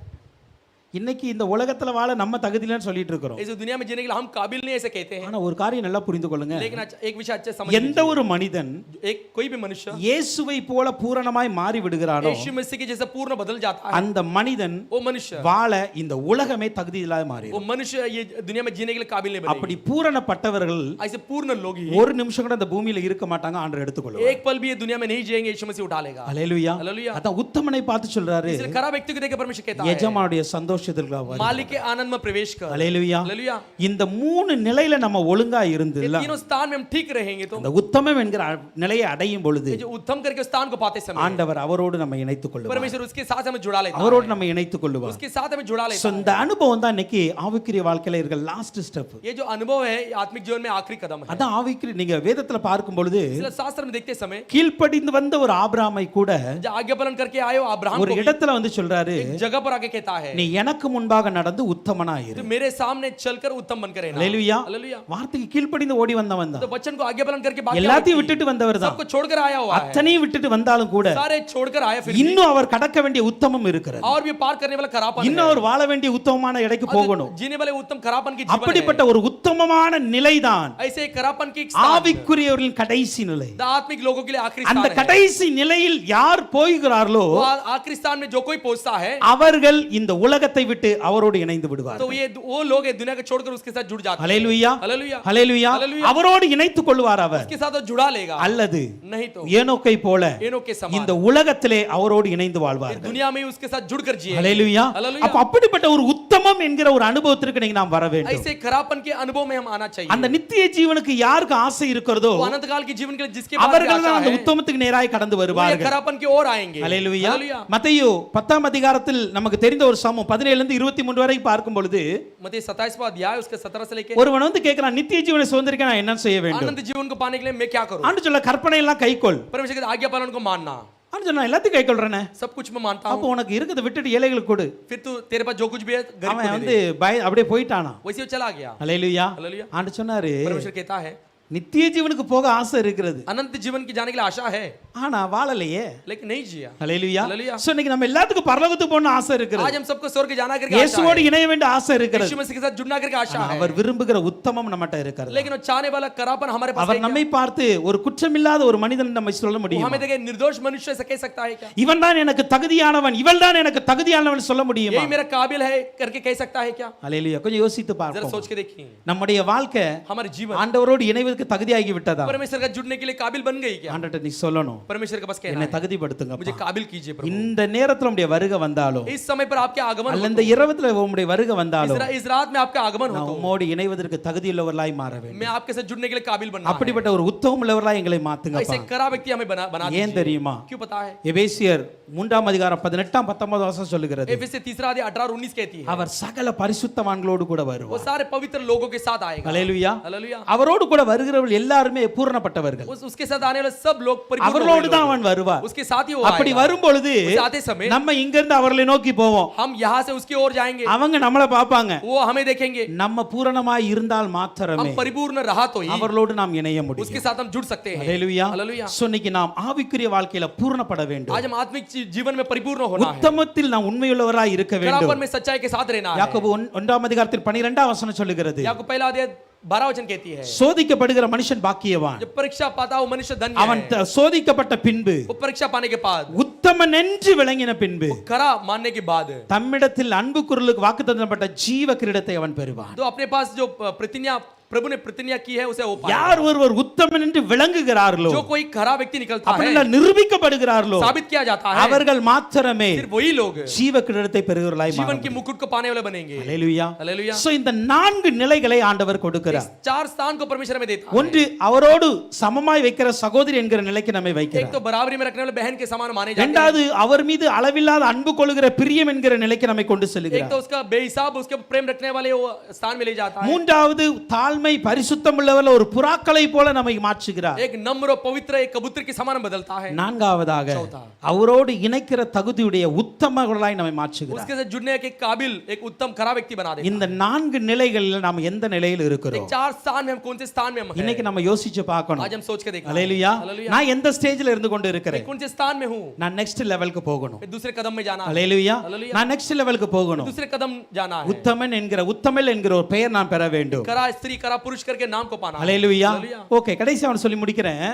இன்னைக்கு இந்த உலகத்துல வாழ நம்ம தகுதி இல்லைன்னு சொல்லிட்டு இருக்கிறோம். ये जो दुनिया में जीने के लिए हम काबिल नहीं ऐसे कहते हैं। ஆனா ஒரு காரியம் நல்லா புரிந்து கொள்ளுங்க, लेकिन एक विषय अच्छे समझ எந்த ஒரு மனிதன் एक कोई भी मनुष्य இயேசுவை போல பூரணமாய் மாறி விடுகிறானோ, यीशु मसीह के जैसे पूर्ण बदल जाता है, அந்த மனிதன் वो मनुष्य வாழ இந்த உலகமே தகுதி இல்லாத மாறி. वो मनुष्य ये दुनिया में जीने के लिए काबिल नहीं बनेगा। அப்படி பூரணப்பட்டவர்கள் ऐसे पूर्ण लोग ही ஒரு நிமிஷம் கூட இந்த பூமியில இருக்க மாட்டாங்க, ஆண்டவர் எடுத்துக்கொள்வார். एक पल भी ये दुनिया में नहीं जिएंगे, यीशु मसीह उठा लेगा। அல்லேலூயா. हालेलुया। அதான் உத்தமனை பார்த்து சொல்றாரு, इसलिए खरा व्यक्ति को देख परमेश्वर कहता है, எஜமானுடைய சந்தோஷத்திற்கு வா. मालिक के आनंद में प्रवेश कर। அல்லேலூயா. हालेलुया। இந்த மூணு நிலையில நம்ம ஒழுங்கா ये இருந்ததுல तीनों स्थान में हम ठीक रहेंगे तो அந்த உத்தமம் என்கிற நிலையை அடையும் பொழுது ये जो उत्तम करके स्थान को पाते समय ஆண்டவர் அவரோடு நம்ம இணைத்துக் கொள்ளுவார். परमेश्वर उसके साथ हमें जुड़ा लेता அவரோடு है, நம்ம இணைத்துக் கொள்ளுவார். उसके साथ हमें जुड़ा So, लेता இந்த அனுபவம் தான் இன்னைக்கு ஆவிக்குரிய வாழ்க்கையில இருக்கிற லாஸ்ட் ஸ்டெப். है। ये जो अनुभव है आत्मिक जीवन में आखिरी कदम है। அதான் ஆவிக்குரிய நீங்க வேதத்துல பார்க்கும் பொழுது इसलिए शास्त्र में देखते समय கீழ்ப்படிந்து வந்த ஒரு ஆபிரகாமை கூட जो आज्ञा पालन करके आए हो अब्राहम ஒரு को भी இடத்துல வந்து சொல்றாரு, एक जगह पर आके कहता है, நீ எனக்கு முன்பாக நடந்து உத்தமனா இரு. तो मेरे सामने चलकर उत्तम बनकर रहना। அல்லேலூயா. हालेलुया। வார்த்தைக்கு கீழ்ப்படிந்து ஓடி வந்தவன் तो தான், वचन को आज्ञा पालन करके बाकी எல்லாத்தையும் விட்டுட்டு வந்தவர் தான். सबको छोड़कर आया हुआ है, அத்தனையும் விட்டுட்டு வந்தாலும் கூட सारे छोड़कर आया फिर भी இன்னும் அவர் கடக்க வேண்டிய உத்தமம் இருக்கிறது. और भी पार करने वाला खरापन இன்னும் है। அவர் வாழ வேண்டிய உத்தமமான இடைக்கு போகணும். जीने वाले उत्तम खरापन की जीवन அப்படிப்பட்ட ஒரு உத்தமமான நிலைதான் है। ऐसे एक खरापन की एक स्थान है। ஆவிக்குரியவர்களின் கடைசி நிலை. द आत्मिक लोगों के लिए आखिरी அந்த स्थान है। கடைசி நிலையில் யார் போகிறார்களோ वो आखिरी स्थान में जो कोई पहुंचता है அவர்கள் இந்த உலகத்தை விட்டு அவரோடு இணைந்து तो விடுவார்கள். ये वो लोग ये दुनिया को छोड़कर उसके साथ जुड़ जाते हैं। ஹல்லேலூயா. हालेलुया। ஹல்லேலூயா. हालेलुया। அவரோடு இணைத்துக் கொள்வார் அவர். उसके साथ वो जुड़ा लेगा, அல்லது नहीं तो ஏனோக்கை போல एनोक के समान இந்த உலகத்திலே அவரோடு இணைந்து ये வாழ்வார். दुनिया में ही उसके साथ जुड़कर जिए। ஹல்லேலூயா. हालेलुया। அப்ப அப்படிப்பட்ட ஒரு உத்தமம் என்கிற ஒரு அனுபவத்திற்கு நீங்க நாம் வர வேண்டும். ऐसे खरापन के अनुभव में हम आना चाहिए। அந்த நித்திய ஜீவனுக்கு யாருக்கு ஆசை இருக்கிறதோ वो अनंत काल के जीवन के लिए जिसके पास அவர்கள் आशा தான் அந்த है, உத்தமத்துக்கு நேராய் கடந்து वो ये வருவார்கள். खरापन की ओर आएंगे। அல்லேலூயா. हालेलुया। மத்தேயு 10ஆம் அதிகாரத்தில் நமக்கு தெரிந்த ஒரு சம்பவம் 17 இருந்து 23 வரை பார்க்கும் பொழுது मत्ती 27वां अध्याय उसके 17 से लेके ஒருவன் வந்து கேட்கிறான், நித்திய ஜீவனை சுதந்திரிக்க நான் என்ன செய்ய வேண்டும்? आनंद जीवन को पाने के लिए मैं क्या करूं? ஆண்டு சொல்ல கற்பனை எல்லாம் கைக்கொள். परमेश्वर के आज्ञा पालन को मानना, ஆண்டு சொல்ல நான் எல்லாத்தையும் கைக்கொள்றேனே. सब कुछ मैं मानता அப்போ हूं, உனக்கு இருக்கிறத விட்டுட்டு ஏழைகளுக்கு கொடு. फिर तू तेरे पास जो कुछ भी है गरीब को அவன் दे வந்து दे। அப்படியே போயிட்டானா. वैसे वो चला गया। அல்லேலூயா. हालेलुया। ஆண்டு சொன்னாரு, परमेश्वर कहता है நித்திய ஜீவனுக்கு போக ஆசை இருக்கிறது, अनंत जीवन की जाने के लिए आशा है, ஆனா வாழலையே. लेकिन नहीं जिया। ஹல்லேலூயா. ஹல்லேலூயா. சோ இன்னைக்கு நம்ம எல்லாத்துக்கும் பரலோகத்துக்கு போகணும் ஆசை இருக்கிறது. आज हम सबको स्वर्ग जाना करके आशा இயேசுவோடு है, இணைய வேண்டிய ஆசை இருக்கிறது. यीशु मसीह के साथ जुड़ना करके आशा है, அவர் விரும்புகிற உத்தமம் நம்மட்ட இருக்கிறது. लेकिन वो चाहने वाला करापन हमारे पास அவர் है நம்மை பார்த்து ஒரு குற்றமில்லாத ஒரு மனிதன் நம்ம சொல்ல क्या? वो முடியும். हमें देखे निर्दोष मनुष्य से कह सकता है क्या? இவன் தான் எனக்கு தகுதியானவன், இவள் தான் எனக்கு தகுதியானவன் சொல்ல முடியுமா? यही मेरा काबिल है करके कह सकता है क्या? ஹல்லேலூயா. கொஞ்சம் யோசித்து जरा பார்ப்போம். सोच के देखिए, நம்முடைய வாழ்க்கை हमारे जीवन ஆண்டவரோடு இணைவதற்கு தகுதியாகி விட்டதா? परमेश्वर का जुड़ने के लिए काबिल बन गई क्या? ஆண்டவர்ட்ட நீ சொல்லணும், परमेश्वर का बस कहना என்னை है, தகுதிப்படுத்துங்க. मुझे काबिल कीजिए प्रभु। இந்த நேரத்துல உம்முடைய வருகை வந்தாலும் इस समय पर आपके आगमन அல்ல हो, இந்த இரவுல உம்முடைய வருகை வந்தாலும் इस रात में आपका आगमन நான் हो, உம்மோடு இணைவதற்கு தகுதியுள்ளவர்களாய் மாற வேண்டும். मैं आपके साथ जुड़ने के लिए काबिल बनना है। அப்படிப்பட்ட ஒரு உத்தமம் உள்ளவர்களாய் எங்களை மாத்துங்கப்பா. ऐसे करा व्यक्ति हमें बना बना ஏன் दीजिए। தெரியுமா? क्यों पता है? எபேசியர் 3 அதிகாரம் 18 19 வசனம் சொல்லுகிறது, एफएससी 3 अध्याय 18 और 19 कहती है, அவர் சகல பரிசுத்தவான்களோடு கூட वो வருவார். सारे पवित्र लोगों के साथ आएगा। ஹல்லேலூயா. हालेलुया। அவரோடு கூட வருகிறவர்கள் எல்லாருமே பூரணப்பட்டவர்கள். उसके साथ आने वाले सब लोग परिपूर्ण அவர்களோடு हुए தான் लोग। அவன் வருவார். उसके साथ ही वो அப்படி आएगा। வரும் பொழுது उस आते समय நம்ம இங்க இருந்து அவர்களை நோக்கி போவோம், हम यहाँ से उसकी ओर जाएंगे, அவங்க நம்மளை பார்ப்பாங்க. वो हमें देखेंगे, நம்ம பூரணமாய் இருந்தால் மாத்திரமே हम परिपूर्ण रहा तो ही அவர்களோடு நாம் இணைய முடியும். उसके साथ हम जुड़ सकते हैं। ஹல்லேலூயா. हालेलुया। சோ இன்னைக்கு நாம் ஆவிக்குரிய வாழ்க்கையில பூரணப்பட வேண்டும். आज हम आत्मिक जीवन में परिपूर्ण होना है, உத்தமத்தில் நாம் உண்மையுள்ளவராய் இருக்க வேண்டும். खरापन में सच्चाई के साथ रहना है। யாக்கோபு 1 அதிகாரத்தில் 12 வசனம் சொல்லுகிறது, याकूब पहला अध्याय 12 वचन कहती है, சோதிக்கப்படுகிற மனுஷன் பாக்கியவான், जब परीक्षा पाता वो मनुष्य धन्य அவன் है। சோதிக்கப்பட்ட பின்பு वो परीक्षा पाने के बाद, உத்தமன் என்று விளங்கின பின்பு खरा मानने के बाद, தம்மிடத்தில் அன்பு குரலுக்கு வாக்குத்தத்தப்பட்ட ஜீவ கிரீடத்தை அவன் பெறுவான். तो अपने पास जो प्रतिज्ञा प्रभु ने प्रतिज्ञा की है उसे वो पाएगा। யார் ஒருவர் உத்தமன் என்று விளங்குகிறார்களோ, जो कोई खरा व्यक्ति निकलता அப்படி है, நிரூபிக்கப்படுகிறார்களோ, साबित किया जाता है, அவர்கள் மாத்திரமே सिर्फ वही लोग ஜீவ கிரீடத்தை பெறுகிறவர்களாய் जीवन மாறுவார்கள். की मुकुट को पाने वाले बनेंगे। ஹல்லேலூயா. हालेलुया। சோ இந்த 4 நிலைகளை ஆண்டவர் கொடுக்கிறார். 4 स्थान को परमेश्वर हमें देता है। ஒன்று அவரோடு சமமாய் வைக்கிற சகோதரி என்கிற நிலைக்கு நம்மை एक வைக்கிறார். तो बराबरी में रखने वाले बहन के समान माने जाते हैं। இரண்டாவது அவர் மீது அளவில்லாத அன்பு கொள்கிற பிரியம் என்கிற நிலைக்கு நம்மை கொண்டு एक செல்கிறார். तो उसका बेहिसाब उसके प्रेम रखने वाले वो स्थान में ले जाता है। மூன்றாவது தாழ்மை பரிசுத்தம் உள்ளவர்கள் ஒரு புறாக்களை போல நம்மை மாற்றுகிறார். एक नम्र और पवित्र एक कबूतर के समान बदलता है। நான்காவதாக चौथा। அவரோடு இணைக்கிற தகுதியுடைய உத்தமர்களாய் நம்மை மாற்றுகிறார். उसके साथ जुड़ने के काबिल एक उत्तम खरा व्यक्ति बना देता இந்த 4 நிலைகளில் நாம் எந்த நிலையில் है। இருக்கிறோம்? 4 स्थान में हम कौन से स्थान में हम हैं? இன்னைக்கு நம்ம யோசிச்சு பார்க்கணும். आज हम सोच के देखा। ஹல்லேலூயா. हालेलुया। நான் எந்த ஸ்டேஜ்ல இருந்து கொண்டு मैं இருக்கிறேன்? कौन से स्थान में हूँ? நான் நெக்ஸ்ட் லெவலுக்கு போகணும். मैं दूसरे कदम में जाना है। ஹல்லேலூயா. हालेलुया। நான் நெக்ஸ்ட் லெவலுக்கு போகணும். दूसरे कदम जाना है। உத்தமன் என்கிற உத்தமல் என்கிற ஒரு பெயர் நான் பெற வேண்டும். करा स्त्री करा पुरुष करके नाम को पाना है। ஹல்லேலூயா. हालेलुया। ஓகே, கடைசி அவன் சொல்லி முடிக்கிறேன்.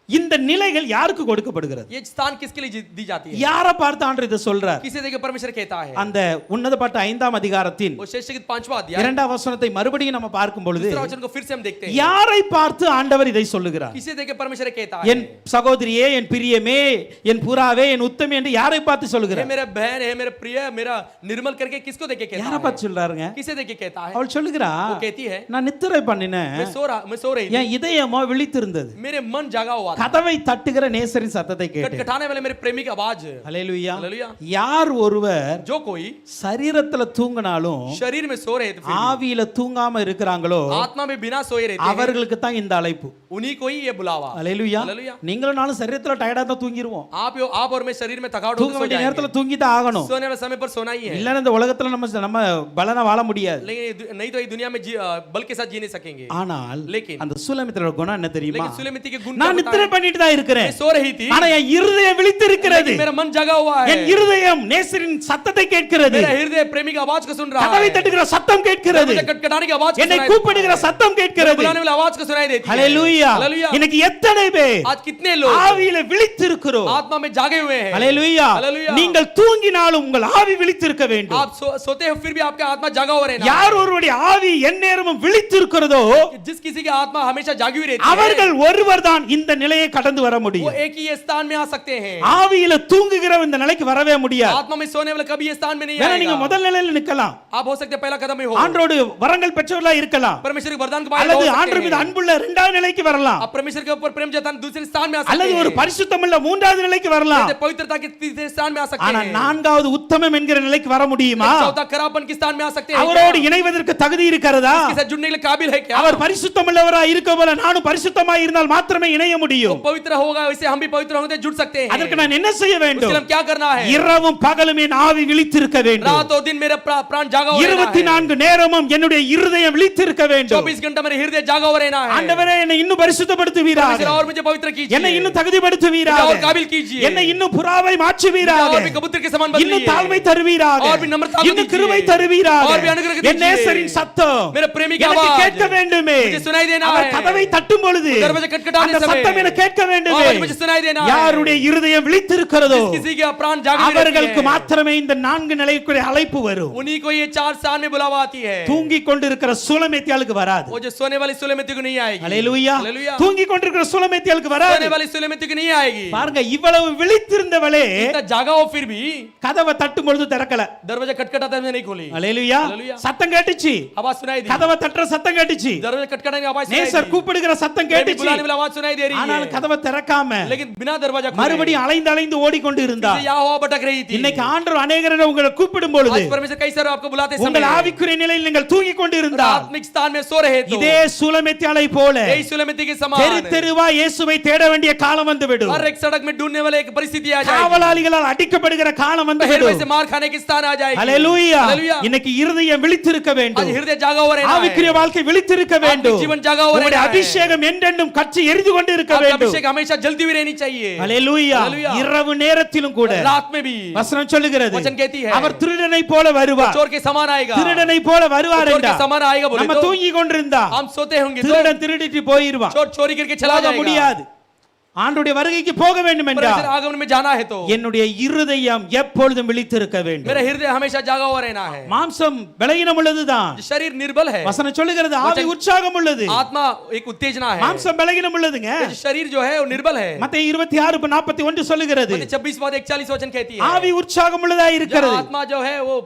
இந்த நிலைகள் யாருக்கு கொடுக்கப்படுகிறது? ये स्थान किसके लिए दी जाती है? யாரை பார்த்து ஆண்டவர் இதை சொல்றார்? किसे देके परमेश्वर कहता है? அந்த உன்னத பாட்டு 5 அதிகாரத்தின் वो शेषगीत 5वां अध्याय 2 வசனத்தை மறுபடியும் நம்ம பார்க்கும் பொழுது दूसरा वचन को फिर से हम देखते हैं। யாரை பார்த்து ஆண்டவர் இதை சொல்லுகிறார்? किसे देके परमेश्वर कहता है? என் சகோதரியே, என் பிரியமே, என் புறாவே, என் உத்தமே என்று யாரை பார்த்து हे சொல்லுகிறார்? मेरा बहन है मेरा प्रिय मेरा निर्मल करके किसको देके कहता யாரை है? பார்த்து சொல்றாருங்க? किसे देके कहता है? அவள் சொல்லுகிறா, वो कहती है நான் நித்திரை பண்ணினேன், मैं सो रही थी, என் இதயமோ விழித்திருந்தது, मेरे मन जागा हुआ था, கதவை தட்டுகிற நேசரின் சத்தத்தை கேட்டேன். खटखटाने वाले मेरे प्रेमी की आवाज। ஹல்லேலூயா. हालेलुया। யார் ஒருவர் जो कोई சரீரத்துல தூங்கினாலும் शरीर में सो रहे थे फिर भी, ஆவியில தூங்காம இருக்கிறாங்களோ आत्मा में बिना सोए रहते हैं, அவர்களுக்கு தான் இந்த அழைப்பு. उन्हीं को ही ये बुलावा। ஹல்லேலூயா. हालेलुया। நீங்களும் நானும் சரீரத்துல டயர்டா தான் தூங்கிடுவோம். आप और मैं शरीर में थकावट தூங்க होकर सो வேண்டிய நேரத்துல जाएंगे, தூங்கி தான் ஆகணும். सोने वाले समय पर सोना ही है, இல்லன்னா இந்த உலகத்துல நம்ம பலனா வாழ முடியாது. लेकिन नहीं तो ये दुनिया में बल के साथ जी नहीं सकेंगे। ஆனால் लेकिन அந்த சுலமித்திரோட குணம் என்ன தெரியுமா? लेकिन सुलेमिती के गुण நான் क्या நித்திரை बताएं? பண்ணிட்டு தான் இருக்கிறேன், मैं सो रही थी, ஆனா என் இருதயம் விழித்திருக்கிறது. लेकिन मेरा मन जगा हुआ है, என் இருதயம் நேசரின் சத்தத்தை கேட்கிறது. मेरा हृदय प्रेमी की आवाज को सुन रहा கதவை है, தட்டுகிற சத்தம் கேட்கிறது. मुझे खटखटाने की आवाज को என்னை सुनाई கூப்பிடுகிற देती है, சத்தம் கேட்கிறது. बुलाने वाली आवाज को सुनाई देती है। ஹல்லேலூயா. हालेलुया। இன்னைக்கு எத்தனை பேர் आज कितने लोग ஆவியில விழித்திருக்கிறோம்? आत्मा में जागे हुए हैं? ஹல்லேலூயா. हालेलुया। நீங்கள் தூங்கினாலும் உங்கள் ஆவி விழித்திருக்க வேண்டும். आप सोते हो फिर भी आपका आत्मा जागा हुआ रहना। யார் ஒருவருடைய ஆவி எந்நேரமும் விழித்திருக்கிறதோ जिस किसी की आत्मा हमेशा जागी हुई रहती है, அவர்கள் ஒருவர் தான் இந்த நிலையை கடந்து வர वो முடியும். एक ही स्थान में आ सकते हैं। ஆவியில தூங்குகிற இந்த நிலைக்கு வரவே முடியாது. आत्मा में सोने वाला कभी ये स्थान में नहीं வேணா நீங்க आएगा। முதல் நிலையில நிக்கலாம், आप हो सकते हैं पहला कदम में हो, ஆண்டவரோடு வரங்கள் பெற்றவர்களா இருக்கலாம், परमेश्वर के वरदान के बारे में அல்லது हो सकते ஆண்டவர் மீது हैं। அன்புள்ள இரண்டாவது நிலைக்கு வரலாம், आप परमेश्वर के ऊपर प्रेम जताने दूसरे स्थान में आ सकते அல்லது हैं, ஒரு பரிசுத்தமுள்ள மூன்றாவது நிலைக்கு வரலாம். या पवित्रता के तीसरे स्थान में आ सकते ஆனா हैं, நான்காவது உத்தமம் என்கிற நிலைக்கு வர முடியுமா? चौथा खरापन के स्थान में आ सकते हैं। அவரோடு क्या? இணைவதற்கு தகுதி இருக்கிறதா? इसके साथ जुड़ने के लिए काबिल है क्या? அவர் பரிசுத்தமுள்ளவராய் இருக்க போல நானும் பரிசுத்தமாய் இருந்தால் மாத்திரமே இணைய முடியும். முடியும். पवित्र होगा वैसे हम भी पवित्र होंगे तो जुड़ सकते हैं. அதற்கு நான் என்ன செய்ய उसके வேண்டும்? लिए हम क्या करना है? இரவும் பகலும் என் ஆவி விழித்திருக்க வேண்டும். रात और दिन मेरा प्राण जागा हुआ रहना है. 24 நேரமும் என்னுடைய இருதயம் விழித்திருக்க வேண்டும். 24 घंटा मेरे हृदय जागा हुआ रहना है. ஆண்டவரே என்னை இன்னும் பரிசுத்தப்படுத்துவீராக. और मुझे पवित्र कीजिए. என்னை இன்னும் தகுதிப்படுத்துவீராக. और काबिल कीजिए. என்னை இன்னும் புறாவை மாற்றுவீராக. और भी कबूतर के समान बदलिए. இன்னும் தாழ்மை தருவீராக. और भी नम्रता को இன்னும் दीजिए. கிருபை தருவீராக. और भी अनुग्रह दीजिए. என் நேசரின் சத்தம் मेरे प्रेमी की எனக்கு आवाज கேட்க வேண்டுமே. मुझे सुनाई देना அவர் है. கதவை தட்டும் பொழுது दरवाजे खटखटाने அந்த समय சத்தம் எனக்கு கேட்க வேண்டுமே. और मुझे सुनाई देना है. யாருடைய இருதயம் விழித்திருக்கிறதோ किसी का प्राण जागा हुआ அவர்களுக்கு रहता है. மாத்திரமே இந்த 4 நிலைக்குரிய அழைப்பு வரும். उन्हीं को ये 4 स्थान में बुलावा आती है. தூங்கிக் கொண்டிருக்கிற சுலமேத்தியாளுக்கு வராது. वो जो सोने वाली सुलेमती को नहीं आएगी. அல்லேலூயா. हालेलुया. தூங்கிக் கொண்டிருக்கிற சுலமேத்தியாளுக்கு வராது. सोने वाली सुलेमती को नहीं आएगी. பாருங்க இவ்வளவு விழித்திருந்தவளே इतना जागा हो फिर भी கதவை தட்டும் பொழுது திறக்கல. दरवाजा खटखटाते हुए नहीं खोली. அல்லேலூயா. हालेलुया. சத்தம் கேட்டுச்சு. आवाज सुनाई दी. கதவை தட்டுற சத்தம் கேட்டுச்சு. दरवाजा खटखटाने की आवाज सुनाई நேசர் दी. கூப்பிடுகிற சத்தம் बेबी கேட்டுச்சு. बुलाने वाली आवाज सुनाई दे रही ஆனால் है. கதவை திறக்காம लेकिन बिना दरवाजा खोले மறுபடியும் அலைந்து அலைந்து ஓடிக்கொண்டு இருந்தா. यहाँ हुआ भटक रही थी. இன்னைக்கு ஆண்டவர் அநேகரை உங்களை கூப்பிடும் பொழுது आज परमेश्वर कई सारे आपको बुलाते உங்கள் समय ஆவிக்குரிய நிலையில் நீங்கள் தூங்கிக் கொண்டு இருந்தால் आत्मिक स्थान में सो रहे तो இதே சுலமேத்தியாளை போல यही सुलेमती के தெரு समान தெருவா இயேசுவை தேட வேண்டிய காலம் வந்துவிடும். हर एक सड़क में ढूंढने वाले एक परिस्थिति आ जाएगी. காவலாளிகளால் அடிக்கப்படுகிற காலம் पहलवे வந்துவிடும். से मार खाने की स्थान आ जाएगी. ஹalleluya. हालेलुया. இன்னைக்கு இருதயம் விழித்திருக்க आज வேண்டும். हृदय जागा हुआ रहना है. ஆவிக்குரிய வாழ்க்கை விழித்திருக்க வேண்டும். जीवन जागा हुआ உங்களுடைய रहना है. அபிஷேகம் என்றென்றும் கட்சி எரிந்து கொண்டு இருக்க आपका வேண்டும். अभिषेक हमेशा जलती हुई रहनी चाहिए. ஹalleluya. हालेलुया. இரவு நேரத்திலும் கூட रात में भी வசனம் சொல்லுகிறது वचन कहती है அவர் திருடனை போல வருவார். चोर के समान आएगा. திருடனை போல வருவார் चोर के என்றார். समान आएगा बोले நம்ம तो தூங்கி கொண்டிருந்தா हम सोते होंगे तो திருடன் திருடிட்டு போயிடுவான். चोर चोरी करके चला போக जाएगा. முடியாது. ஆண்டவருடைய வருகைக்கு போக வேண்டும் என்றால் परमेश्वर आगमन में जाना है तो என்னுடைய இருதயம் எப்பொழுதும் விழித்திருக்க வேண்டும். मेरा हृदय हमेशा जागा हुआ रहना है. மாம்சம் பலவீனம் உள்ளதுதான். शरीर निर्बल है. வசனம் சொல்லுகிறது ஆவி உற்சாகம் உள்ளது. आत्मा एक उत्तेजना है. மாம்சம் பலவீனம் உள்ளதுங்க. शरीर जो है वो निर्बल है. மத்தேயு 26:41 சொல்லுகிறது मत्ती 26:41 वचन कहती है ஆவி உற்சாகம் உள்ளதா जो இருக்கிறது. आत्मा जो है वो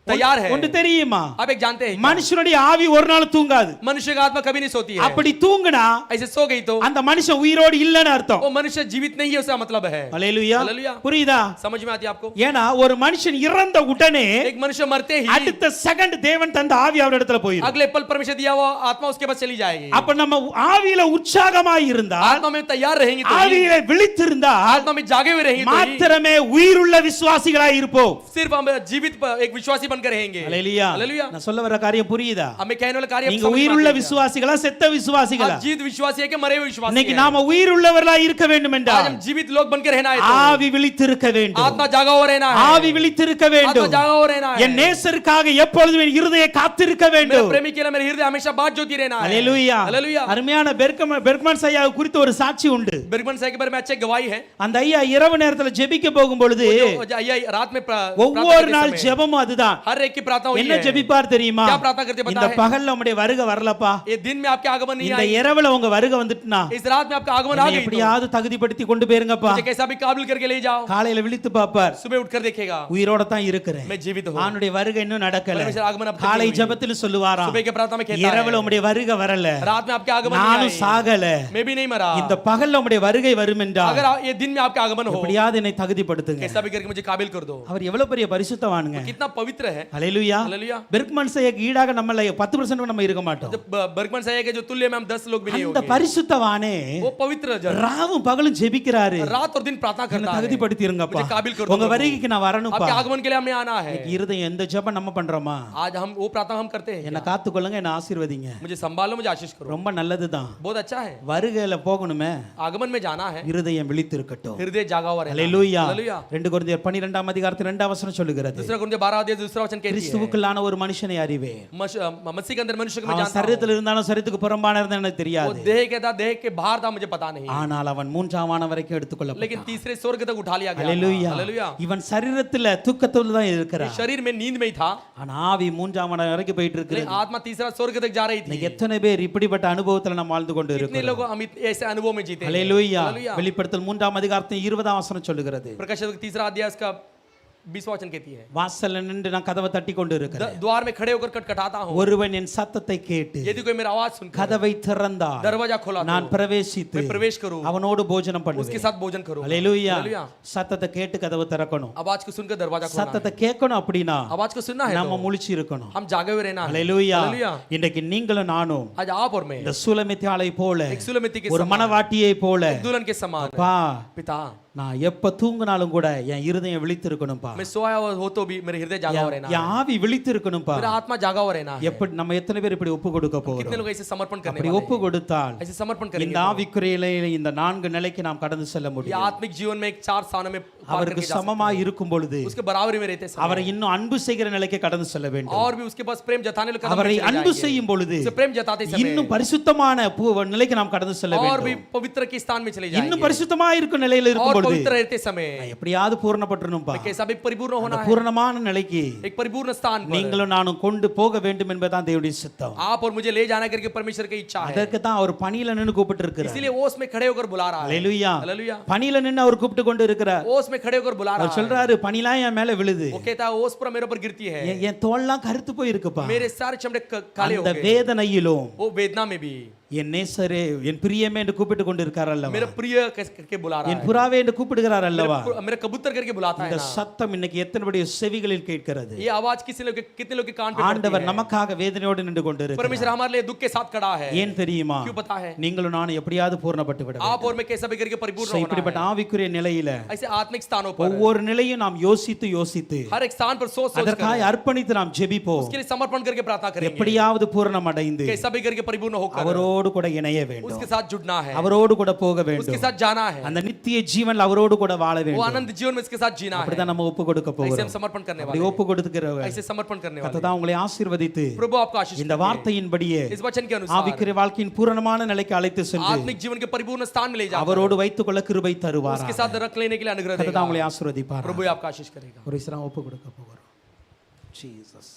तैयार है. ஒன்று தெரியுமா? आप एक जानते हैं क्या? மனுஷனுடைய ஆவி ஒரு நாள் தூங்காது. मनुष्य का आत्मा कभी नहीं सोती है. அப்படி தூங்குனா ऐसे सो गई तो அந்த மனுஷன் உயிரோடு இல்லைன்னு அர்த்தம். वो मनुष्य जीवित नहीं है उसका मतलब है. அல்லேலூயா. हालेलुया. புரியுதா? समझ में आती है आपको? ஏனா ஒரு மனுஷன் இறந்த உடனே एक मनुष्य मरते ही அடுத்த செகண்ட் தேவன் தந்த ஆவி அவரிடத்துல போயிடும். अगले पल परमेश्वर दिया हुआ आत्मा उसके पास चली जाएगी. அப்ப நம்ம ஆவியில உற்சாகமாய் இருந்தா आत्मा में तैयार रहेंगे तो ही, ஆவியில விழித்திருந்தா आत्मा में जागे हुए रहेंगे तो ही, மாத்திரமே உயிருள்ள விசுவாசிகளாய் இருப்போம். सिर्फ हम जीवित एक विश्वासी बनकर रहेंगे. அல்லேலூயா. हालेलुया. நான் சொல்ல வர காரியம் புரியுதா? हमें कहने वाला कार्य நீங்க உயிருள்ள விசுவாசிகளா செத்த விசுவாசிகளா? आप जीवित विश्वासी है कि मरे हुए विश्वासी இன்னைக்கு है? நாம உயிருள்ளவர்களாய் இருக்க வேண்டும் आज என்றால் हम जीवित लोग बनकर रहना है तो ஆவி விழித்திருக்க வேண்டும். आत्मा जागा हुआ रहना है. ஆவி விழித்திருக்க आत्मा வேண்டும். जागा हुआ रहना है. என் நேசருக்காக எப்பொழுதும் என் இருதயம் காத்திருக்க मेरे வேண்டும். प्रेमी के लिए मेरे हृदय हमेशा बात जोती रहना है. அல்லேலூயா. हालेलुया. அருமையான பெர்க்மன் ஐயா குறித்து ஒரு சாட்சி உண்டு. बिरगमन साहब के बारे में अच्छे गवाही है. அந்த ஐயா இரவு நேரத்துல ஜெபிக்க போகும் பொழுது जो ஐயா रात में ஒவ்வொரு நாள் ஜெபமும் அதுதான். हर एक की प्रार्थना हुई என்ன है. ஜெபிப்பார் தெரியுமா? क्या प्रार्थना करते पता இந்த है? பகல்ல உம்முடைய வருகை வரலப்பா. ये दिन में आपके आगमन नहीं இந்த आई. இரவுல உங்க வருகை வந்துட்டுனா इस रात में आपका आगमन आ என்னை गई तो எப்படியாவது தகுதிப்படுத்தி கொண்டு போயிருங்கப்பா. मुझे कैसा भी काबिल करके ले जाओ. காலையில விழித்து பாப்பார். सुबह उठकर देखेगा உயிரோட தான் இருக்கிறேன். मैं जीवित हूं. ஆனுடைய வருகை இன்னும் நடக்கல. परमेश्वर आगमन अब तक காலை नहीं हुई. ஜெபத்தில் சொல்லுவாராம். सुबह के प्रार्थना में कहता இரவுல है உம்முடைய வருகை வரல. रात में आपके आगमन नहीं நானும் आई. சாகல. मैं भी नहीं मरा. இந்த பகல்ல உம்முடைய வருகை வரும் என்றால் अगर ये दिन में आपका आगमन हो எப்படியாவது என்னை தகுதிப்படுத்துங்க. कैसा भी करके मुझे काबिल कर दो. அவர் எவ்வளவு பெரிய பரிசுத்தவானுங்க. कितना पवित्र है. அல்லேலூயா. हालेलुया. பெர்க்மன் ஐயாக்கு ஈடாக நம்மள 10% நம்ம இருக்க மாட்டோம். जब बर्गमन साहब के जो तुल्य में हम 10 लोग भी नहीं அந்த होंगे. பரிசுத்தவானே वो पवित्र जन ராவும் பகலும் ஜெபிக்கிறாரு. रात और दिन प्रार्थना என்ன करता है. தகுதிப்படுத்திருங்கப்பா. मुझे काबिल कर दो. உங்க வருகைக்கு நான் வரணும்ப்பா. आपके आगमन के लिए हमने आना है. இருதயம் எந்த ஜெபம் நம்ம பண்றோமா? आज हम वो प्रार्थना हम करते हैं. என்ன காத்துக்கொள்ளுங்க, என்ன ஆசீர்வதிங்க. मुझे संभालो, मुझे आशीष करो. ரொம்ப நல்லதுதான். बहुत अच्छा है. வருகையில போகணுமே, आगमन में जाना है. இருதயம் விழித்திருக்கட்டும். हृदय जागा हुआ रहना है. அல்லேலூயா. हालेलुया. 2 கொரிந்தியர் 12 அதிகாரத்தில் 2 வசனம் சொல்லுகிறது. दूसरा कुरिन्थियों 12 अध्याय दूसरा वचन कहती है கிறிஸ்துவுக்குள்ளான ஒரு மனுஷனை அறிவேன். मसीह के अंदर मनुष्य को मैं அவன் जानता हूं. சரீரத்தில் இருந்தாலும் சரீரத்துக்கு புறம்பான இருந்தாலும் எனக்கு वो தெரியாது. देह के था, देह के बाहर था, मुझे पता नहीं. ஆனால் அவன் 3ஆம் வானம் வரைக்கும் எடுத்துக்கொள்ளப்பட்டான். लेकिन तीसरे स्वर्ग तक उठा लिया गया. அல்லேலூயா. हालेलुया. இவன் சரீரத்துல தூக்கத்துல தான் இருக்கிறான். शरीर में नींद में ही था, ஆனா ஆவி 3ஆம் வானம் வரைக்கும் போயிட்டு இருக்கு. लेकिन आत्मा तीसरा स्वर्ग तक जा रही थी. இன்னைக்கு எத்தனை பேர் இப்படிப்பட்ட அனுபவத்துல நம்ம வாழ்ந்து கொண்டு कितने இருக்கிறோம்? लोग हम ऐसे अनुभव में जीते हैं. அல்லேலூயா. हालेलुया. வெளிப்படுத்தல் 3ஆம் அதிகாரத்தின் 20ஆம் வசனம் சொல்லுகிறது. प्रकाशित तीसरा अध्याय का 20वां वचन कहती है, வாசல்ல நின்று நான் கதவை தட்டி கொண்டு இருக்கிறேன். द्वार में खड़े होकर खटखटाता हूँ, ஒருவன் என் சத்தத்தை கேட்டு यदि कोई मेरा आवाज सुनकर கதவை திறந்தார், दरवाजा खोला நான் तो பிரவேசித்து मैं प्रवेश करूं, அவனோடு போஜனம் उसके பண்ணுவேன். साथ भोजन करूं। அல்லேலூயா. हालेलुया। சத்தத்தை கேட்டு கதவை திறக்கணும். आवाज को सुनकर दरवाजा खोलना சத்தத்தை கேட்கணும் அப்படின்னா है। आवाज को सुनना है நம்ம तो முழிச்சு இருக்கணும். हम जागे हुए रहना है। அல்லேலூயா. हालेलुया। இன்றைக்கு நீங்களும் நானும் आज आप और मैं இந்த சூலமித்தியாளை போல एक सुलमिती के ஒரு समान, மணவாட்டியை போல एक दुल्हन के समान, பா पिता நான் எப்ப தூங்கினாலும் கூட என் இருதயம் விழித்திருக்கணும்பா, मैं सोया हुआ हो तो भी मेरे हृदय जागा हुआ रहना என் है, ஆவி விழித்திருக்கணும்பா. मेरा आत्मा जागा हुआ रहना है। எப்படி நம்ம எத்தனை பேர் இப்படி ஒப்பு கொடுக்க कितने போகிறோம்? लोग ऐसे समर्पण करने அப்படி वाले ஒப்பு हैं? கொடுத்தால் ऐसे समर्पण இந்த करेंगे ஆவிக்குரிய இந்த 4 நிலைக்கு நாம் கடந்து செல்ல ये முடியும். आत्मिक जीवन में एक 4 स्थानों में पार அவருக்கு करके जा सकते சமமா இருக்கும் பொழுது हैं। उसके बराबरी में रहते समय அவரை இன்னும் அன்பு செய்கிற நிலைக்கு கடந்து செல்ல வேண்டும். और भी उसके पास प्रेम जताने के कदम அவரை में चले அன்பு जाएंगे। செய்யும் பொழுது उसे प्रेम जताते समय இன்னும் பரிசுத்தமான நிலைக்கு நாம் கடந்து செல்ல और भी வேண்டும். पवित्र के स्थान में चले இன்னும் जाएंगे பரிசுத்தமா இருக்கும் நிலையில இருக்கும் और பொழுது पवित्र रहते समय எப்படியாவது பூரணப்பட்டணும்பா. कैसा भी परिपूर्ण होना அந்த है, பூரணமான நிலைக்கு एक परिपूर्ण स्थान पर நீங்களும் நானும் கொண்டு போக வேண்டும் என்பதுதான் தேவனுடைய சித்தம். आप और मुझे ले जाना करके परमेश्वर की इच्छा है। அதற்கு தான் அவர் பணியில நின்னு கூப்பிட்டு இருக்கிறார். इसीलिए ओस में खड़े होकर बुला रहा है। அல்லேலூயா. हालेलुया। பணியில நின்னு அவர் கூப்பிட்டு கொண்டு இருக்கிறார். ओस में खड़े होकर बुला அவர் रहा है। சொல்றாரு பணிலாம் என் மேல விழுது, वो कहता है ओस पर मेरे ऊपर गिरती है, என் தோல்லாம் கருத்து போயிருக்குப்பா. मेरे सारे चमड़े काले हो அந்த गए। வேதனையிலும் वो वेदना में भी என் நேசரே என் பிரியமே என்று கூப்பிட்டு கொண்டு இருக்கார் அல்லவா, मेरा प्रिय करके बुला रहा என் புறாவே என்று கூப்பிடுகிறார் அல்லவா. है, मेरा कबूतर करके बुलाता है இந்த ना। சத்தம் இன்னைக்கு எத்தனைபடிய செவிகளில் கேட்கிறது. ये आवाज कितने लोग के कान पे पड़ती ஆண்டவர் है। நமக்காக வேதனையோடு நின்று கொண்டு இருக்கிறார். परमेश्वर हमारे लिए दुख के साथ खड़ा है। ஏன் தெரியுமா? क्यों पता है? நீங்களும் நானும் எப்படியாவது பூரணப்பட்டு விட வேண்டும். आप और मैं कैसा भी करके परिपूर्ण होना இப்படிப்பட்ட है। ஆவிக்குரிய நிலையில ऐसे आत्मिक स्थानों पर ஒவ்வொரு நிலையும் நாம் யோசித்து யோசித்து हर एक स्थान पर सोच सोच அதற்காக कर அர்ப்பணித்து நாம் ஜெபிப்போம். उसके लिए समर्पण करके प्रार्थना करेंगे, எப்படியாவது பூரணம் அடைந்து कैसा भी करके परिपूर्ण होकर அவரோடு கூட இணைய வேண்டும், उसके साथ जुड़ना है, அவரோடு கூட போக उसके வேண்டும், साथ जाना है, அந்த நித்திய ஜீவன்ல அவரோடு கூட வாழ वो வேண்டும். आनंद जीवन में इसके साथ जीना है। அப்படிதான் நம்ம ஒப்பு கொடுக்க ऐसे हम போகிறோம். समर्पण करने அப்படி वाले ஒப்பு கொடுக்கிறவங்க हैं, ऐसे समर्पण करने वाले கர்த்தர் தான் உங்களை ஆசீர்வதித்து हैं। प्रभु आपको आशीष இந்த दे। வார்த்தையின்படியே इस वचन के अनुसार ஆவிக்குரிய வாழ்க்கையின் பூரணமான நிலைக்கு அழைத்து சென்று आत्मिक जीवन के परिपूर्ण स्थान में ले जाकर அவரோடு வைத்துக் கொள்ள கிருபை தருவார். उसके साथ रख लेने के लिए अनुग्रह கர்த்தர் देगा। தான் உங்களை ஆசீர்வதிப்பார். प्रभु आपको आशीष करेगा। ஒரு விசரம் ஒப்பு கொடுக்க போகிறோம். ஜீசஸ்.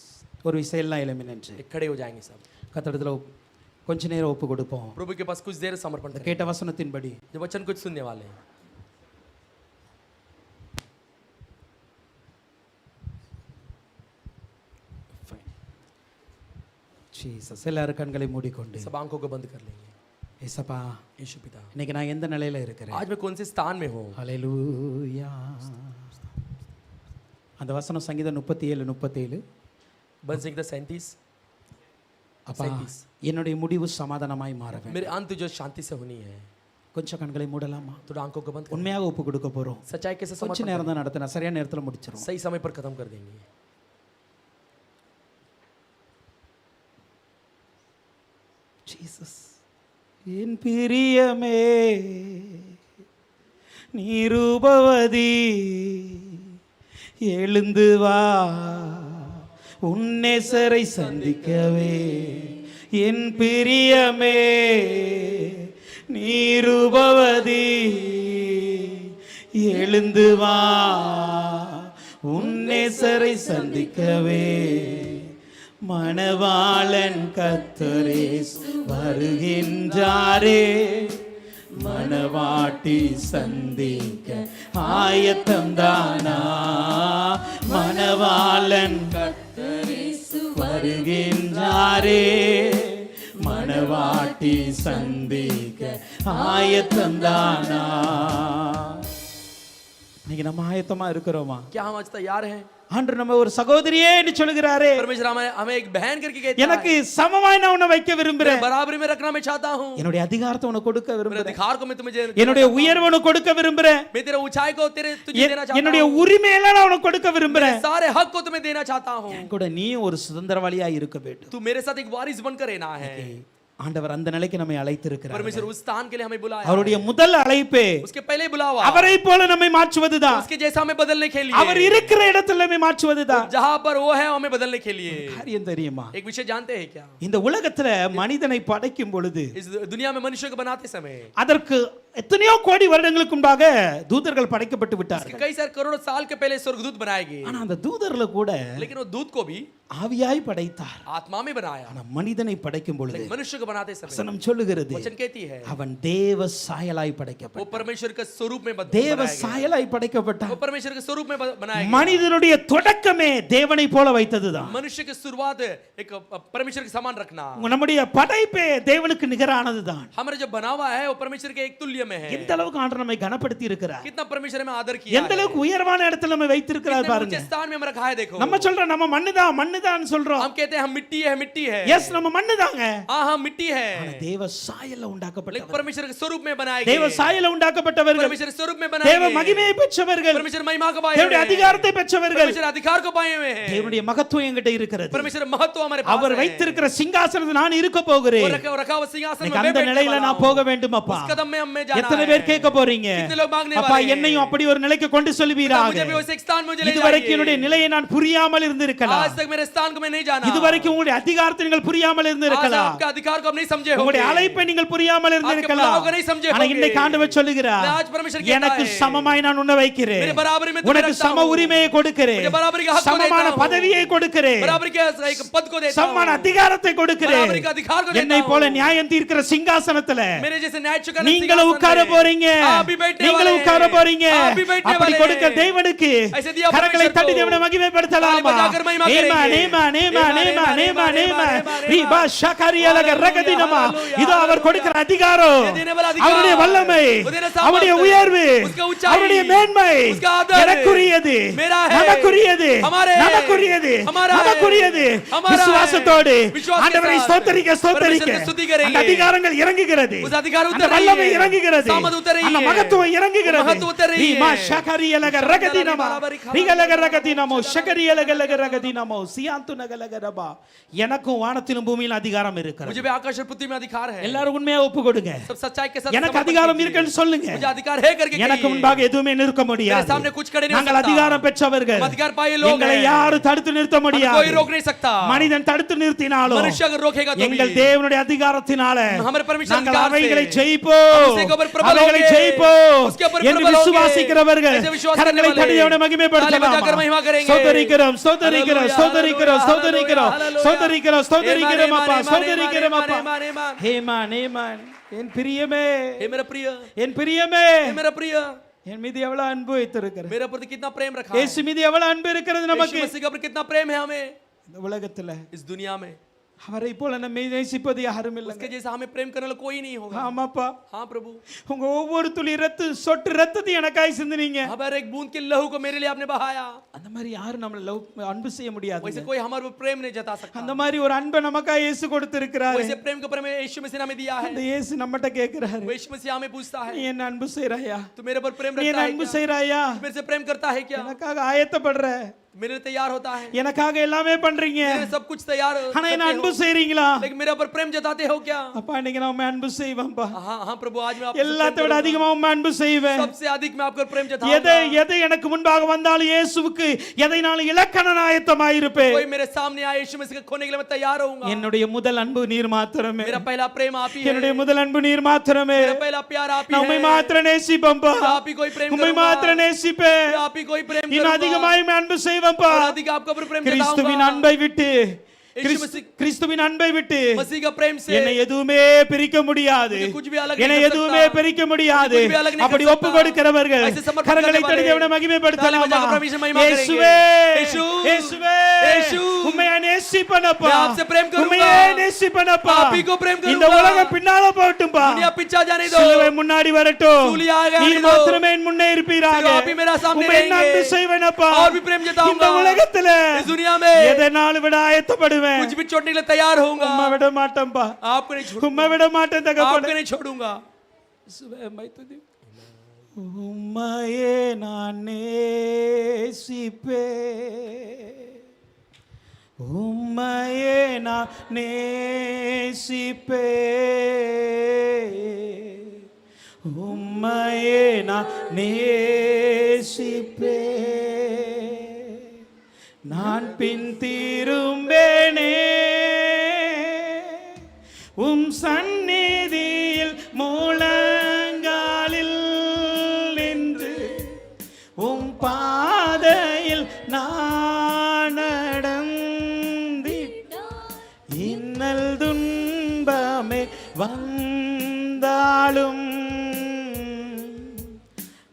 ஒரு விசையெல்லாம் எல்லாம் எழுமி நின்று एक खड़े हो जाएंगे सब, கர்த்தரிடத்துல கொஞ்ச நேரம் ஒப்பு கொடுப்போம். प्रभु के पास कुछ देर समर्पण करें। கேட்ட வசனத்தின்படி जब वचन कुछ सुनने वाले हैं, ஜீசஸ். எல்லாரும் கண்களை மூடிக்கொண்டு सब आंखों को बंद कर लेंगे। ஏசப்பா यीशु पिता, இன்னைக்கு நான் எந்த நிலையில இருக்கிறேன்? आज मैं कौन से स्थान में हूँ? ஹalleluya. அந்த வசனம் சங்கீதம் 37:37. भजन संहिता 37। அப்பா என்னுடைய முடிவு சமாதானமாய் மாற வேண்டும். मेरे अंत जो शांति से होनी है। கொஞ்சம் கண்களை மூடலாமா? थोड़ा आंखों को बंद करो। உண்மையாக ஒப்பு கொடுக்க போறோம். सच्चाई के साथ கொஞ்ச समर्पण நேரம் தான் நடத்தினா சரியான நேரத்துல முடிச்சிரும். सही समय पर खत्म कर देंगे। ஜீசஸ். என் பிரியமே நீரூபவதி எழுந்து வா உன்னேசரை சந்திக்கவே. என் பிரியமே நீரூபவதி எழுந்து வா உன்னேசரை சந்திக்கவே. மணவாளன் கர்த்தரே வருகின்றாரே, மணவாட்டி சந்திக்க ஆயத்தம் தானா. மணவாளன் கர்த்தரே வருகின்றாரே, மணவாட்டி சந்திக்க ஆயத்தம் தானா. இன்னைக்கு நம்ம ஆயத்தமா இருக்கிறோமா? क्या हम आज तैयार हैं? ஆண்டவர் நம்ம ஒரு சகோதரியே என்று சொல்கிறாரே. परमेश्वर हमें एक बहन करके कहता है। எனக்கு சமமாய் நான் உன்னை வைக்க விரும்புறேன். बराबरी में रखना मैं चाहता हूँ। என்னுடைய அதிகாரத்தை உனக்கு கொடுக்க मेरे விரும்புறேன். अधिकार को मैं तुम्हें என்னுடைய உயர்வை உனக்கு கொடுக்க விரும்புறேன். मैं तेरे ऊंचाई को तुझे देना चाहता என்னுடைய हूँ। உரிமையெல்லாம் நான் உனக்கு கொடுக்க விரும்புறேன். सारे हक को तुम्हें देना चाहता हूँ। கூட நீ ஒரு சுதந்திரவாளியா இருக்க வேண்டும். तू मेरे साथ एक वारिस बनकर रहना है। ஆண்டவர் அந்த நிலைக்கு நம்மை அழைத்திருக்கிறார். परमेश्वर उस स्थान के लिए हमें बुलाया। அவருடைய முதல் அழைப்பே उसके पहले बुलावा அவரை போல நம்மை மாற்றுவதுதான். उसके जैसा हमें बदलने के लिए, அவர் இருக்கிற இடத்துல நம்மை மாற்றுவதுதான். जहां पर वो है हमें बदलने के लिए। காரியம் தெரியுமா? एक विषय जानते हैं क्या? இந்த உலகத்துல மனிதனை படைக்கும் பொழுது इस दुनिया में मनुष्य को बनाते समय அதற்கு எத்தனையோ கோடி வருடங்களுக்கு முன்பாக தூதர்கள் படைக்கப்பட்டு விட்டார்கள். कई सारे करोड़ों साल के पहले स्वर्गदूत बनाए गए, ஆனா அந்த தூதர்ல கூட लेकिन वो दूत को भी ஆவியாய் படைத்தார். आत्मा में बनाया, ஆனா மனிதனை படைக்கும் பொழுது लेकिन मनुष्य को बनाते समय வசனம் சொல்லுகிறது वचन कहती है அவன் தேவ சாயலாய் वो படைக்கப்பட்டான். परमेश्वर के स्वरूप में தேவ बनाया गया, சாயலாய் படைக்கப்பட்டான். वो परमेश्वर के स्वरूप में बनाया गया। மனிதனுடைய தொடக்கமே தேவனை போல வைத்ததுதான். मनुष्य की शुरुआत एक परमेश्वर के समान रखना, நம்முடைய படைப்பே தேவனுக்கு நிகரானதுதான். हमारा जो बना हुआ है वो परमेश्वर के एक तुल्य में है। எந்த அளவுக்கு ஆண்டவர் நம்மை கனப்படுத்தி இருக்கிறார், कितना परमेश्वर में आदर किया எந்த है, அளவுக்கு உயர்வான இடத்துல நம்ம வைத்திருக்கிறார் कितने பாருங்க. ऊंचे स्थान में हम रखा है। देखो நம்ம சொல்றோம் நம்ம மண்ணுதான் மண்ணுதான் சொல்றோம். हम कहते हैं हम मिट्टी है, मिट्टी है। எஸ் நம்ம மண்ணுதாங்க. हाँ हाँ मिट्टी है, ஆனா தேவ சாயல்ல लेकिन உண்டாக்கப்பட்டவர், परमेश्वर के स्वरूप में बनाए தேவ गए, சாயல்ல உண்டாக்கப்பட்டவர்கள், परमेश्वर के स्वरूप में बनाए தேவ गए, மகிமையை பெற்றவர்கள், परमेश्वर महिमा को पाए தேவனுடைய हुए हैं, அதிகாரத்தை பெற்றவர்கள், परमेश्वर अधिकार को पाए हुए हैं, தேவனுடைய மகத்துவம் என்கிட்ட இருக்கிறது. परमेश्वर महत्व हमारे पास அவர் है। வைத்திருக்கிற சிங்காசனத்தில் நான் இருக்க वो போகிறேன். रखा हुआ सिंहासन में எனக்கு मैं அந்த बैठने நிலையில वाला நான் हूं। போக வேண்டும் அப்பா. उस कदम में हमें जाना எத்தனை है। பேர் கேட்க போறீங்க? कितने लोग मांगने அப்பா वाले हैं? என்னையும் அப்படி ஒரு நிலைக்கு கொண்டு मुझे செல்வீராக. भी वैसे एक स्थान में मुझे ले இதுவரைக்கும் என்னுடைய जाइए। நிலையை நான் புரியாமல் இருந்திருக்கலாம். आज तक मेरे स्थान को मैं नहीं जाना, இதுவரைக்கும் உங்களுடைய அதிகாரத்தை நீங்கள் புரியாமல் आज இருந்திருக்கலாம். आपका अधिकार को आप नहीं समझे உங்களுடைய होंगे, அழைப்பை நீங்கள் புரியாமல் இருந்திருக்கலாம். बुलाव को नहीं समझे ஆனா होंगे। இன்னைக்கு ஆண்டவர் சொல்லுகிறார், आज परमेश्वर कहता எனக்கு है, சமமாய் நான் உன்னை வைக்கிறேன், मेरे बराबरी में तुम्हें உனக்கு रखता சம हूं, உரிமையை கொடுக்கிறேன், मुझे बराबरी का हक को சமமான देता हूं, பதவியை கொடுக்கிறேன், बराबरी के एक पद को देता சமமான हूं, அதிகாரத்தை கொடுக்கிறேன். बराबरी का अधिकार को देता என்னை போல हूं, நியாயம் தீர்க்கிற சிங்காசனத்துல मेरे जैसे न्याय चुकाने நீங்களும் உட்கார போறீங்க, आप भी बैठने நீங்களும் वाले உட்கார हैं, போறீங்க. आप भी बैठने அப்படி वाले கொடுக்க हैं। தேவனுக்கு ऐसे दिया கரங்களை परमेश्वर தட்டி को, தேவனை மகிமைப்படுத்தலாமா? ताली बजाकर महिमा करेंगे। நேமா நேமா நேமா நேமா நேமா நேமா ரிபா ஷகரியலக ரகதினமா. இதோ அவர் கொடுக்கிற அதிகாரம், ये देने वाला अधिकार, அவருடைய வல்லமை, वो देने सामर्थ, அவருடைய உயர்வு, उसका ऊंचाई, அவருடைய மேன்மை उसका आदर, எனக்குரியது, मेरा है, நமக்குரியது, हमारे है, நமக்குரியது, हमारा है, நமக்குரியது. हमारा है, விசுவாசத்தோடு विश्वास के ஆண்டவரை साथ ஸ்தோத்திரிக்க ஸ்தோத்திரிக்க परमेश्वर की स्तुति करेंगे। அந்த அதிகாரங்கள் இறங்குகிறது, उस अधिकार அந்த उतर रही வல்லமை है, இறங்குகிறது, सामर्थ उतर रही அந்த है, மகத்துவம் இறங்குகிறது. महत्व उतर रही है। ரிமா ஷகரியலக ரகதினமா ரிகலக ரகதினமோ ஷகரியலக ரகதினமோ சியாந்து நகலக ரபா. எனக்கும் வானத்திலும் பூமியிலும் அதிகாரம் இருக்கிறது. मुझे भी आकाश और पृथ्वी में अधिकार है। எல்லாரும் உண்மையா ஒப்பு கொடுங்க. सब सच्चाई के साथ எனக்கு समर्पण அதிகாரம் कीजिए। இருக்குன்னு சொல்லுங்க. मुझे अधिकार है करके எனக்கு कहिए। முன்பாக எதுவுமே நிற்க मेरे முடியாது. सामने कुछ खड़े नहीं हो நாங்கள் सकता। அதிகாரம் பெற்றவர்கள். हम अधिकार पाए लोग எங்களை हैं। யாரும் தடுத்து நிறுத்த हमें முடியாது. कोई रोक नहीं सकता। மனிதன் தடுத்து நிறுத்தினாலும் मनुष्य अगर रोकेगा तो எங்கள் भी தேவனுடைய அதிகாரத்தினால हमारे परमेश्वर நாங்கள் अधिकार से அவைகளை हम ஜெயிப்போம், उसके ऊपर प्रबल அவைகளை होंगे, ஜெயிப்போம் उसके ऊपर என்று प्रबल होंगे। விசுவாசிக்கிறவர்கள் ऐसे विश्वास கரங்களை करने தட்டி वाले தேவனை மகிமைப்படுத்தலாம். ताली बजाकर महिमा करेंगे। ஸ்தோத்திரிக்கிறோம் ஸ்தோத்திரிக்கிறோம் हालेलुया, ஸ்தோத்திரிக்கிறோம் हालेलुया, ஸ்தோத்திரிக்கிறோம் हालेलुया, ஸ்தோத்திரிக்கிறோம் ஸ்தோத்திரிக்கிறோம் அப்பா हेमान, ஸ்தோத்திரிக்கிறோம் அப்பா. हेमान, हेमान, ஹேமான் ஹேமான் என் பிரியமே, हे मेरा प्रिय, என் பிரியமே, हे मेरा प्रिय, என் மீது எவ்வளவு அன்பு வைத்திருக்கிறது, मेरे प्रति कितना प्रेम रखा है। இயேசு மீது எவ்வளவு அன்பு இருக்கிறது यीशु நமக்கு. मसीह के ऊपर कितना प्रेम है हमें இந்த உலகத்துல इस दुनिया में। அவரை போல நம்மை நேசிப்பது யாரும் இல்லை. उसके जैसा हमें प्रेम करने वाला कोई नहीं होगा। ஆமாப்பா, हाँ प्रभु, உங்க ஒவ்வொரு துளி சொட்டு ரத்தத்தை எனக்காய் சிந்தினீங்க. अब हर एक बूंद के लहू को मेरे लिए आपने बहाया। அந்த மாதிரி யாரும் நம்மள அன்பு செய்ய முடியாது. वैसे कोई हमारे ऊपर प्रेम नहीं जता सकता। அந்த மாதிரி ஒரு அன்பை நமக்காய் இயேசு கொடுத்திருக்கிறார். वैसे प्रेम के ऊपर हमें यीशु मसीह ने हमें दिया है। அந்த இயேசு நம்மட்ட கேக்குறாரு, वो यीशु मसीह हमें पूछता है, நீ என்ன அன்பு செய்றாயா? तू मेरे ऊपर प्रेम நீ रखता என்ன है அன்பு क्या? செய்றாயா? तू मेरे से प्रेम करता है क्या? எனக்காக ஆயத்தப்படுற, मेरे लिए तैयार होता है, எனக்காக எல்லாமே பண்றீங்க, मेरे लिए सब कुछ तैयार ஆனா என்ன करते அன்பு हो, செய்றீங்களா? लेकिन मेरे ऊपर प्रेम जताते हो क्या? அப்பா இன்னைக்கு நான் உம்மை அன்பு செய்வேன்பா. हाँ हाँ प्रभु, आज मैं आपसे प्रेम எல்லாத்தை விட करूंगा। அதிகமா உம்மை அன்பு செய்வேன். सबसे अधिक मैं आपको प्रेम எதை जताऊंगा। எதை எனக்கு முன்பாக வந்தாலும் இயேசுவுக்கு எதை நான் இலக்கணனாயத்தமாயிருப்பேன். कोई मेरे सामने आए यीशु मसीह को खोने के लिए मैं तैयार रहूंगा। என்னுடைய முதல் அன்பு நீர் மாத்திரமே. मेरा पहला प्रेम आप ही है। என்னுடைய முதல் அன்பு நீர் மாத்திரமே. मेरा पहला प्यार आप ही நான் உம்மை है। மாத்திரம் நேசிப்பேன்பா. आप ही कोई प्रेम உம்மை करूंगा। மாத்திரம் நேசிப்பேன். आप ही कोई प्रेम இன்னும் करूंगा। அதிகமாய் உம்மை அன்பு செய்வேன்பா. और अधिक आपके ऊपर प्रेम கிறிஸ்துவின் जताऊंगा। அன்பை விட்டு यीशु मसीह கிறிஸ்துவின் அன்பை விட்டு मसीह का प्रेम से என்னை எதுவுமே பிரிக்க முடியாது. मुझे कुछ भी अलग என்னை नहीं कर எதுவுமே सकता। பிரிக்க முடியாது. मुझे कुछ भी अलग नहीं அப்படி कर ஒப்பு सकता। கொடுக்கிறவர்கள் ऐसे समर्पण கரங்களை करने தட்டி वाले தேவனை மகிமைப்படுத்தலாமா? ताली बजाकर परमेश्वर महिमा करेंगे। இயேசுவே, यीशु, இயேசுவே, यीशु, உம்மை நேசிப்பேனப்பா. मैं आपसे प्रेम करूंगा। உம்மையே நேசிப்பேனப்பா. आप ही को प्रेम இந்த करूंगा। உலகம் பின்னால போகட்டும்பா. दुनिया पीछे जाने दो। சிலுவை முன்னாடி வரட்டும். सूली आगे आने நீர் दो। மாத்திரமே என் முன்னே இருப்பீராக. सिर्फ आप ही मेरा सामने உம்மை நான் அன்பு रहेंगे। செய்வேனப்பா. और भी प्रेम जताऊंगा। இந்த உலகத்துல इस दुनिया में எதனாலும் விட ஆயத்தப்படுவேன். कुछ भी छोड़ने के लिए तैयार होऊंगा। உம்மை விட மாட்டேன்பா. आपको नहीं छोड़ूंगा। உம்மை விட மாட்டேன் आपको தகப்பனே. नहीं छोड़ूंगा। உம்மையே நான் நேசிப்பே, உம்மையே நான் நேசிப்பே, உம்மையே நான் நேசிப்பே, நான் பின் திரும்பேனே உம் சந்நிதியில் முழங்கால் நான் நடந்தி இன்னல் துன்பமே வந்தாலும்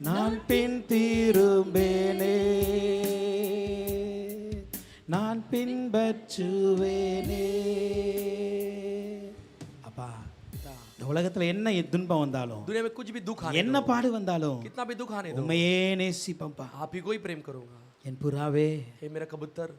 நான் பின் திரும்பேனே, நான் பின்பற்றுவேனே. அப்பா, இந்த உலகத்துல என்ன துன்பம் வந்தாலும், दुनिया में कुछ भी दुख आने என்ன பாடு வந்தாலும் कितना भी दुख आने दो, உண்மையே நேசிப்பம்பா. आप ही को ही प्रेम करूंगा. என் புறாவே, हे मेरा कबूतर,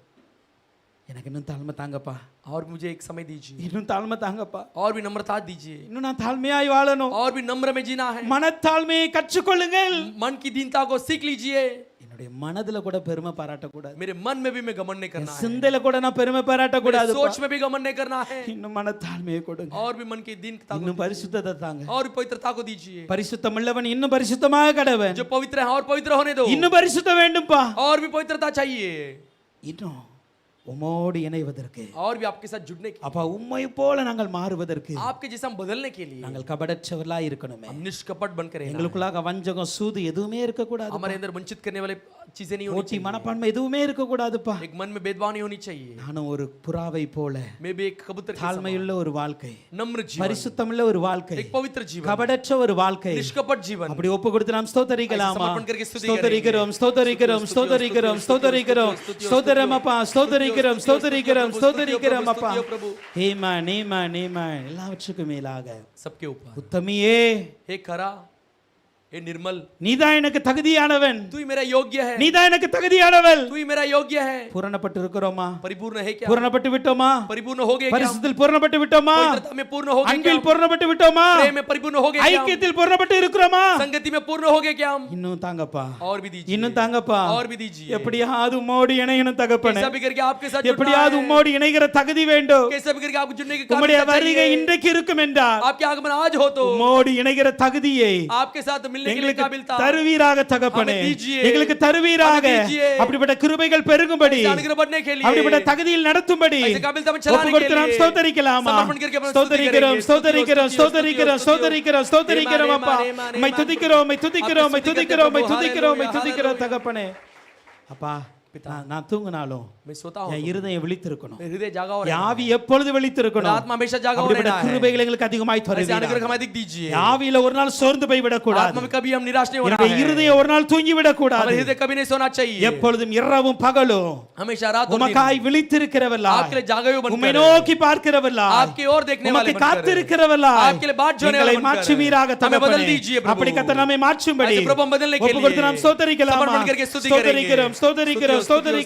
எனக்கு இன்னும் தாழ்மை தாங்கப்பா, और भी मुझे एक समय दीजिए, இன்னும் தாழ்மை தாங்கப்பா, और भी नम्रता दीजिए, இன்னும் நான் தாழ்மையாய் வாழணும். और भी नम्र में जीना है. மனத்தாழ்மையை கற்றுக்கொள்ளுங்கள். मन की दीनता को सीख लीजिए. என்னுடைய மனதுல கூட பெருமை பாராட்டக்கூடாது, मेरे मन में भी मैं घमंड नहीं करना है, சிந்தையில கூட நான் பெருமை பாராட்டக்கூடாது. मेरे सोच में भी घमंड नहीं करना है. இன்னும் மனத்தாழ்மையை கொடுங்க. और भी मन की दीनता को, இன்னும் பரிசுத்தத்தை தாங்க. और भी पवित्रता को दीजिए. பரிசுத்தம் உள்ளவன் இன்னும் பரிசுத்தமாக கடவன். जो पवित्र है और पवित्र होने दो. இன்னும் பரிசுத்தம் வேண்டும்பா. और भी पवित्रता चाहिए. இன்னும் உம்மோடு இணைவதற்கு, और भी आपके साथ जुड़ने के, அப்பா உம்மை போல நாங்கள் மாறுவதற்கு आपके जैसा हम बदलने के लिए நாங்கள் கபடற்றவர்களாய் இருக்கணுமே. हम निष्कपट बनकर रहना है. எங்களுக்குள்ளாக வஞ்சகம் சூது எதுவுமே இருக்க கூடாது. हमारे अंदर वंचित करने वाले चीजें नहीं होनी போட்டி चाहिए. மனப்பான்மை எதுவுமே இருக்க கூடாதுப்பா. एक मन में भेदभाव नहीं होनी चाहिए. நானும் ஒரு புறாவை போல मैं भी एक कबूतर के समान, தாழ்மையுள்ள ஒரு வாழ்க்கை, नम्र जीवन, பரிசுத்தமுள்ள ஒரு வாழ்க்கை, एक पवित्र जीवन, கபடற்ற ஒரு வாழ்க்கை, निष्कपट जीवन, அப்படி ஒப்பு கொடுத்து நாம் ஸ்தோத்தரிக்கலாமா? समर्पण करके स्तुति ஸ்தோத்தரிக்கிறோம், ஸ்தோத்தரிக்கிறோம், ஸ்தோத்தரிக்கிறோம், ஸ்தோத்தரிக்கிறோம், ஸ்தோத்திரம் அப்பா, ஸ்தோத்தரிக்கிறோம், ஸ்தோத்தரிக்கிறோம், ஸ்தோத்தரிக்கிறோம் அப்பா. ஆமென், ஆமென், ஆமென். எல்லாவற்றுக்கும் மேலாக सबके ऊपर உத்தமியே, हे खरा, हे निर्मल, நீதான் எனக்கு தகுதியானவன், तू ही मेरा योग्य है, நீதான் எனக்கு தகுதியானவள். तू ही मेरा योग्य है. பூரணப்பட்டு இருக்கிறோமா? परिपूर्ण है क्या? பூரணப்பட்டு விட்டோமா? परिपूर्ण हो गए क्या? பரிசுத்தத்தில் பூரணப்பட்டு விட்டோமா? पवित्रता में पूर्ण हो गए क्या? அன்பில் பூரணப்பட்டு விட்டோமா? प्रेम में परिपूर्ण हो गए क्या? ஐக்கியத்தில் பூரணப்பட்டு இருக்கிறோமா? संगति में पूर्ण हो गए क्या हम? இன்னும் தாங்கப்பா, और भी दीजिए, இன்னும் தாங்கப்பா. और भी दीजिए. எப்படியாவது உம்மோடு இணையணும் தகப்பனே. कैसा भी करके आपके साथ जुड़ना எப்படியாவது है, உம்மோடு இணைகிற தகுதி வேண்டும். कैसा भी करके आपको जुड़ने की உம்முடைய काबिलियत வருகை चाहिए. இன்றைக்கு இருக்கும் என்றால் आपके आगमन आज हो तो உம்மோடு இணைகிற தகுதியை आपके साथ मिलने के लिए எங்களுக்கு काबिलता தருவீராக தகப்பனே. हमें दीजिए, எங்களுக்கு தருவீராக. हमें दीजिए. அப்படிப்பட்ட கிருபைகள் பெருகும்படி, ऐसे अनुग्रह बढ़ने के लिए, அப்படிப்பட்ட தகுதியில் நடத்தும்படி ऐसे काबिलता में चलाने ஒப்பு के கொடுத்து நாம் लिए ஸ்தோத்தரிக்கலாமா? समर्पण करके अपना स्तुति ஸ்தோத்தரிக்கிறோம், करेंगे. ஸ்தோத்தரிக்கிறோம், ஸ்தோத்தரிக்கிறோம், ஸ்தோத்தரிக்கிறோம், ஸ்தோத்தரிக்கிறோம் அப்பா. ஏமான், உம்மை துதிக்கிறோம், உம்மை துதிக்கிறோம், உம்மை आपकी துதிக்கிறோம், உம்மை स्तुति करते துதிக்கிறோம், உம்மை प्रभु, துதிக்கிறோம் हालेलुया. தகப்பனே. அப்பா, நான் தூங்கினாலும் मैं सोता हूं என் இருதயம் விழித்திருக்கணும். मेरा हृदय जागा हो என் रहा ஆவி எப்பொழுது है, मेरा விழித்திருக்கணும். आत्मा हमेशा जागा हो அப்படிப்பட்ட रहा है. கிருபைகள் எங்களுக்கு அதிகமாய் ऐसे अनुग्रह தருவீராக. हमें अधिक दीजिए. ஆவியில ஒரு நாள் சோர்ந்து போய் விடக்கூடாது. आत्मा में कभी हम निराश नहीं होना என்னுடைய है. இருதயம் ஒரு நாள் தூங்கி விடக்கூடாது. हमारे हृदय कभी नहीं सोना चाहिए. எப்பொழுதும் இரவும் பகலும் हमेशा रात और दिन உமக்காய் விழித்திருக்கிறவர்களாய், आपके लिए जागे हुए உம்மை बनकर, நோக்கி பார்க்கிறவர்களாய், आपकी ओर देखने वाले உமக்கு बनकर, காத்திருக்கிறவர்களாய், आपके लिए बात जोने எங்களை वाले बनकर, மாற்றுவீராக हमें बदल தகப்பனே. दीजिए प्रभु. அப்படி கர்த்தர் நம்மை மாற்றும்படி ऐसे प्रभु हम बदलने के ஒப்பு கொடுத்து लिए நாம் ஸ்தோத்தரிக்கலாமா? समर्पण करके स्तुति ஸ்தோத்தரிக்கிறோம், करेंगे. ஸ்தோத்தரிக்கிறோம், ஸ்தோத்தரிக்கிறோம்.